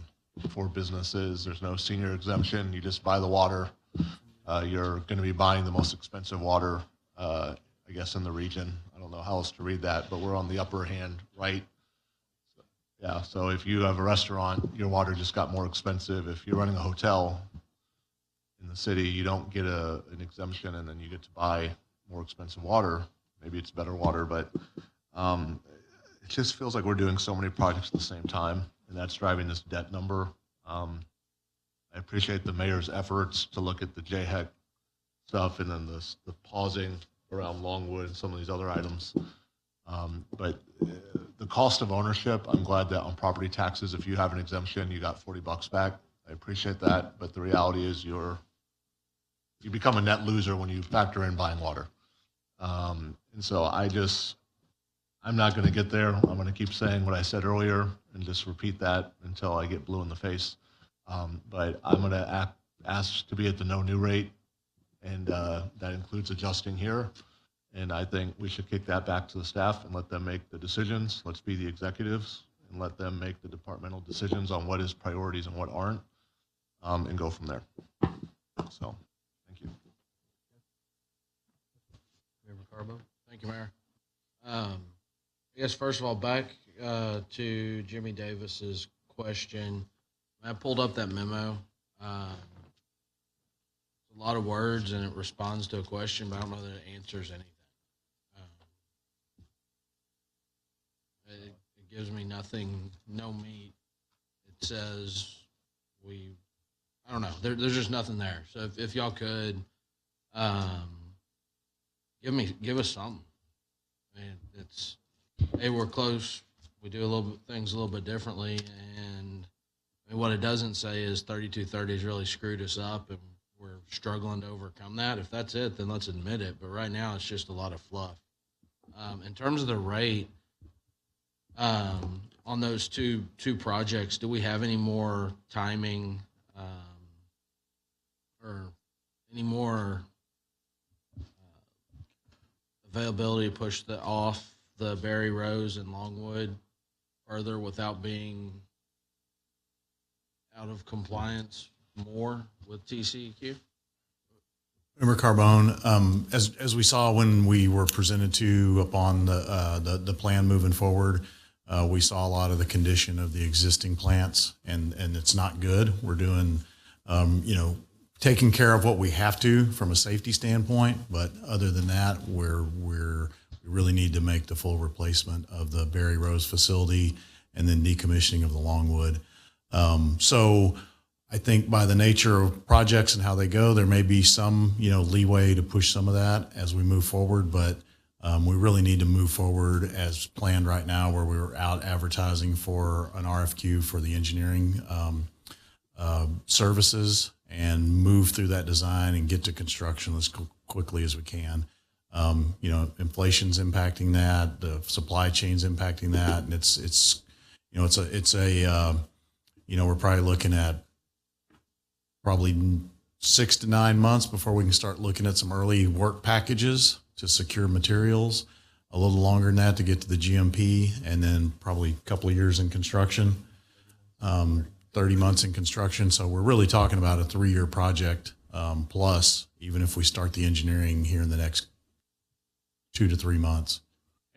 for businesses. There's no senior exemption. You just buy the water. You're going to be buying the most expensive water, I guess, in the region. I don't know how else to read that, but we're on the upper hand right. Yeah, so if you have a restaurant, your water just got more expensive. If you're running a hotel in the city, you don't get an exemption, and then you get to buy more expensive water. Maybe it's better water, but it just feels like we're doing so many projects at the same time, and that's driving this debt number. I appreciate the mayor's efforts to look at the JHEC stuff and then the pausing around Longwood and some of these other items. But the cost of ownership, I'm glad that on property taxes, if you have an exemption, you got $40 back. I appreciate that, but the reality is you become a net loser when you factor in buying water. And so I'm not going to get there. I'm going to keep saying what I said earlier and just repeat that until I get blue in the face. But I'm going to ask to be at the no new rate, and that includes adjusting here. And I think we should kick that back to the staff and let them make the decisions. Let's be the executives and let them make the departmental decisions on what is priorities and what aren't, and go from there. So, thank you. Member Carbo? Thank you, Mayor. I guess first of all, back to Jimmy Davis's question. I pulled up that memo. A lot of words, and it responds to a question, but I don't know that it answers anything. It gives me nothing, no meat. It says I don't know. There's just nothing there. So if y'all could, give us something. I mean, hey, we're close. We do things a little bit differently, and what it doesn't say is 3230 has really screwed us up, and we're struggling to overcome that. If that's it, then let's admit it. But right now, it's just a lot of fluff. In terms of the rate, on those two projects, do we have any more timing or any more availability to push off the Berry Rose and Longwood further without being out of compliance more with TCEQ? Member Carbone, as we saw when we were presented to upon the plan moving forward, we saw a lot of the condition of the existing plants, and it's not good. We're doing, taking care of what we have to from a safety standpoint, but other than that, we're We really need to make the full replacement of the Barry Rose facility and then decommissioning of the Longwood. So I think by the nature of projects and how they go, there may be some, leeway to push some of that as we move forward, but we really need to move forward as planned right now, where we're out advertising for an RFQ for the engineering services and move through that design and get to construction as quickly as we can. Inflation's impacting that, the supply chain's impacting that, and we're probably looking at 6 to 9 months before we can start looking at some early work packages to secure materials, a little longer than that to get to the GMP, and then probably a couple of years in construction, 30 months in construction. So we're really talking about a 3-year project plus, even if we start the engineering here in the next 2 to 3 months.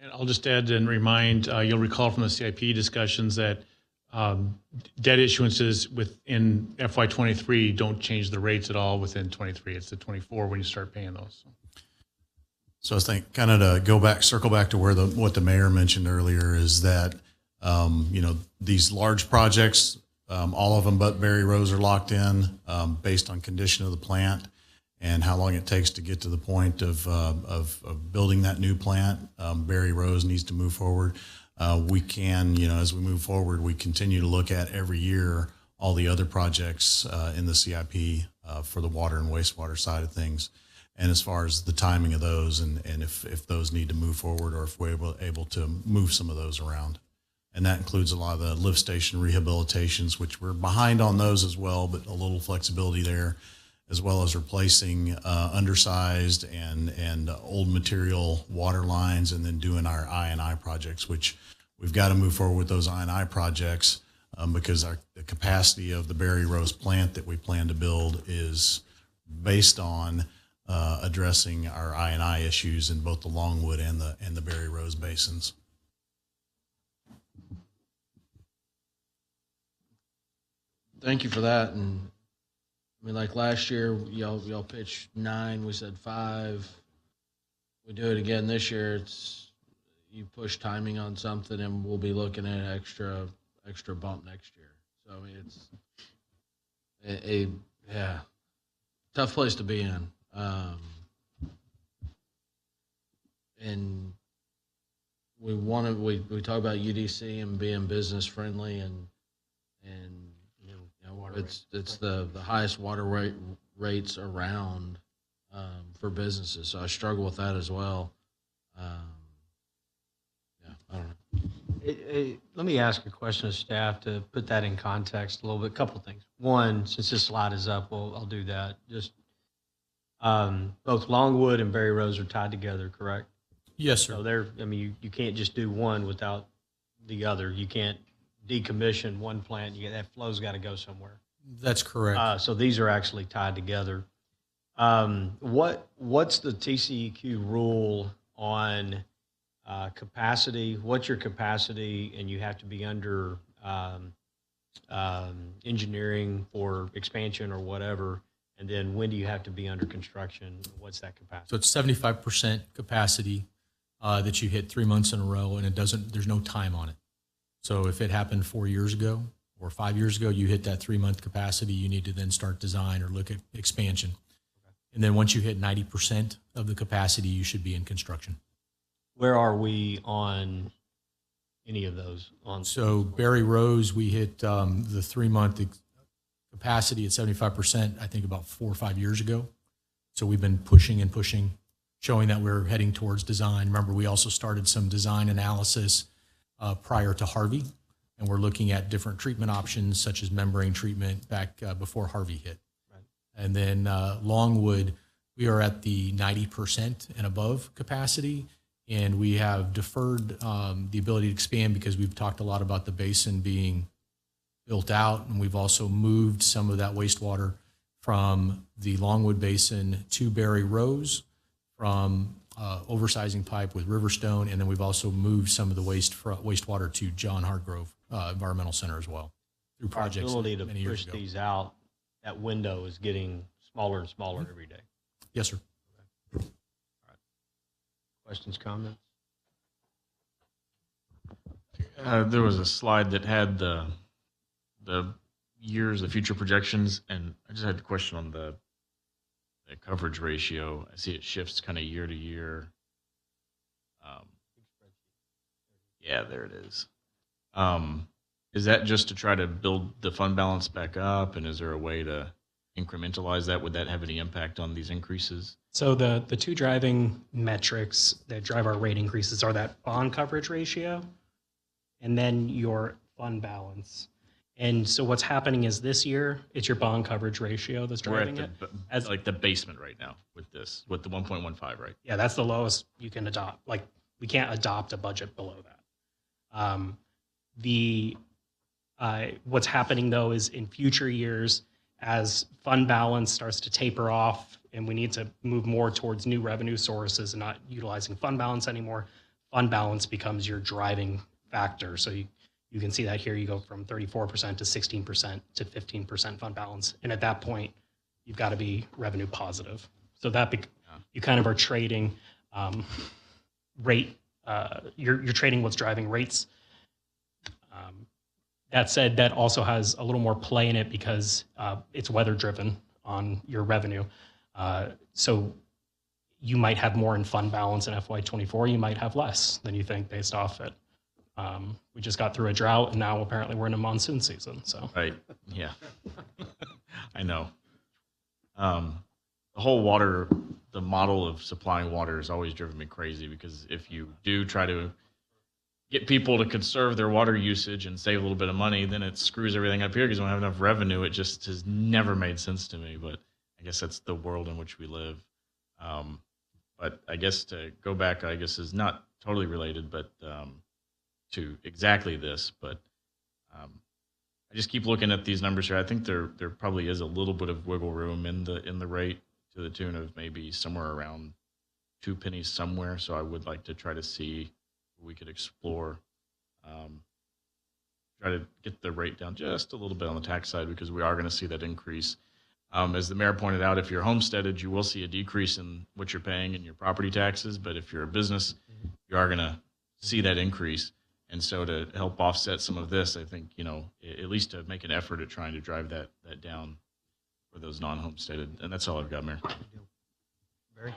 And I'll just add and remind, you'll recall from the CIP discussions that debt issuances within FY23 don't change the rates at all within 23. It's the 24 when you start paying those. So I think kind of to circle back to what the mayor mentioned earlier is that, these large projects, all of them but Barry Rose are locked in based on condition of the plant and how long it takes to get to the point of building that new plant. Barry Rose needs to move forward. We can, as we move forward, we continue to look at every year all the other projects in the CIP for the water and wastewater side of things. And as far as the timing of those and if those need to move forward or if we're able to move some of those around. And that includes a lot of the lift station rehabilitations, which we're behind on those as well, but a little flexibility there, as well as replacing undersized and old material water lines, and then doing our I&I projects, which we've got to move forward with those I&I projects because the capacity of the Barry Rose plant that we plan to build is based on addressing our I&I issues in both the Longwood and the Barry Rose basins. Thank you for that. And I mean, like last year, y'all pitched 9. We said 5. We do it again this year. You push timing on something, and we'll be looking at an extra bump next year. So I mean, it's a tough place to be in. And we talk about UDC and being business friendly, and it's the highest water rates around for businesses. So I struggle with that as well. I don't know. Let me ask a question of staff to put that in context a little bit. A couple things. One, since this slide is up, I'll do that. Just both Longwood and Barry Rose are tied together, correct? Yes, sir. So you can't just do one without the other. You can't decommission one plant. That flow's got to go somewhere. That's correct. So these are actually tied together. What's the TCEQ rule on capacity? What's your capacity? And you have to be under engineering for expansion or whatever. And then when do you have to be under construction? What's that capacity? So it's 75% capacity that you hit 3 months in a row, and there's no time on it. So if it happened 4 years ago or 5 years ago, you hit that 3-month capacity, you need to then start design or look at expansion. Okay. And then once you hit 90% of the capacity, you should be in construction. Where are we on any of those? So Barry Rose, we hit the 3-month capacity at 75%, I think about 4 or 5 years ago. So we've been pushing and pushing, showing that we're heading towards design. Remember, we also started some design analysis prior to Harvey, and we're looking at different treatment options such as membrane treatment back before Harvey hit. Right. And then Longwood, we are at the 90% and above capacity, and we have deferred the ability to expand because we've talked a lot about the basin being built out, and we've also moved some of that wastewater from the Longwood Basin to Barry Rose from oversizing pipe with Riverstone, and then we've also moved some of the wastewater to John Hartgrove Environmental Center as well through projects Our ability to many years push ago. these out, that window is getting smaller and smaller every day. Yes, sir. Okay. All right. Questions, comments? There was a slide that had the years, the future projections, and I just had a question on the coverage ratio. I see it shifts kind of year to year. Yeah, there it is. Is that just to try to build the fund balance back up, and is there a way to incrementalize that? Would that have any impact on these increases? So the two driving metrics that drive our rate increases are that bond coverage ratio and then your fund balance. And so what's happening is this year, it's your bond coverage ratio that's We're driving at it. as like the basement right now with the 1.15, right? Yeah, that's the lowest you can adopt. Like, we can't adopt a budget below that. What's happening though is in future years, as fund balance starts to taper off and we need to move more towards new revenue sources and not utilizing fund balance anymore, fund balance becomes your driving factor. So you can see that here, you go from 34% to 16% to 15% fund balance. And at that point, you've got to be revenue positive. So that you kind of are trading rate, you're trading what's driving rates. That said, that also has a little more play in it because it's weather driven on your revenue. So you might have more in fund balance in FY24, you might have less than you think based off it. We just got through a drought and now apparently we're in a monsoon season. So Right. Yeah. I know. The whole water, the model of supplying water has always driven me crazy because if you do try to get people to conserve their water usage and save a little bit of money, then it screws everything up here because we don't have enough revenue. It just has never made sense to me, but I guess that's the world in which we live. But I guess to go back, I guess is not totally related, but to exactly this, but I just keep looking at these numbers here. I think there probably is a little bit of wiggle room in the rate to the tune of maybe somewhere around 2 pennies somewhere. So I would like to try to see if we could explore, try to get the rate down just a little bit on the tax side because we are going to see that increase. As the mayor pointed out, if you're homesteaded, you will see a decrease in what you're paying in your property taxes. But if you're a business, you are going to see that increase. And so to help offset some of this, I think, at least to make an effort at trying to drive that down for those non-homesteaded. And that's all I've got, Mayor. Barry?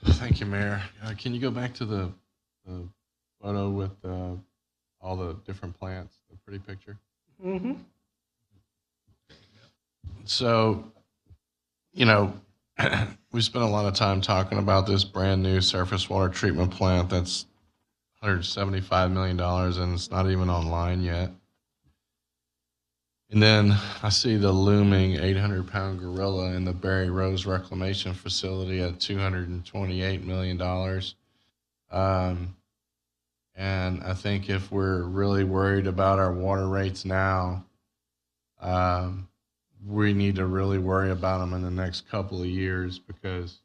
Thank you, Mayor. Can you go back to the photo with all the different plants, the pretty picture? Mm-hmm. So, we spent a lot of time talking about this brand new surface water treatment plant that's $175 million and it's not even online yet. And then I see the looming 800-pound gorilla in the Barry Rose Reclamation Facility at $228 million. And I think if we're really worried about our water rates now, we need to really worry about them in the next couple of years because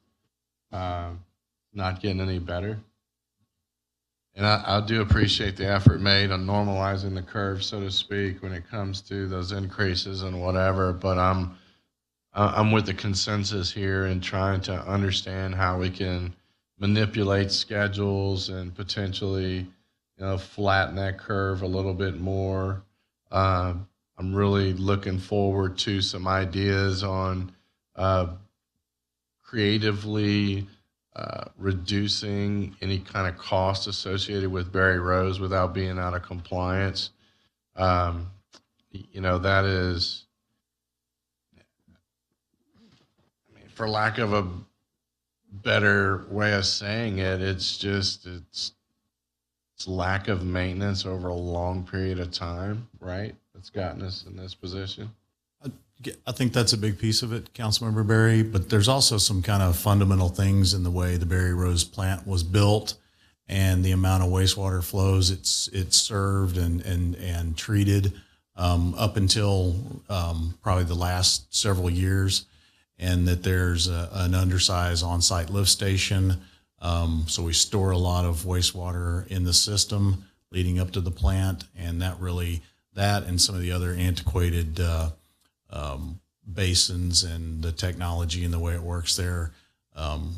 not getting any better. And I do appreciate the effort made on normalizing the curve, so to speak, when it comes to those increases and whatever. But I'm with the consensus here in trying to understand how we can manipulate schedules and potentially, flatten that curve a little bit more. I'm really looking forward to some ideas on creatively reducing any kind of cost associated with Barry Rose without being out of compliance. That is, for lack of a better way of saying it, it's lack of maintenance over a long period of time, right? That's gotten us in this position. I think that's a big piece of it, Councilmember Barry, but there's also some kind of fundamental things in the way the Barry Rose plant was built and the amount of wastewater flows it's served and treated up until probably the last several years, and that there's an undersized on-site lift station. So we store a lot of wastewater in the system leading up to the plant, and that and some of the other antiquated basins and the technology and the way it works there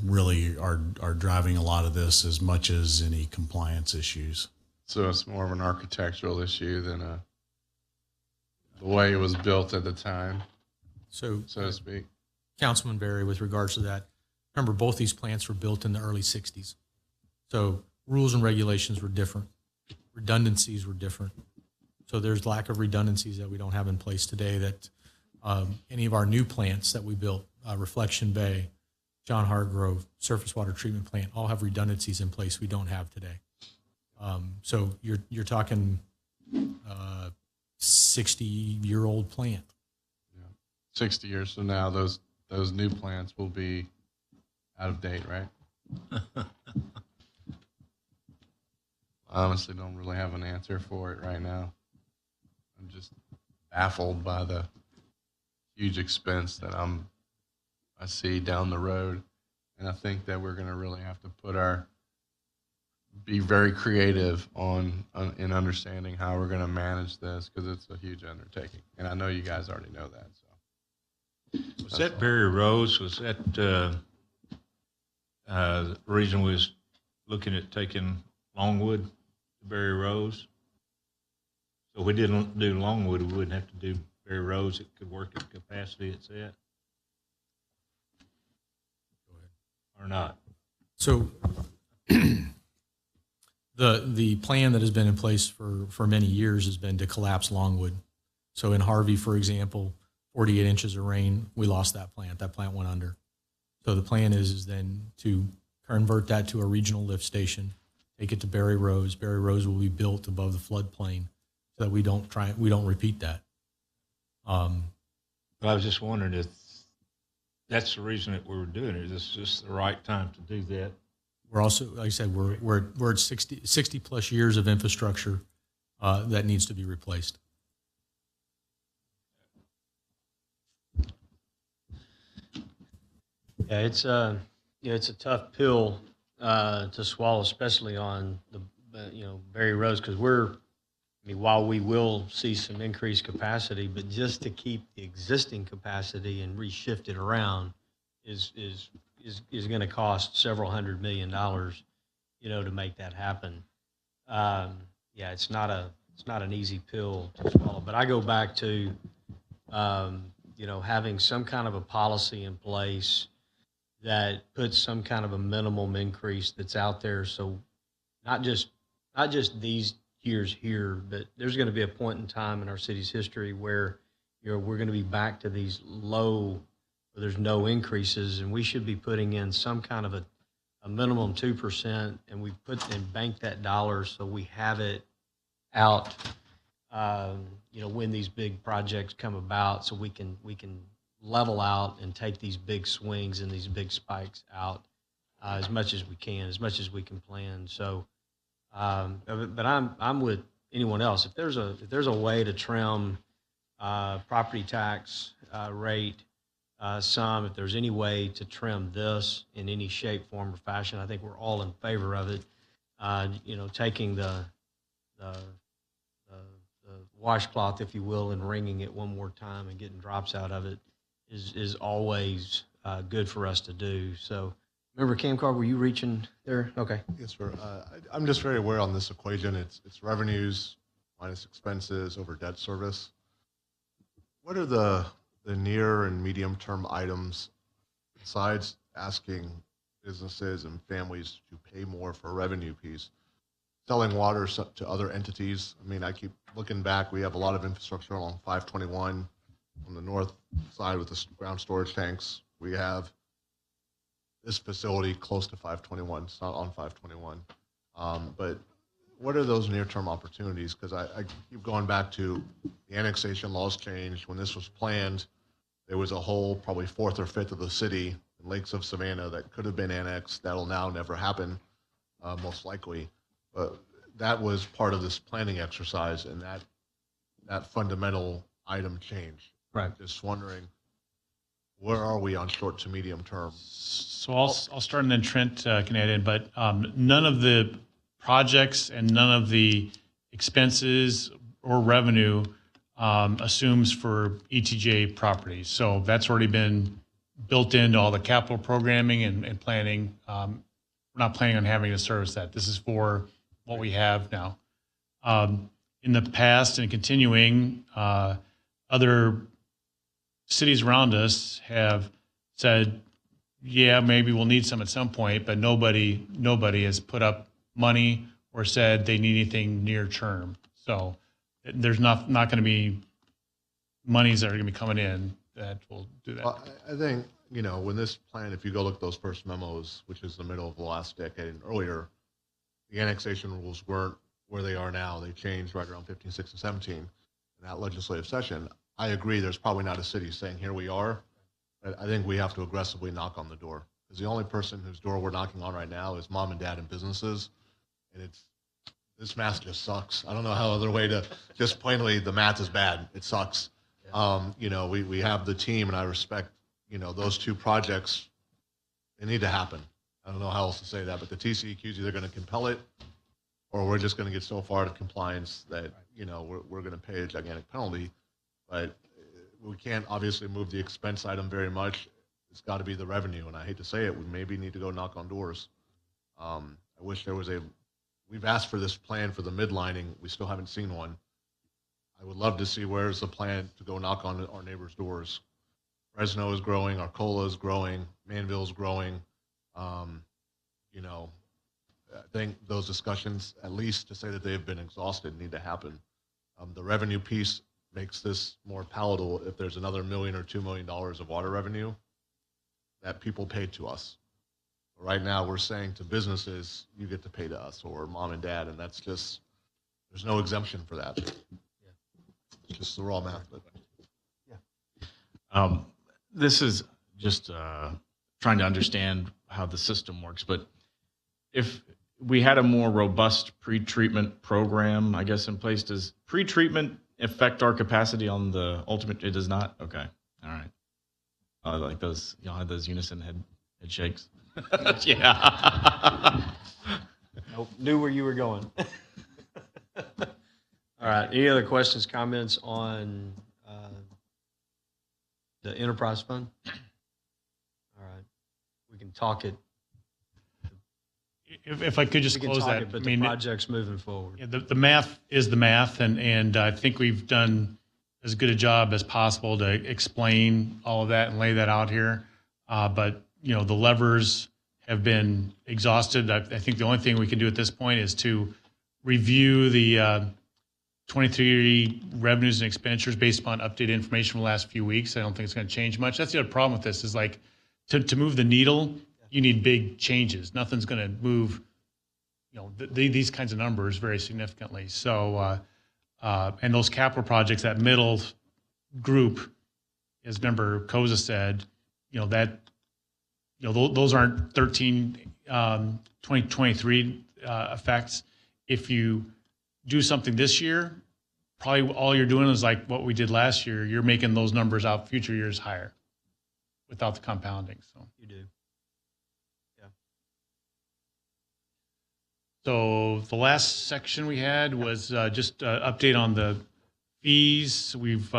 really are driving a lot of this as much as any compliance issues. So it's more of an architectural issue than the way it was built at the time, So to speak. Councilman Berry, with regards to that, remember both these plants were built in the early 60s. So rules and regulations were different. Redundancies were different. So there's lack of redundancies that we don't have in place today that any of our new plants that we built, Reflection Bay, John Hargrove, surface water treatment plant, all have redundancies in place we don't have today. So you're talking 60-year-old plant. 60 years from now, those new plants will be out of date, right? I honestly don't really have an answer for it right now. I'm just baffled by the huge expense that I see down the road, and I think that we're going to really have to be very creative in understanding how we're going to manage this, because it's a huge undertaking, and I know you guys already know that. So was that Barry Rose? Was that the reason we was looking at taking Longwood to Barry Rose? So if we didn't do Longwood, we wouldn't have to do Barry Rose. It could work at the capacity it's at. Or not. So the plan that has been in place for many years has been to collapse Longwood. So in Harvey, for example, 48 inches of rain, we lost that plant. That plant went under. So the plan is then to convert that to a regional lift station, take it to Barry Rose. Barry Rose will be built above the floodplain so that we don't repeat that. I was just wondering if that's the reason that we were doing it. Is this just the right time to do that? We're also, like I said, we're at 60 plus years of infrastructure that needs to be replaced. Yeah, it's a tough pill to swallow, especially on the Barry Rose, because while we will see some increased capacity, but just to keep the existing capacity and reshift it around is going to cost several $100 million, to make that happen. It's not an easy pill to swallow. But I go back to having some kind of a policy in place that puts some kind of a minimum increase that's out there. So not just these years here, but there's going to be a point in time in our city's history where we're going to be back to these low, where there's no increases, and we should be putting in some kind of a minimum 2%, and we put and bank that dollar so we have it out, when these big projects come about, so we can level out and take these big swings and these big spikes out as much as we can, as much as we can plan. So. But I'm with anyone else. If there's a way to trim property tax rate some, if there's any way to trim this in any shape, form, or fashion, I think we're all in favor of it. Taking the washcloth, if you will, and wringing it one more time and getting drops out of it is always good for us to do. So. Remember, Camcar, were you reaching there? Okay. Yes, sir. I'm just very aware on this equation. It's revenues minus expenses over debt service. What are the near and medium term items besides asking businesses and families to pay more for a revenue piece? Selling water to other entities. I mean, I keep looking back. We have a lot of infrastructure along 521 on the north side with the ground storage tanks. We have this facility close to 521. It's not on 521. But what are those near-term opportunities? Because I keep going back to the annexation laws changed. When this was planned, there was a whole probably fourth or fifth of the city in Lakes of Savannah that could have been annexed. That'll now never happen, most likely. But that was part of this planning exercise, and that fundamental item changed. Right. Just wondering, where are we on short to medium term? So I'll start and then Trent can add in, but none of the projects and none of the expenses or revenue assumes for ETJ properties. So that's already been built into all the capital programming and planning. We're not planning on having to service that. This is for what we have now. In the past and continuing, other cities around us have said, yeah, maybe we'll need some at some point, but nobody has put up money or said they need anything near term. So there's not going to be monies that are going to be coming in that will do that. Well, I think, when this plan, if you go look at those first memos, which is the middle of the last decade and earlier, the annexation rules weren't where they are now. They changed right around 15, 16, 17 in that legislative session. I agree there's probably not a city saying, here we are. But I think we have to aggressively knock on the door. Because the only person whose door we're knocking on right now is mom and dad and businesses. And this math just sucks. I don't know how other way to, just plainly, the math is bad. It sucks. Yeah. We have the team, and I respect, those two projects. They need to happen. I don't know how else to say that, but the TCEQ is either going to compel it, or we're just going to get so far out of compliance that, we're going to pay a gigantic penalty. But we can't obviously move the expense item very much. It's got to be the revenue, and I hate to say it, we maybe need to go knock on doors. I wish there was we've asked for this plan for the midlining. We still haven't seen one. I would love to see where's the plan to go knock on our neighbors' doors. Fresno is growing, Arcola is growing, Manville is growing. I think those discussions, at least to say that they've been exhausted, need to happen. The revenue piece makes this more palatable if there's another $1 million or $2 million of water revenue that people pay to us. Right now, we're saying to businesses, you get to pay to us, or mom and dad, and that's just, there's no exemption for that. Yeah. It's just the raw math. But yeah. This is just trying to understand how the system works, but if we had a more robust pre-treatment program, I guess, in place, does pre-treatment affect our capacity on the ultimate? It does not? Okay. All right. Like those, y'all had those unison head shakes. Yeah. Nope. Knew where you were going. All right. Any other questions, comments on the enterprise fund? All right. We can talk it. If I could just close that. But the project's moving forward. Yeah, the math is the math, and I think we've done as good a job as possible to explain all of that and lay that out here. But the levers have been exhausted. I think the only thing we can do at this point is to review the 23 revenues and expenditures based upon updated information from the last few weeks. I don't think it's going to change much. That's the other problem with this is like to move the needle, you need big changes. Nothing's going to move, these kinds of numbers very significantly. So, and those capital projects, that middle group, as Member Koza said, those aren't 2023 effects. If you do something this year, probably all you're doing is like what we did last year. You're making those numbers out future years higher without the compounding. So you do. Yeah. So the last section we had was just an update on the fees. We've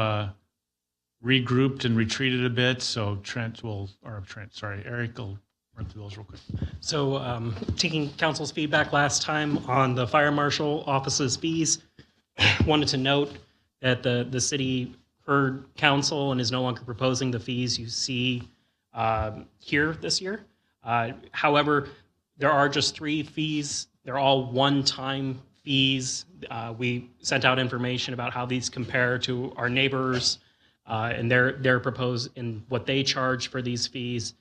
regrouped and retreated a bit. So Eric will run through those real quick. So taking council's feedback last time on the fire marshal office's fees, wanted to note that the city heard council and is no longer proposing the fees you see here this year. However, there are just 3 fees. They're all one-time fees. We sent out information about how these compare to our neighbors and their proposed and what they charge for these fees.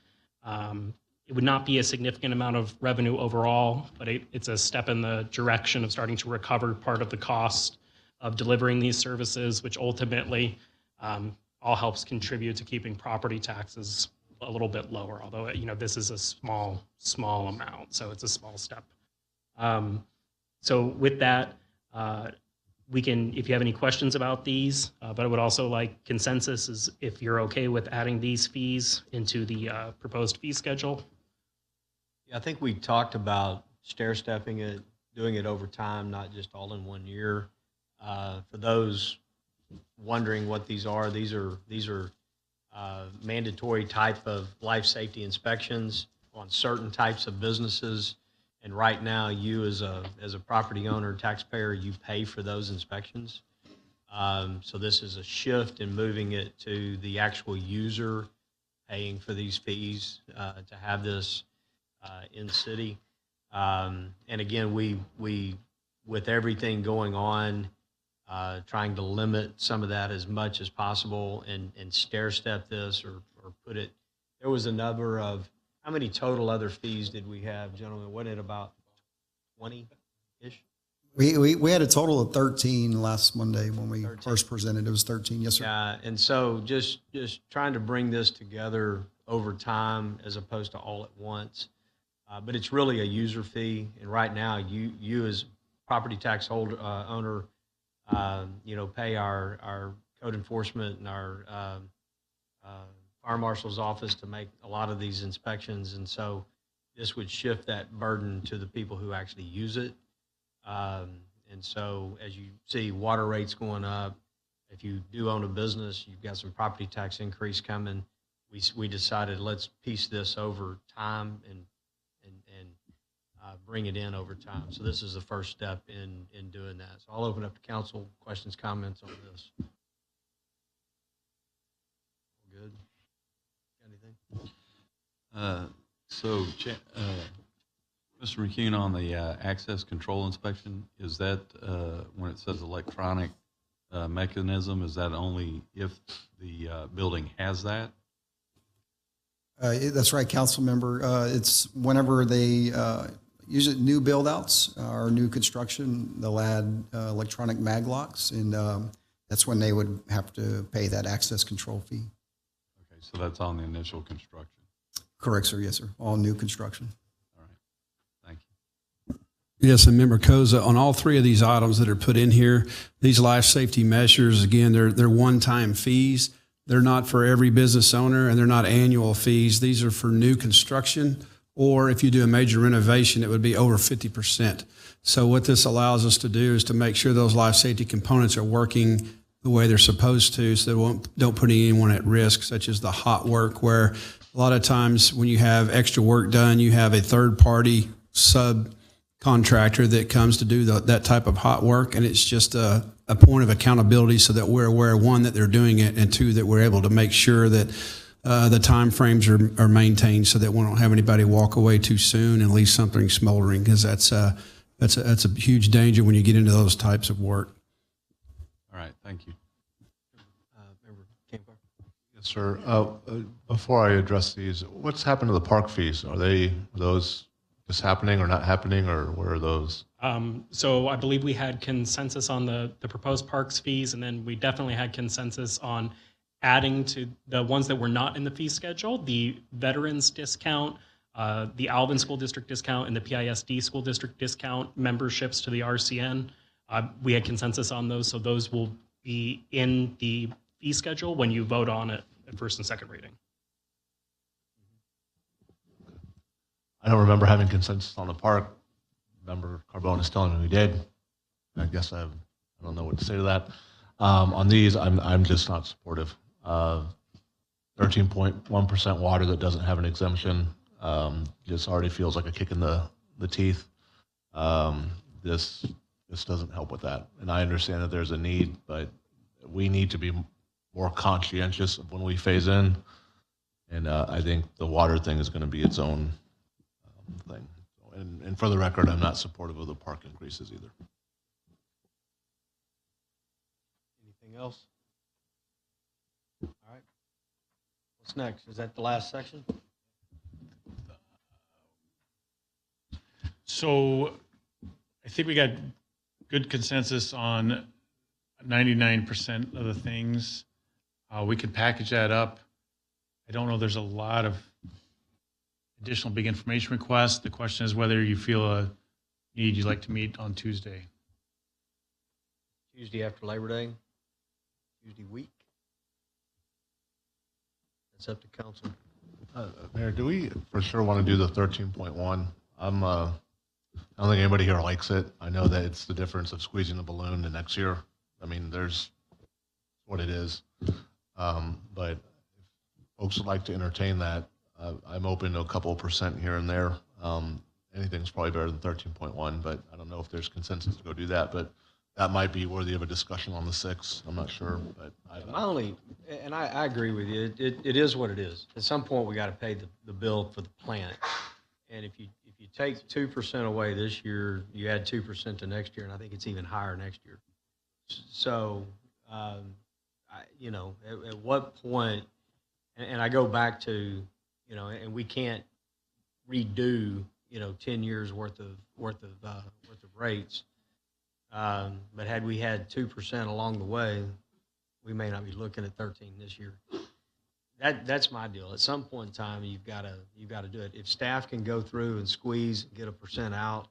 It would not be a significant amount of revenue overall, but it's a step in the direction of starting to recover part of the cost of delivering these services, which ultimately all helps contribute to keeping property taxes a little bit lower, although this is a small amount, so it's a small step. So with that, we can, if you have any questions about these, but I would also like consensus is if you're okay with adding these fees into the proposed fee schedule. Yeah, I think we talked about stair-stepping it, doing it over time, not just all in one year. For those wondering what these are mandatory type of life safety inspections on certain types of businesses. And right now, you as a property owner, taxpayer, you pay for those inspections. So this is a shift in moving it to the actual user paying for these fees to have this in city. And again, we with everything going on, trying to limit some of that as much as possible and stair step this or put it. There was a number of, how many total other fees did we have, gentlemen? Wasn't it about 20-ish? We had a total of 13 last Monday when we first presented. It was 13, yes, sir. Yeah, and so just trying to bring this together over time as opposed to all at once. But it's really a user fee, and right now you as property tax holder owner, pay our code enforcement and our fire marshal's office to make a lot of these inspections, and so this would shift that burden to the people who actually use it. And so as you see water rates going up, if you do own a business, you've got some property tax increase coming. We decided let's piece this over time and bring it in over time. So this is the first step in doing that. So I'll open up to council questions, comments on this. Good. Got anything? Mr. McCune, on the access control inspection, is that when it says electronic mechanism, is that only if the building has that? That's right, council member. It's whenever they usually new build outs or new construction, they'll add electronic mag locks, and that's when they would have to pay that access control fee. Okay, so that's on the initial construction. Correct, sir. Yes, sir. All new construction. Yes, and Member Koza, on all three of these items that are put in here, these life safety measures, again, they're one-time fees. They're not for every business owner, and they're not annual fees. These are for new construction, or if you do a major renovation, it would be over 50%. So what this allows us to do is to make sure those life safety components are working the way they're supposed to, so they don't put anyone at risk, such as the hot work, where a lot of times when you have extra work done, you have a third-party subcontractor that comes to do that type of hot work, and it's just a point of accountability so that we're aware, one, that they're doing it, and two, that we're able to make sure that the time frames are maintained so that we don't have anybody walk away too soon and leave something smoldering, because that's a huge danger when you get into those types of work. All right, thank you. Yes, sir. Before I address these, what's happened to the park fees? Are those just happening or not happening, or where are those? So I believe we had consensus on the proposed parks fees, and then we definitely had consensus on adding to the ones that were not in the fee schedule, the veterans discount, the Alvin School District discount, and the PISD School District discount memberships to the RCN. We had consensus on those, so those will be in the fee schedule when you vote on it at first and second reading. I don't remember having consensus on the park. Member Carbone is telling me we did. I guess I don't know what to say to that. On these, I'm just not supportive. 13.1% water that doesn't have an exemption just already feels like a kick in the teeth. This doesn't help with that. And I understand that there's a need, but we need to be more conscientious when we phase in. And I think the water thing is going to be its own thing. And for the record, I'm not supportive of the park increases either. Anything else? All right. What's next? Is that the last section? So I think we got good consensus on 99% of the things. We could package that up. I don't know, there's a lot of additional big information requests. The question is whether you feel a need you'd like to meet on Tuesday. Tuesday after Labor Day? Tuesday week? That's up to council. Mayor, do we for sure want to do the 13.1? I don't think anybody here likes it. I know that it's the difference of squeezing the balloon the next year. I mean, there's what it is. But if folks would like to entertain that, I'm open to a couple of % here and there. anything's probably better than 13.1, but I don't know if there's consensus to go do that, but that might be worthy of a discussion on the 6th. I'm not sure, but My only, and I agree with you, it is what it is. At some point, we got to pay the bill for the plant. And if you take 2% away this year, you add 2% to next year, and I think it's even higher next year. So, at what point, and I go back to, and we can't redo, 10 years worth of rates. But had we had 2% along the way, we may not be looking at 13 this year. That's my deal. At some point in time, you've got to do it. If staff can go through and squeeze and get 1% out,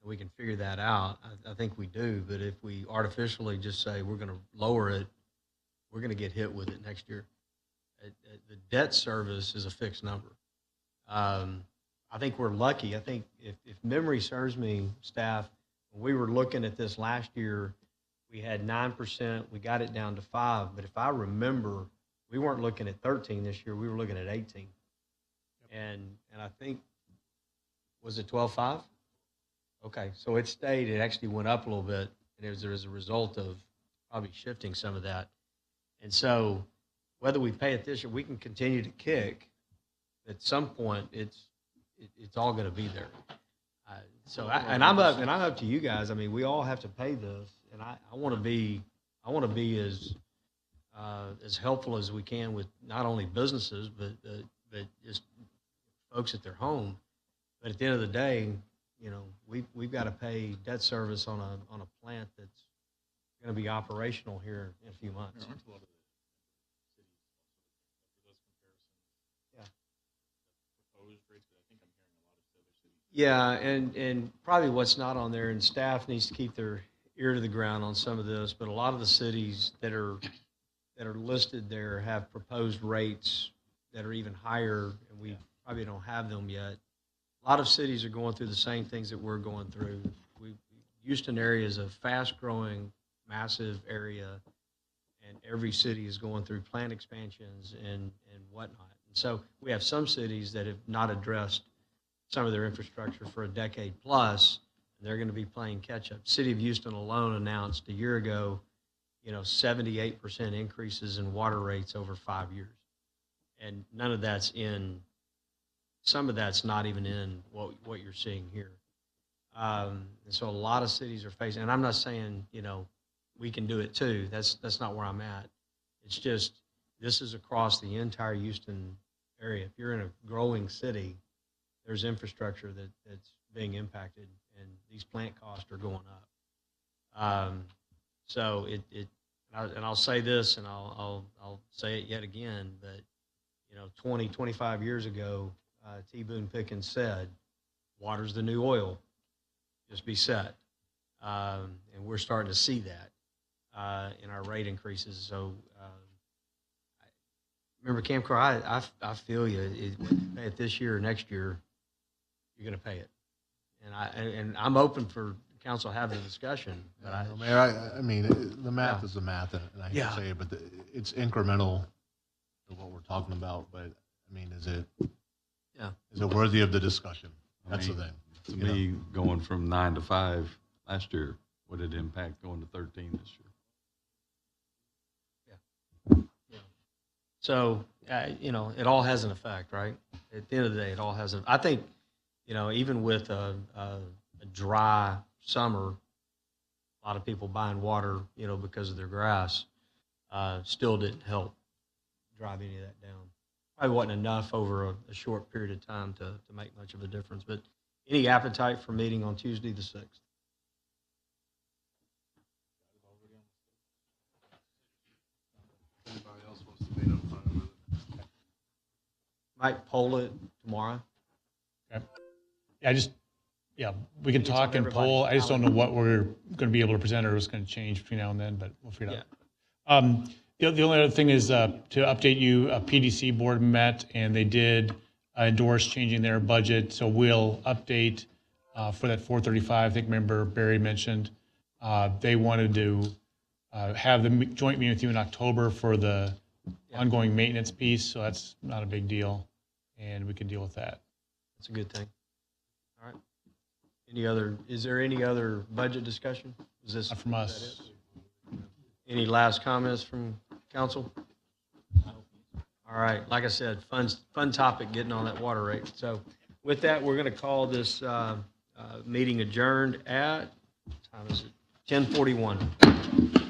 and we can figure that out, I think we do. But if we artificially just say we're going to lower it, we're going to get hit with it next year. The debt service is a fixed number. I think we're lucky. I think if memory serves me, staff, when we were looking at this last year, we had 9%. We got it down to 5%. But if I remember, we weren't looking at 13 this year. We were looking at 18. And I think, was it 12.5? Okay, so it stayed. It actually went up a little bit, and it was as a result of probably shifting some of that. And so whether we pay it this year, we can continue to kick. At some point, it's all going to be there. I'm up to you guys. I mean, we all have to pay this, and I want to be as helpful as we can with not only businesses but just folks at their home. But at the end of the day, we've got to pay debt service on a plant that's going to be operational here in a few months. Yeah, and probably what's not on there, and staff needs to keep their ear to the ground on some of this, but a lot of the cities that are listed there have proposed rates that are even higher, and we probably don't have them yet. A lot of cities are going through the same things that we're going through. Houston area is a fast-growing, massive area, and every city is going through plant expansions and whatnot. And so we have some cities that have not addressed some of their infrastructure for a decade plus, and they're going to be playing catch up. City of Houston alone announced a year ago, 78% increases in water rates over 5 years. And none of that's in, some of that's not even in what you're seeing here. And so a lot of cities are facing, and I'm not saying, we can do it too. That's not where I'm at. It's just, this is across the entire Houston area. If you're in a growing city, there's infrastructure that's being impacted, and these plant costs are going up. So and I'll say this, and I'll say it yet again, but 20, 25 years ago, T. Boone Pickens said, "Water's the new oil. Just be set." And we're starting to see that in our rate increases. So remember, Camcor, I feel you. Whether you pay it this year or next year, you're going to pay it. And I'm open for council having a discussion. But Mayor, I mean, the math is the math, and I hate to say it, but it's incremental to what we're talking about. But I mean, is it worthy of the discussion? That's the thing. To me, going from 9 to 5 last year, would it impact going to 13 this year? Yeah. So it all has an effect, right? At the end of the day, it all has I think, even with a dry summer, a lot of people buying water, because of their grass, still didn't help drive any of that down. Probably wasn't enough over a short period of time to make much of a difference. But any appetite for meeting on Tuesday the 6th? Anybody else wants to meet up front with it? Might poll it tomorrow. Okay. We can talk and poll. I just don't know what we're going to be able to present or what's going to change between now and then, but we'll figure it out. The only other thing is to update you, PDC board met and they did endorse changing their budget. So we'll update for that 435. I think Member Barry mentioned they wanted to have the joint meeting with you in October for the ongoing maintenance piece. So that's not a big deal, and we can deal with that. That's a good thing. All right. Is there any other budget discussion? Is this? Not from us. Any last comments from council? All right, like I said, fun topic getting on that water rate. So with that, we're going to call this meeting adjourned at, what time is it? 10:41.